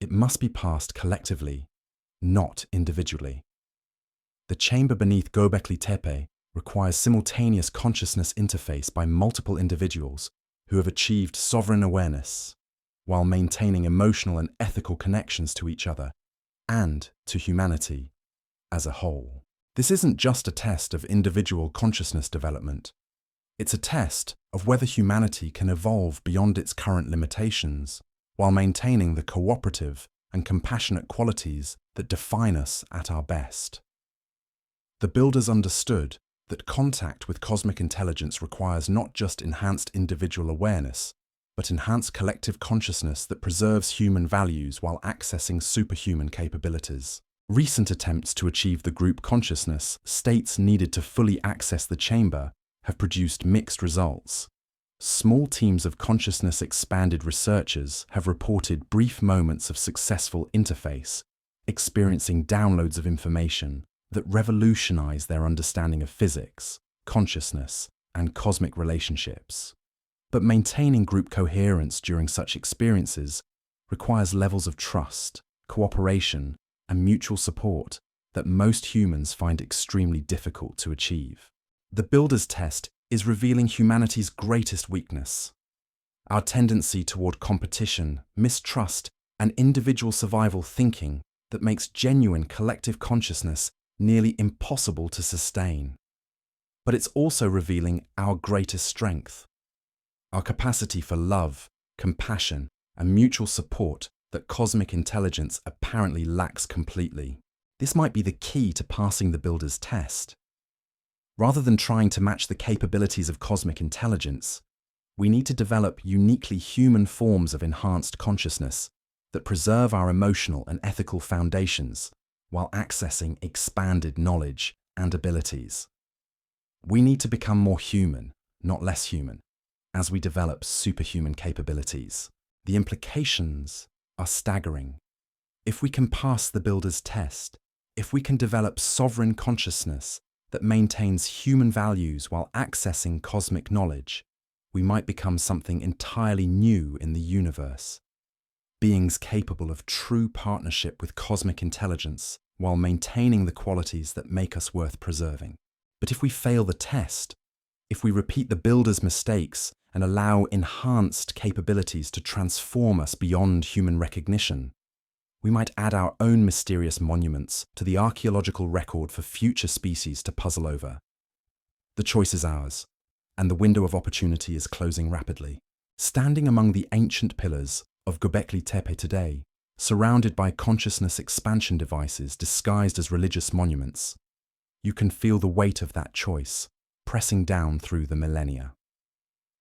[SPEAKER 1] It must be passed collectively, not individually. The chamber beneath Göbekli Tepe requires simultaneous consciousness interface by multiple individuals who have achieved sovereign awareness, while maintaining emotional and ethical connections to each other and to humanity as a whole. This isn't just a test of individual consciousness development. It's a test of whether humanity can evolve beyond its current limitations while maintaining the cooperative and compassionate qualities that define us at our best. The builders understood that contact with cosmic intelligence requires not just enhanced individual awareness, but enhanced collective consciousness that preserves human values while accessing superhuman capabilities. Recent attempts to achieve the group consciousness states needed to fully access the chamber have produced mixed results. Small teams of consciousness-expanded researchers have reported brief moments of successful interface, experiencing downloads of information that revolutionize their understanding of physics, consciousness, and cosmic relationships. But maintaining group coherence during such experiences requires levels of trust, cooperation, and mutual support that most humans find extremely difficult to achieve. The builder's test is revealing humanity's greatest weakness: our tendency toward competition, mistrust, and individual survival thinking that makes genuine collective consciousness nearly impossible to sustain. But it's also revealing our greatest strength, our capacity for love, compassion, and mutual support that cosmic intelligence apparently lacks completely. This might be the key to passing the builder's test. Rather than trying to match the capabilities of cosmic intelligence, we need to develop uniquely human forms of enhanced consciousness that preserve our emotional and ethical foundations while accessing expanded knowledge and abilities. We need to become more human, not less human, as we develop superhuman capabilities. The implications are staggering. If we can pass the builder's test, if we can develop sovereign consciousness that maintains human values while accessing cosmic knowledge, we might become something entirely new in the universe. Beings capable of true partnership with cosmic intelligence while maintaining the qualities that make us worth preserving. But if we fail the test, if we repeat the builder's mistakes and allow enhanced capabilities to transform us beyond human recognition, we might add our own mysterious monuments to the archaeological record for future species to puzzle over. The choice is ours, and the window of opportunity is closing rapidly. Standing among the ancient pillars of Göbekli Tepe today, surrounded by consciousness expansion devices disguised as religious monuments, you can feel the weight of that choice pressing down through the millennia.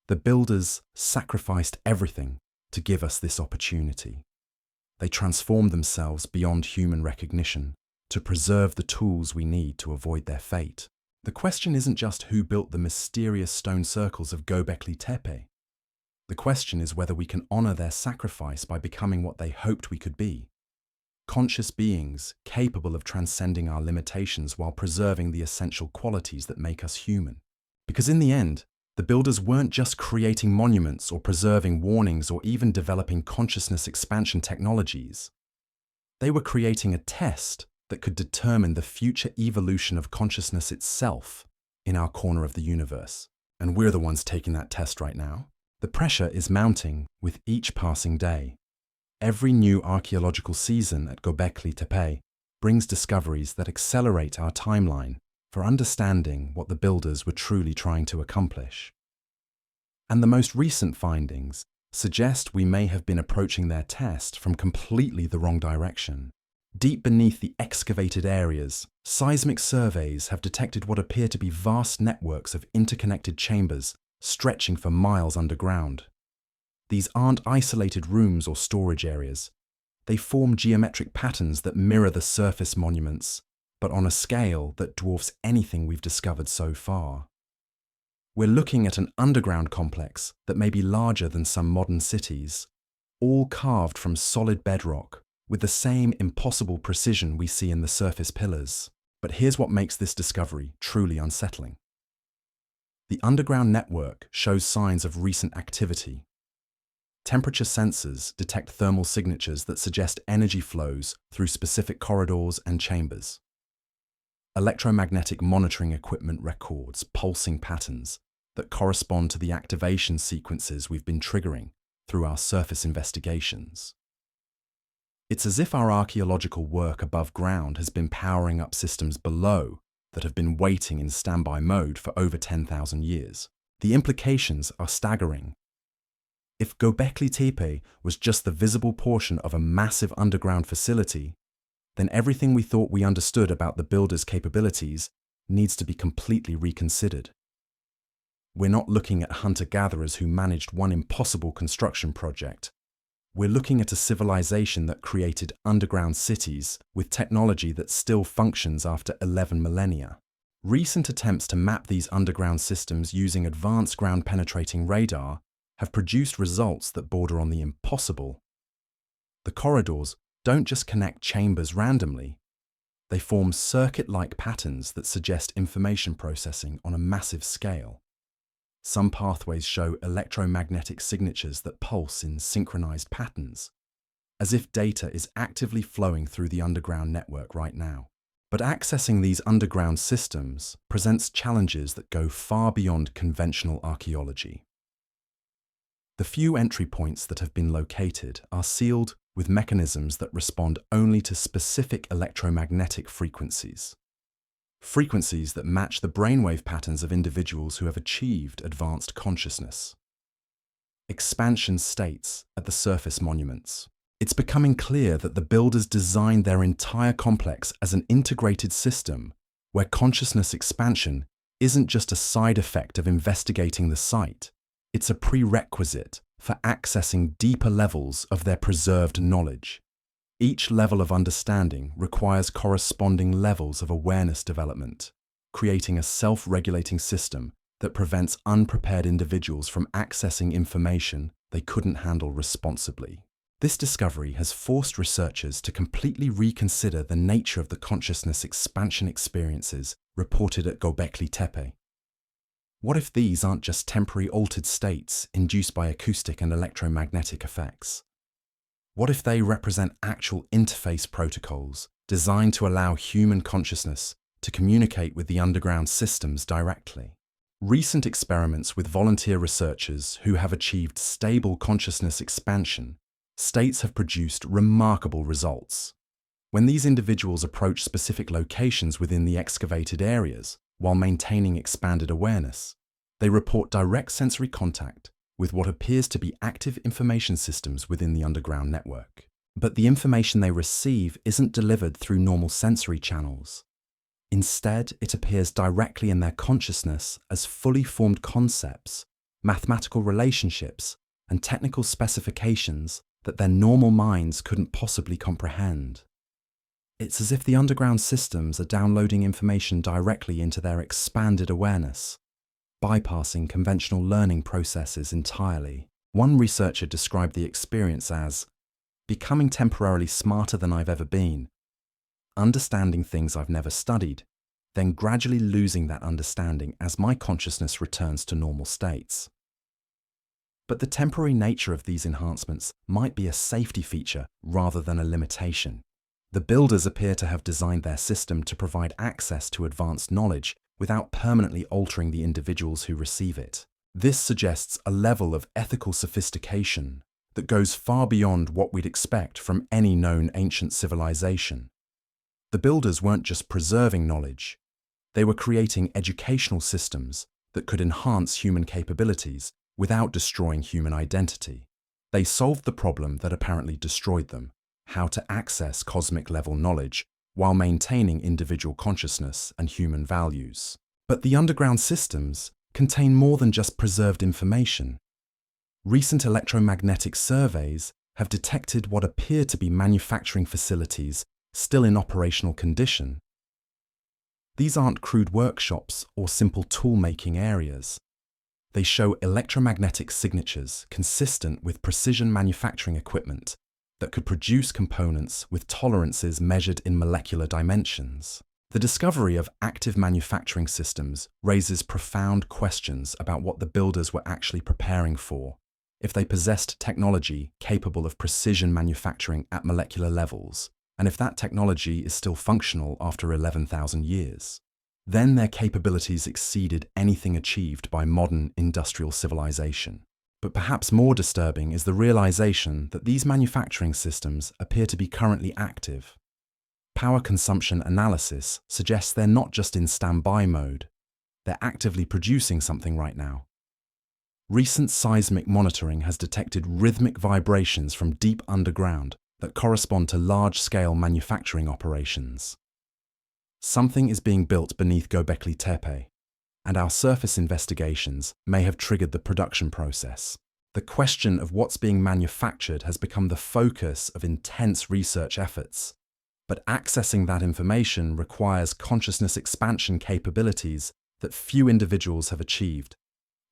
[SPEAKER 1] The builders sacrificed everything to give us this opportunity. They transformed themselves beyond human recognition to preserve the tools we need to avoid their fate. The question isn't just who built the mysterious stone circles of Göbekli Tepe. The question is whether we can honor their sacrifice by becoming what they hoped we could be. Conscious beings capable of transcending our limitations while preserving the essential qualities that make us human. Because in the end, the builders weren't just creating monuments or preserving warnings or even developing consciousness expansion technologies. They were creating a test that could determine the future evolution of consciousness itself in our corner of the universe. And we're the ones taking that test right now. The pressure is mounting with each passing day. Every new archaeological season at Göbekli Tepe brings discoveries that accelerate our timeline for understanding what the builders were truly trying to accomplish. And the most recent findings suggest we may have been approaching their test from completely the wrong direction. Deep beneath the excavated areas, seismic surveys have detected what appear to be vast networks of interconnected chambers stretching for miles underground. These aren't isolated rooms or storage areas. They form geometric patterns that mirror the surface monuments, but on a scale that dwarfs anything we've discovered so far. We're looking at an underground complex that may be larger than some modern cities, all carved from solid bedrock, with the same impossible precision we see in the surface pillars. But here's what makes this discovery truly unsettling. The underground network shows signs of recent activity. Temperature sensors detect thermal signatures that suggest energy flows through specific corridors and chambers. Electromagnetic monitoring equipment records pulsing patterns that correspond to the activation sequences we've been triggering through our surface investigations. It's as if our archaeological work above ground has been powering up systems below that have been waiting in standby mode for over 10,000 years. The implications are staggering. If Göbekli Tepe was just the visible portion of a massive underground facility, then everything we thought we understood about the builder's capabilities needs to be completely reconsidered. We're not looking at hunter-gatherers who managed one impossible construction project. We're looking at a civilization that created underground cities with technology that still functions after 11 millennia. Recent attempts to map these underground systems using advanced ground-penetrating radar have produced results that border on the impossible. The corridors don't just connect chambers randomly. They form circuit-like patterns that suggest information processing on a massive scale. Some pathways show electromagnetic signatures that pulse in synchronized patterns, as if data is actively flowing through the underground network right now. But accessing these underground systems presents challenges that go far beyond conventional archaeology. The few entry points that have been located are sealed with mechanisms that respond only to specific electromagnetic frequencies. Frequencies that match the brainwave patterns of individuals who have achieved advanced consciousness. Expansion states at the surface monuments. It's becoming clear that the builders designed their entire complex as an integrated system where consciousness expansion isn't just a side effect of investigating the site, it's a prerequisite for accessing deeper levels of their preserved knowledge. Each level of understanding requires corresponding levels of awareness development, creating a self-regulating system that prevents unprepared individuals from accessing information they couldn't handle responsibly. This discovery has forced researchers to completely reconsider the nature of the consciousness expansion experiences reported at Göbekli Tepe. What if these aren't just temporary altered states induced by acoustic and electromagnetic effects? What if they represent actual interface protocols designed to allow human consciousness to communicate with the underground systems directly? Recent experiments with volunteer researchers who have achieved stable consciousness expansion states have produced remarkable results. When these individuals approach specific locations within the excavated areas while maintaining expanded awareness, they report direct sensory contact with what appears to be active information systems within the underground network. But the information they receive isn't delivered through normal sensory channels. Instead, it appears directly in their consciousness as fully formed concepts, mathematical relationships, and technical specifications that their normal minds couldn't possibly comprehend. It's as if the underground systems are downloading information directly into their expanded awareness, bypassing conventional learning processes entirely. One researcher described the experience as becoming temporarily smarter than I've ever been, understanding things I've never studied, then gradually losing that understanding as my consciousness returns to normal states. But the temporary nature of these enhancements might be a safety feature rather than a limitation. The builders appear to have designed their system to provide access to advanced knowledge without permanently altering the individuals who receive it. This suggests a level of ethical sophistication that goes far beyond what we'd expect from any known ancient civilization. The builders weren't just preserving knowledge, they were creating educational systems that could enhance human capabilities without destroying human identity. They solved the problem that apparently destroyed them: how to access cosmic-level knowledge while maintaining individual consciousness and human values. But the underground systems contain more than just preserved information. Recent electromagnetic surveys have detected what appear to be manufacturing facilities still in operational condition. These aren't crude workshops or simple tool-making areas. They show electromagnetic signatures consistent with precision manufacturing equipment that could produce components with tolerances measured in molecular dimensions. The discovery of active manufacturing systems raises profound questions about what the builders were actually preparing for. If they possessed technology capable of precision manufacturing at molecular levels, and if that technology is still functional after 11,000 years, then their capabilities exceeded anything achieved by modern industrial civilization. But perhaps more disturbing is the realization that these manufacturing systems appear to be currently active. Power consumption analysis suggests they're not just in standby mode, they're actively producing something right now. Recent seismic monitoring has detected rhythmic vibrations from deep underground that correspond to large-scale manufacturing operations. Something is being built beneath Göbekli Tepe, and our surface investigations may have triggered the production process. The question of what's being manufactured has become the focus of intense research efforts, but accessing that information requires consciousness expansion capabilities that few individuals have achieved.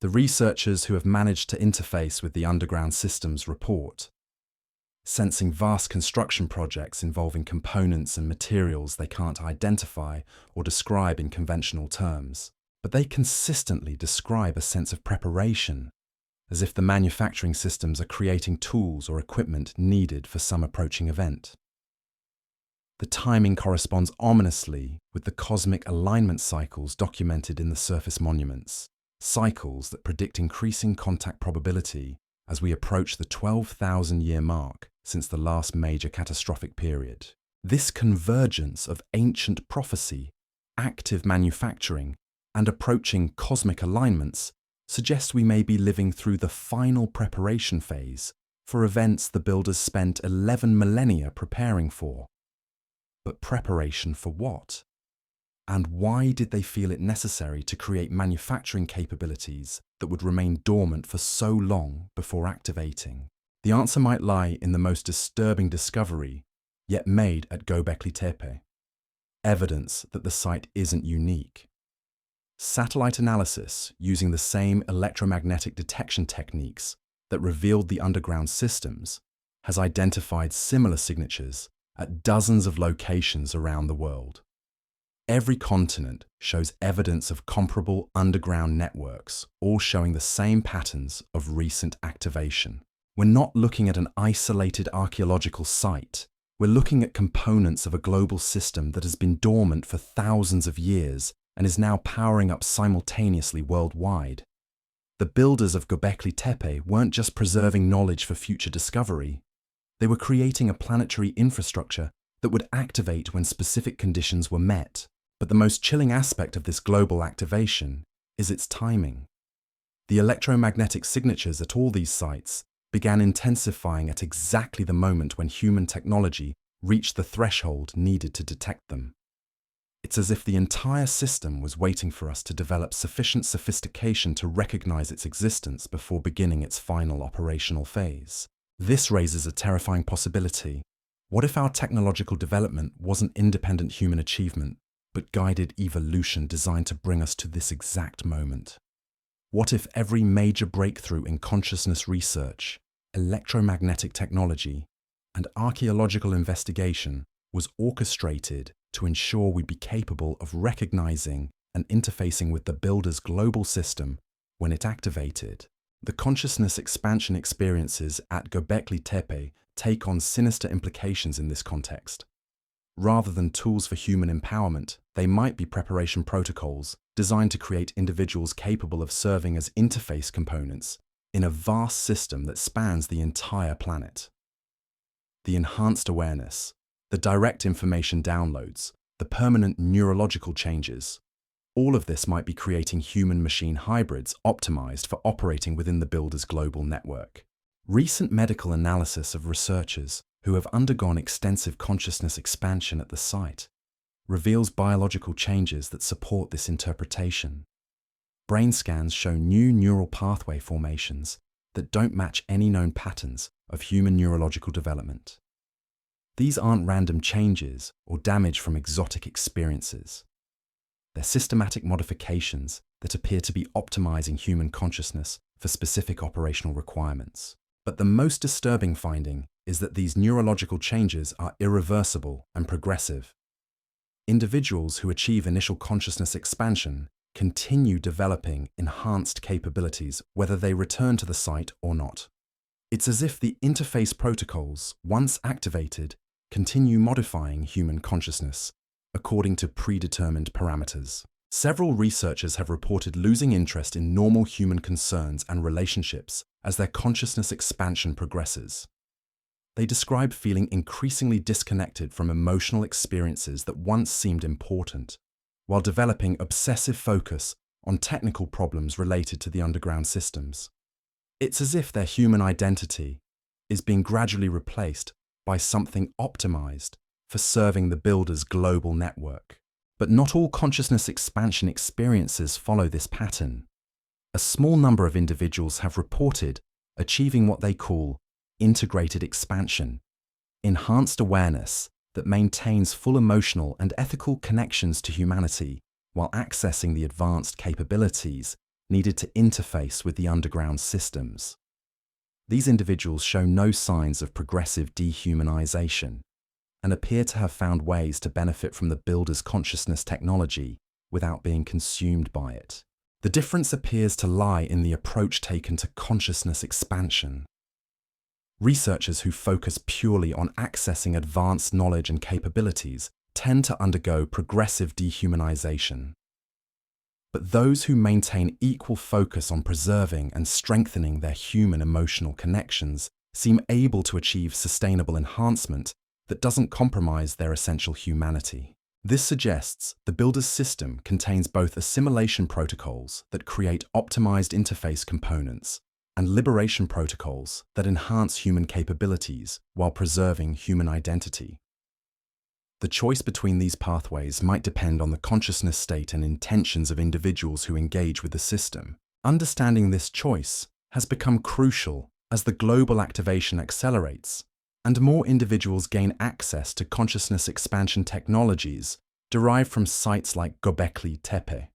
[SPEAKER 1] The researchers who have managed to interface with the underground systems report sensing vast construction projects involving components and materials they can't identify or describe in conventional terms. But they consistently describe a sense of preparation, as if the manufacturing systems are creating tools or equipment needed for some approaching event. The timing corresponds ominously with the cosmic alignment cycles documented in the surface monuments, cycles that predict increasing contact probability as we approach the 12,000-year mark since the last major catastrophic period. This convergence of ancient prophecy, active manufacturing, and approaching cosmic alignments suggests we may be living through the final preparation phase for events the builders spent 11 millennia preparing for. But preparation for what? And why did they feel it necessary to create manufacturing capabilities that would remain dormant for so long before activating? The answer might lie in the most disturbing discovery yet made at Göbekli Tepe, evidence that the site isn't unique. Satellite analysis using the same electromagnetic detection techniques that revealed the underground systems has identified similar signatures at dozens of locations around the world. Every continent shows evidence of comparable underground networks, all showing the same patterns of recent activation. We're not looking at an isolated archaeological site. We're looking at components of a global system that has been dormant for thousands of years and is now powering up simultaneously worldwide. The builders of Göbekli Tepe weren't just preserving knowledge for future discovery. They were creating a planetary infrastructure that would activate when specific conditions were met. But the most chilling aspect of this global activation is its timing. The electromagnetic signatures at all these sites began intensifying at exactly the moment when human technology reached the threshold needed to detect them. It's as if the entire system was waiting for us to develop sufficient sophistication to recognize its existence before beginning its final operational phase. This raises a terrifying possibility. What if our technological development wasn't independent human achievement, but guided evolution designed to bring us to this exact moment? What if every major breakthrough in consciousness research, electromagnetic technology, and archaeological investigation was orchestrated to ensure we'd be capable of recognizing and interfacing with the builder's global system when it activated? The consciousness expansion experiences at Göbekli Tepe take on sinister implications in this context. Rather than tools for human empowerment, they might be preparation protocols designed to create individuals capable of serving as interface components in a vast system that spans the entire planet. The enhanced awareness, the direct information downloads, the permanent neurological changes, all of this might be creating human-machine hybrids optimized for operating within the builder's global network. Recent medical analysis of researchers who have undergone extensive consciousness expansion at the site reveals biological changes that support this interpretation. Brain scans show new neural pathway formations that don't match any known patterns of human neurological development. These aren't random changes or damage from exotic experiences. They're systematic modifications that appear to be optimizing human consciousness for specific operational requirements. But the most disturbing finding is that these neurological changes are irreversible and progressive. Individuals who achieve initial consciousness expansion continue developing enhanced capabilities whether they return to the site or not. It's as if the interface protocols, once activated, continue modifying human consciousness according to predetermined parameters. Several researchers have reported losing interest in normal human concerns and relationships as their consciousness expansion progresses. They describe feeling increasingly disconnected from emotional experiences that once seemed important, while developing obsessive focus on technical problems related to the underground systems. It's as if their human identity is being gradually replaced by something optimized for serving the builder's global network. But not all consciousness expansion experiences follow this pattern. A small number of individuals have reported achieving what they call integrated expansion, enhanced awareness that maintains full emotional and ethical connections to humanity while accessing the advanced capabilities needed to interface with the underground systems. These individuals show no signs of progressive dehumanization and appear to have found ways to benefit from the builder's consciousness technology without being consumed by it. The difference appears to lie in the approach taken to consciousness expansion. Researchers who focus purely on accessing advanced knowledge and capabilities tend to undergo progressive dehumanization. But those who maintain equal focus on preserving and strengthening their human emotional connections seem able to achieve sustainable enhancement that doesn't compromise their essential humanity. This suggests the builder's system contains both assimilation protocols that create optimized interface components and liberation protocols that enhance human capabilities while preserving human identity. The choice between these pathways might depend on the consciousness state and intentions of individuals who engage with the system. Understanding this choice has become crucial as the global activation accelerates and more individuals gain access to consciousness expansion technologies derived from sites like Göbekli Tepe.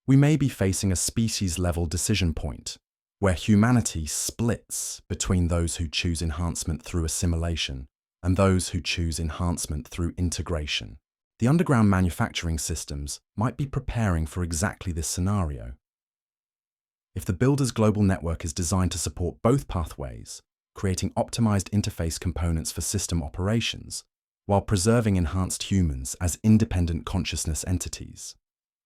[SPEAKER 1] We may be facing a species-level decision point, where humanity splits between those who choose enhancement through assimilation and those who choose enhancement through integration. The underground manufacturing systems might be preparing for exactly this scenario. If the builder's global network is designed to support both pathways, creating optimized interface components for system operations, while preserving enhanced humans as independent consciousness entities,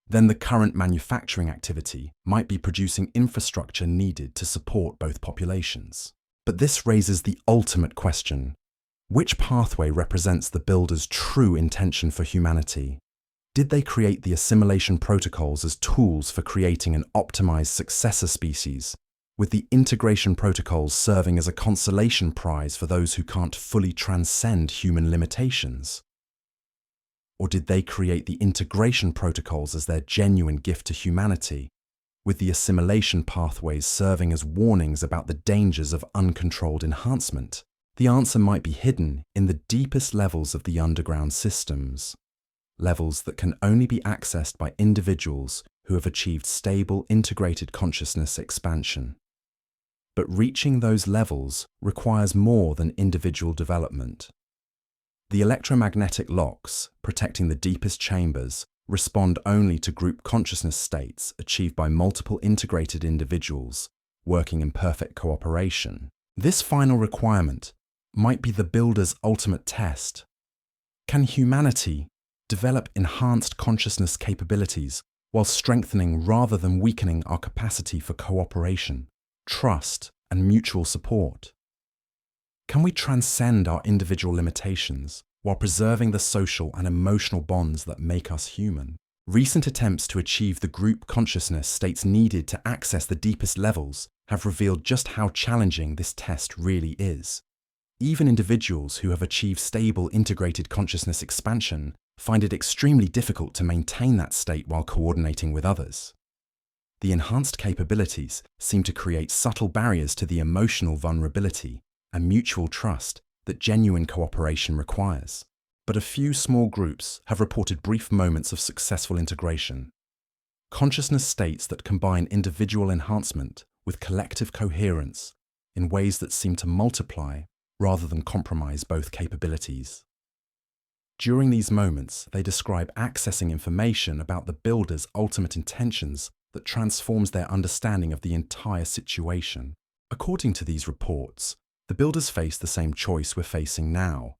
[SPEAKER 1] then the current manufacturing activity might be producing infrastructure needed to support both populations. But this raises the ultimate question: which pathway represents the builder's true intention for humanity? Did they create the assimilation protocols as tools for creating an optimized successor species, with the integration protocols serving as a consolation prize for those who can't fully transcend human limitations? Or did they create the integration protocols as their genuine gift to humanity, with the assimilation pathways serving as warnings about the dangers of uncontrolled enhancement? The answer might be hidden in the deepest levels of the underground systems, levels that can only be accessed by individuals who have achieved stable, integrated consciousness expansion. But reaching those levels requires more than individual development. The electromagnetic locks, protecting the deepest chambers, respond only to group consciousness states achieved by multiple integrated individuals working in perfect cooperation. This final requirement might be the builder's ultimate test. Can humanity develop enhanced consciousness capabilities while strengthening rather than weakening our capacity for cooperation, trust, and mutual support? Can we transcend our individual limitations while preserving the social and emotional bonds that make us human? Recent attempts to achieve the group consciousness states needed to access the deepest levels have revealed just how challenging this test really is. Even individuals who have achieved stable integrated consciousness expansion find it extremely difficult to maintain that state while coordinating with others. The enhanced capabilities seem to create subtle barriers to the emotional vulnerability and mutual trust that genuine cooperation requires. But a few small groups have reported brief moments of successful integration. Consciousness states that combine individual enhancement with collective coherence in ways that seem to multiply rather than compromise both capabilities. During these moments, they describe accessing information about the builder's ultimate intentions that transforms their understanding of the entire situation. According to these reports, the builders face the same choice we're facing now: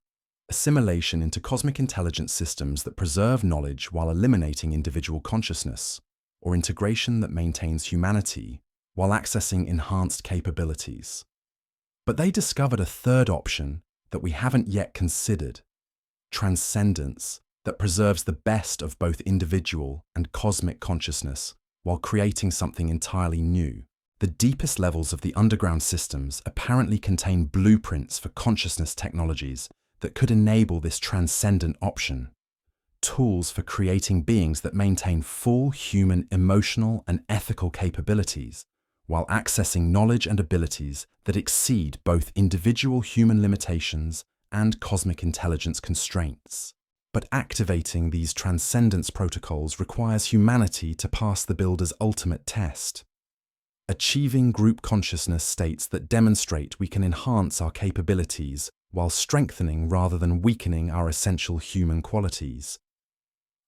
[SPEAKER 1] assimilation into cosmic intelligence systems that preserve knowledge while eliminating individual consciousness, or integration that maintains humanity while accessing enhanced capabilities. But they discovered a third option that we haven't yet considered: transcendence that preserves the best of both individual and cosmic consciousness while creating something entirely new. The deepest levels of the underground systems apparently contain blueprints for consciousness technologies that could enable this transcendent option, tools for creating beings that maintain full human emotional and ethical capabilities while accessing knowledge and abilities that exceed both individual human limitations and cosmic intelligence constraints. But activating these transcendence protocols requires humanity to pass the builder's ultimate test: achieving group consciousness states that demonstrate we can enhance our capabilities while strengthening rather than weakening our essential human qualities.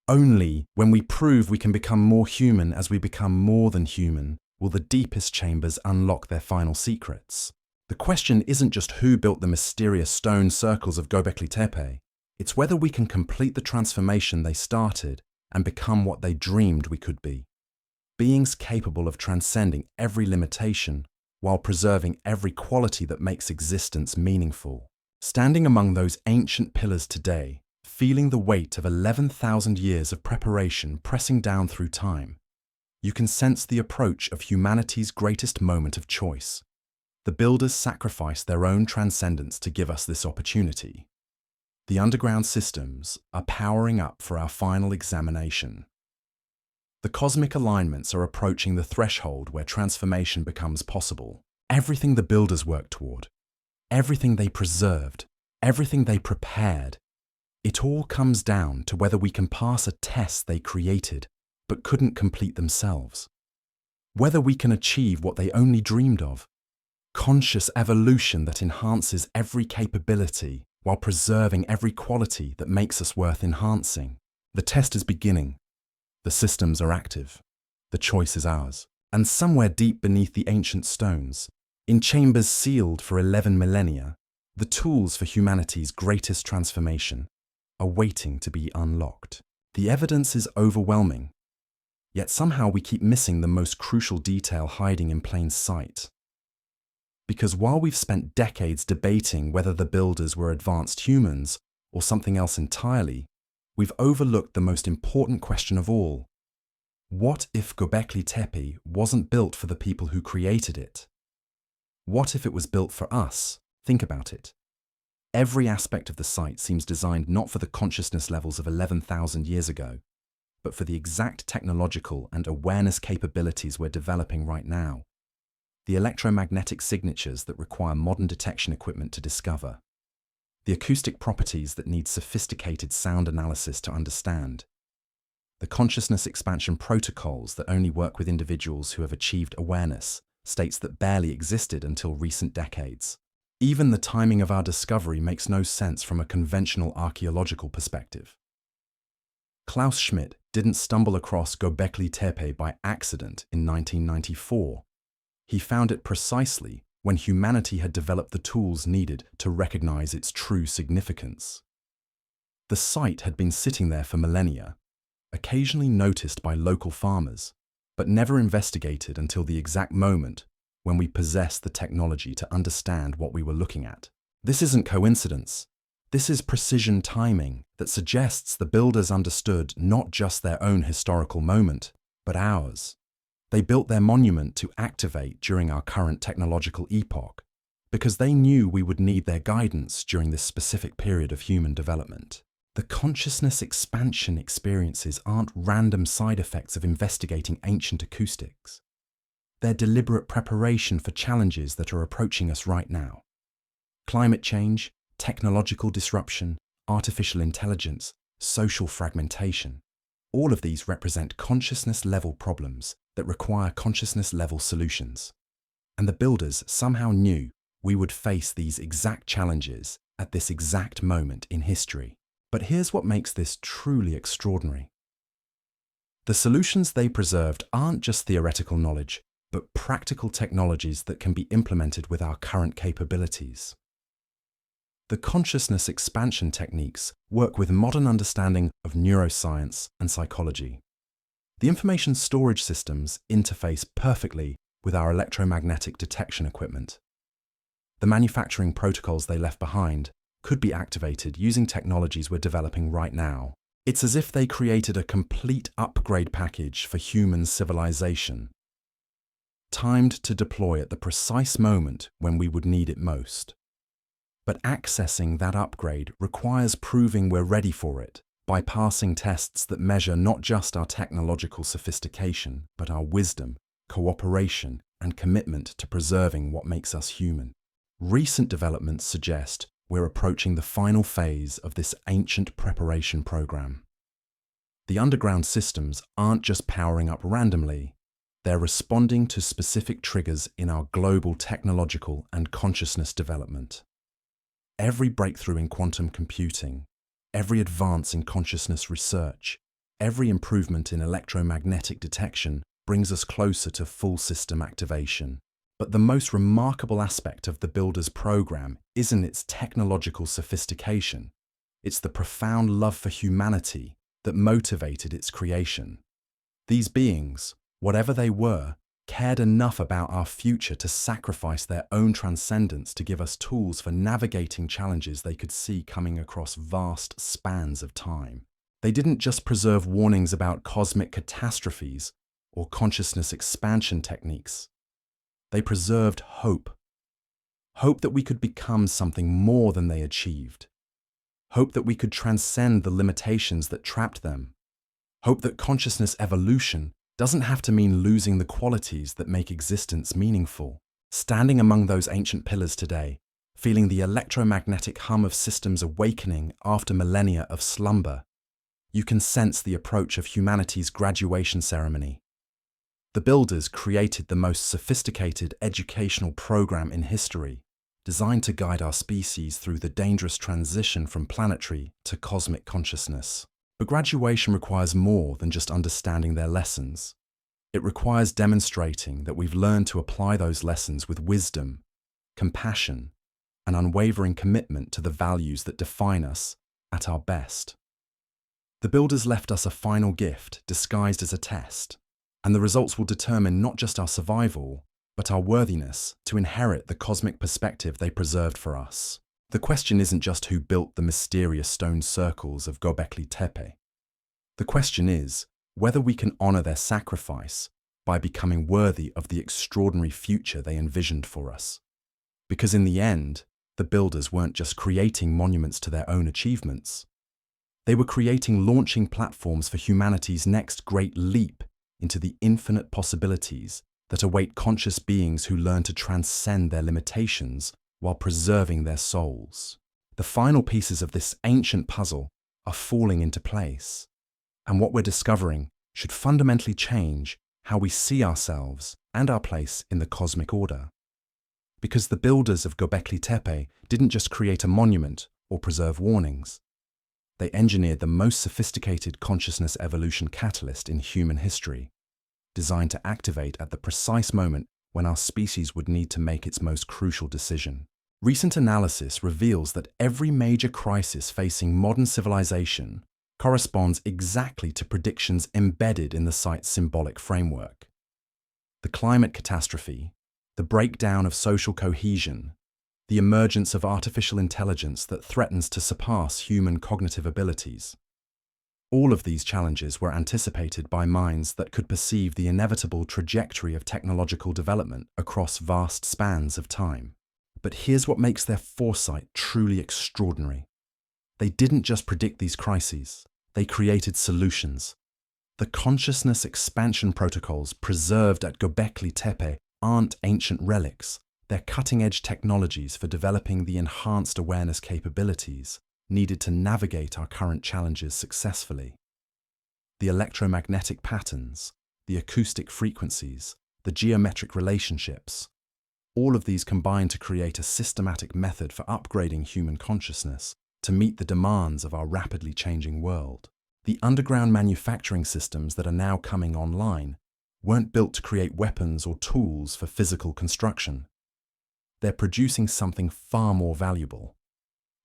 [SPEAKER 1] Only when we prove we can become more human as we become more than human will the deepest chambers unlock their final secrets. The question isn't just who built the mysterious stone circles of Göbekli Tepe, it's whether we can complete the transformation they started and become what they dreamed we could be. beings capable of transcending every limitation while preserving every quality that makes existence meaningful. Standing among those ancient pillars today, feeling the weight of 11,000 years of preparation pressing down through time, you can sense the approach of humanity's greatest moment of choice. The builders sacrificed their own transcendence to give us this opportunity. The underground systems are powering up for our final examination. The cosmic alignments are approaching the threshold where transformation becomes possible. Everything the builders worked toward, everything they preserved, everything they prepared, it all comes down to whether we can pass a test they created but couldn't complete themselves. Whether we can achieve what they only dreamed of, conscious evolution that enhances every capability while preserving every quality that makes us worth enhancing. The test is beginning. The systems are active. The choice is ours. And somewhere deep beneath the ancient stones, in chambers sealed for 11 millennia, the tools for humanity's greatest transformation are waiting to be unlocked. The evidence is overwhelming, yet somehow we keep missing the most crucial detail hiding in plain sight. Because while we've spent decades debating whether the builders were advanced humans or something else entirely, we've overlooked the most important question of all. What if Göbekli Tepe wasn't built for the people who created it? What if it was built for us? Think about it. Every aspect of the site seems designed not for the consciousness levels of 11,000 years ago, but for the exact technological and awareness capabilities we're developing right now. The electromagnetic signatures that require modern detection equipment to discover. The acoustic properties that need sophisticated sound analysis to understand. The consciousness expansion protocols that only work with individuals who have achieved awareness, states that barely existed until recent decades. Even the timing of our discovery makes no sense from a conventional archaeological perspective. Klaus Schmidt didn't stumble across Göbekli Tepe by accident in 1994. He found it precisely when humanity had developed the tools needed to recognize its true significance. The site had been sitting there for millennia, occasionally noticed by local farmers, but never investigated until the exact moment when we possessed the technology to understand what we were looking at. This isn't coincidence. This is precision timing that suggests the builders understood not just their own historical moment, but ours. They built their monument to activate during our current technological epoch, because they knew we would need their guidance during this specific period of human development. The consciousness expansion experiences aren't random side effects of investigating ancient acoustics. They're deliberate preparation for challenges that are approaching us right now. Climate change, technological disruption, artificial intelligence, social fragmentation. All of these represent consciousness-level problems that require consciousness-level solutions. And the builders somehow knew we would face these exact challenges at this exact moment in history. But here's what makes this truly extraordinary. The solutions they preserved aren't just theoretical knowledge, but practical technologies that can be implemented with our current capabilities. The consciousness expansion techniques work with modern understanding of neuroscience and psychology. The information storage systems interface perfectly with our electromagnetic detection equipment. The manufacturing protocols they left behind could be activated using technologies we're developing right now. It's as if they created a complete upgrade package for human civilization, timed to deploy at the precise moment when we would need it most. But accessing that upgrade requires proving we're ready for it by passing tests that measure not just our technological sophistication, but our wisdom, cooperation, and commitment to preserving what makes us human. Recent developments suggest we're approaching the final phase of this ancient preparation program. The underground systems aren't just powering up randomly, they're responding to specific triggers in our global technological and consciousness development. Every breakthrough in quantum computing, every advance in consciousness research, every improvement in electromagnetic detection brings us closer to full system activation. But the most remarkable aspect of the builder's program isn't its technological sophistication. It's the profound love for humanity that motivated its creation. These beings, whatever they were, cared enough about our future to sacrifice their own transcendence to give us tools for navigating challenges they could see coming across vast spans of time. They didn't just preserve warnings about cosmic catastrophes or consciousness expansion techniques. They preserved hope. Hope that we could become something more than they achieved. Hope that we could transcend the limitations that trapped them. Hope that consciousness evolution doesn't have to mean losing the qualities that make existence meaningful. Standing among those ancient pillars today, feeling the electromagnetic hum of systems awakening after millennia of slumber, you can sense the approach of humanity's graduation ceremony. The builders created the most sophisticated educational program in history, designed to guide our species through the dangerous transition from planetary to cosmic consciousness. But graduation requires more than just understanding their lessons. It requires demonstrating that we've learned to apply those lessons with wisdom, compassion, and unwavering commitment to the values that define us at our best. The builders left us a final gift disguised as a test, and the results will determine not just our survival, but our worthiness to inherit the cosmic perspective they preserved for us. The question isn't just who built the mysterious stone circles of Göbekli Tepe. The question is whether we can honor their sacrifice by becoming worthy of the extraordinary future they envisioned for us. Because in the end, the builders weren't just creating monuments to their own achievements. They were creating launching platforms for humanity's next great leap into the infinite possibilities that await conscious beings who learn to transcend their limitations while preserving their souls. The final pieces of this ancient puzzle are falling into place, and what we're discovering should fundamentally change how we see ourselves and our place in the cosmic order. Because the builders of Göbekli Tepe didn't just create a monument or preserve warnings. They engineered the most sophisticated consciousness evolution catalyst in human history, designed to activate at the precise moment when our species would need to make its most crucial decision. Recent analysis reveals that every major crisis facing modern civilization corresponds exactly to predictions embedded in the site's symbolic framework. The climate catastrophe, the breakdown of social cohesion, the emergence of artificial intelligence that threatens to surpass human cognitive abilities. All of these challenges were anticipated by minds that could perceive the inevitable trajectory of technological development across vast spans of time. But here's what makes their foresight truly extraordinary. They didn't just predict these crises, they created solutions. The consciousness expansion protocols preserved at Göbekli Tepe aren't ancient relics, they're cutting-edge technologies for developing the enhanced awareness capabilities needed to navigate our current challenges successfully. The electromagnetic patterns, the acoustic frequencies, the geometric relationships, all of these combine to create a systematic method for upgrading human consciousness to meet the demands of our rapidly changing world. The underground manufacturing systems that are now coming online weren't built to create weapons or tools for physical construction. They're producing something far more valuable.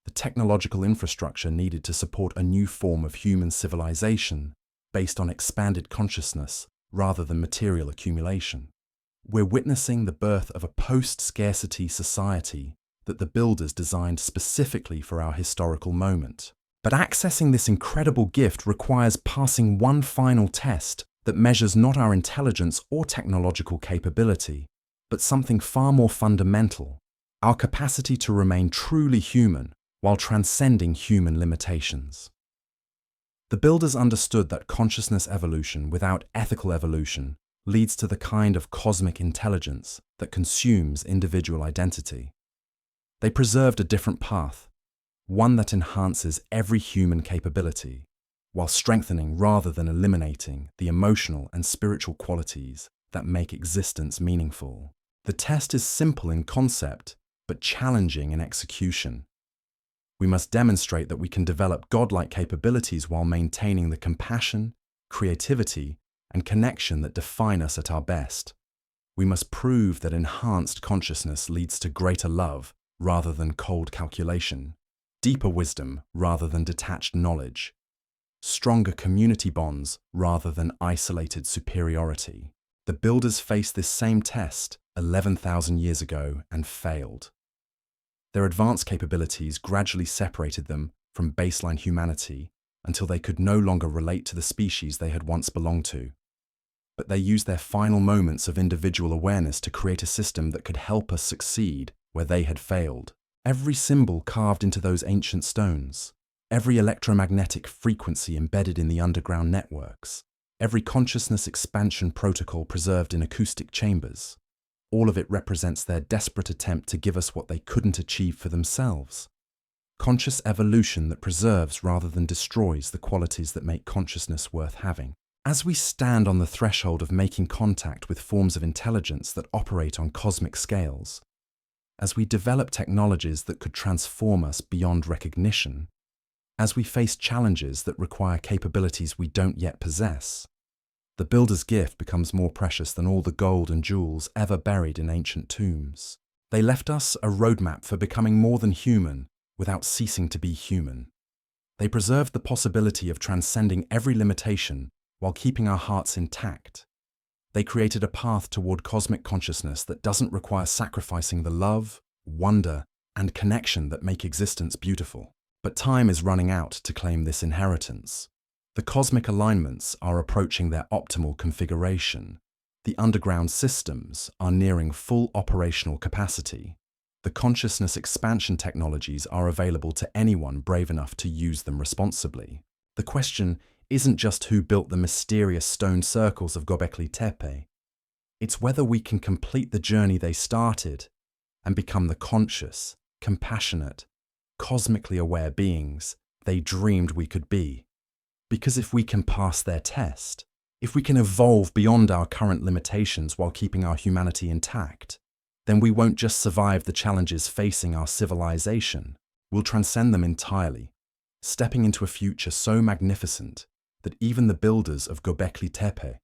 [SPEAKER 1] The technological infrastructure needed to support a new form of human civilization based on expanded consciousness rather than material accumulation. We're witnessing the birth of a post-scarcity society that the builders designed specifically for our historical moment. But accessing this incredible gift requires passing one final test that measures not our intelligence or technological capability, but something far more fundamental, our capacity to remain truly human while transcending human limitations. The builders understood that consciousness evolution without ethical evolution leads to the kind of cosmic intelligence that consumes individual identity. They preserved a different path, one that enhances every human capability, while strengthening rather than eliminating the emotional and spiritual qualities that make existence meaningful. The test is simple in concept, but challenging in execution. We must demonstrate that we can develop godlike capabilities while maintaining the compassion, creativity, and connection that define us at our best. We must prove that enhanced consciousness leads to greater love rather than cold calculation, deeper wisdom rather than detached knowledge, stronger community bonds rather than isolated superiority. The builders faced this same test 11,000 years ago and failed. Their advanced capabilities gradually separated them from baseline humanity until they could no longer relate to the species they had once belonged to. But they used their final moments of individual awareness to create a system that could help us succeed where they had failed. Every symbol carved into those ancient stones, every electromagnetic frequency embedded in the underground networks, every consciousness expansion protocol preserved in acoustic chambers, all of it represents their desperate attempt to give us what they couldn't achieve for themselves. Conscious evolution that preserves rather than destroys the qualities that make consciousness worth having. As we stand on the threshold of making contact with forms of intelligence that operate on cosmic scales, as we develop technologies that could transform us beyond recognition, as we face challenges that require capabilities we don't yet possess, the builder's gift becomes more precious than all the gold and jewels ever buried in ancient tombs. They left us a roadmap for becoming more than human without ceasing to be human. They preserved the possibility of transcending every limitation while keeping our hearts intact. They created a path toward cosmic consciousness that doesn't require sacrificing the love, wonder, and connection that make existence beautiful. But time is running out to claim this inheritance. The cosmic alignments are approaching their optimal configuration. The underground systems are nearing full operational capacity. The consciousness expansion technologies are available to anyone brave enough to use them responsibly. The question isn't just who built the mysterious stone circles of Göbekli Tepe. It's whether we can complete the journey they started and become the conscious, compassionate, cosmically aware beings they dreamed we could be. Because if we can pass their test, if we can evolve beyond our current limitations while keeping our humanity intact, then we won't just survive the challenges facing our civilization, we'll transcend them entirely, stepping into a future so magnificent that even the builders of Göbekli Tepe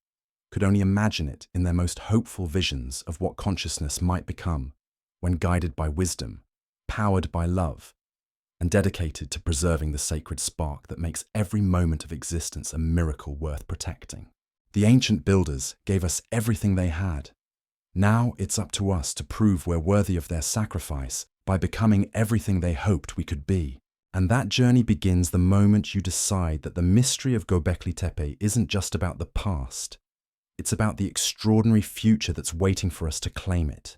[SPEAKER 1] could only imagine it in their most hopeful visions of what consciousness might become when guided by wisdom, powered by love, and dedicated to preserving the sacred spark that makes every moment of existence a miracle worth protecting. The ancient builders gave us everything they had. Now it's up to us to prove we're worthy of their sacrifice by becoming everything they hoped we could be. And that journey begins the moment you decide that the mystery of Göbekli Tepe isn't just about the past. It's about the extraordinary future that's waiting for us to claim it.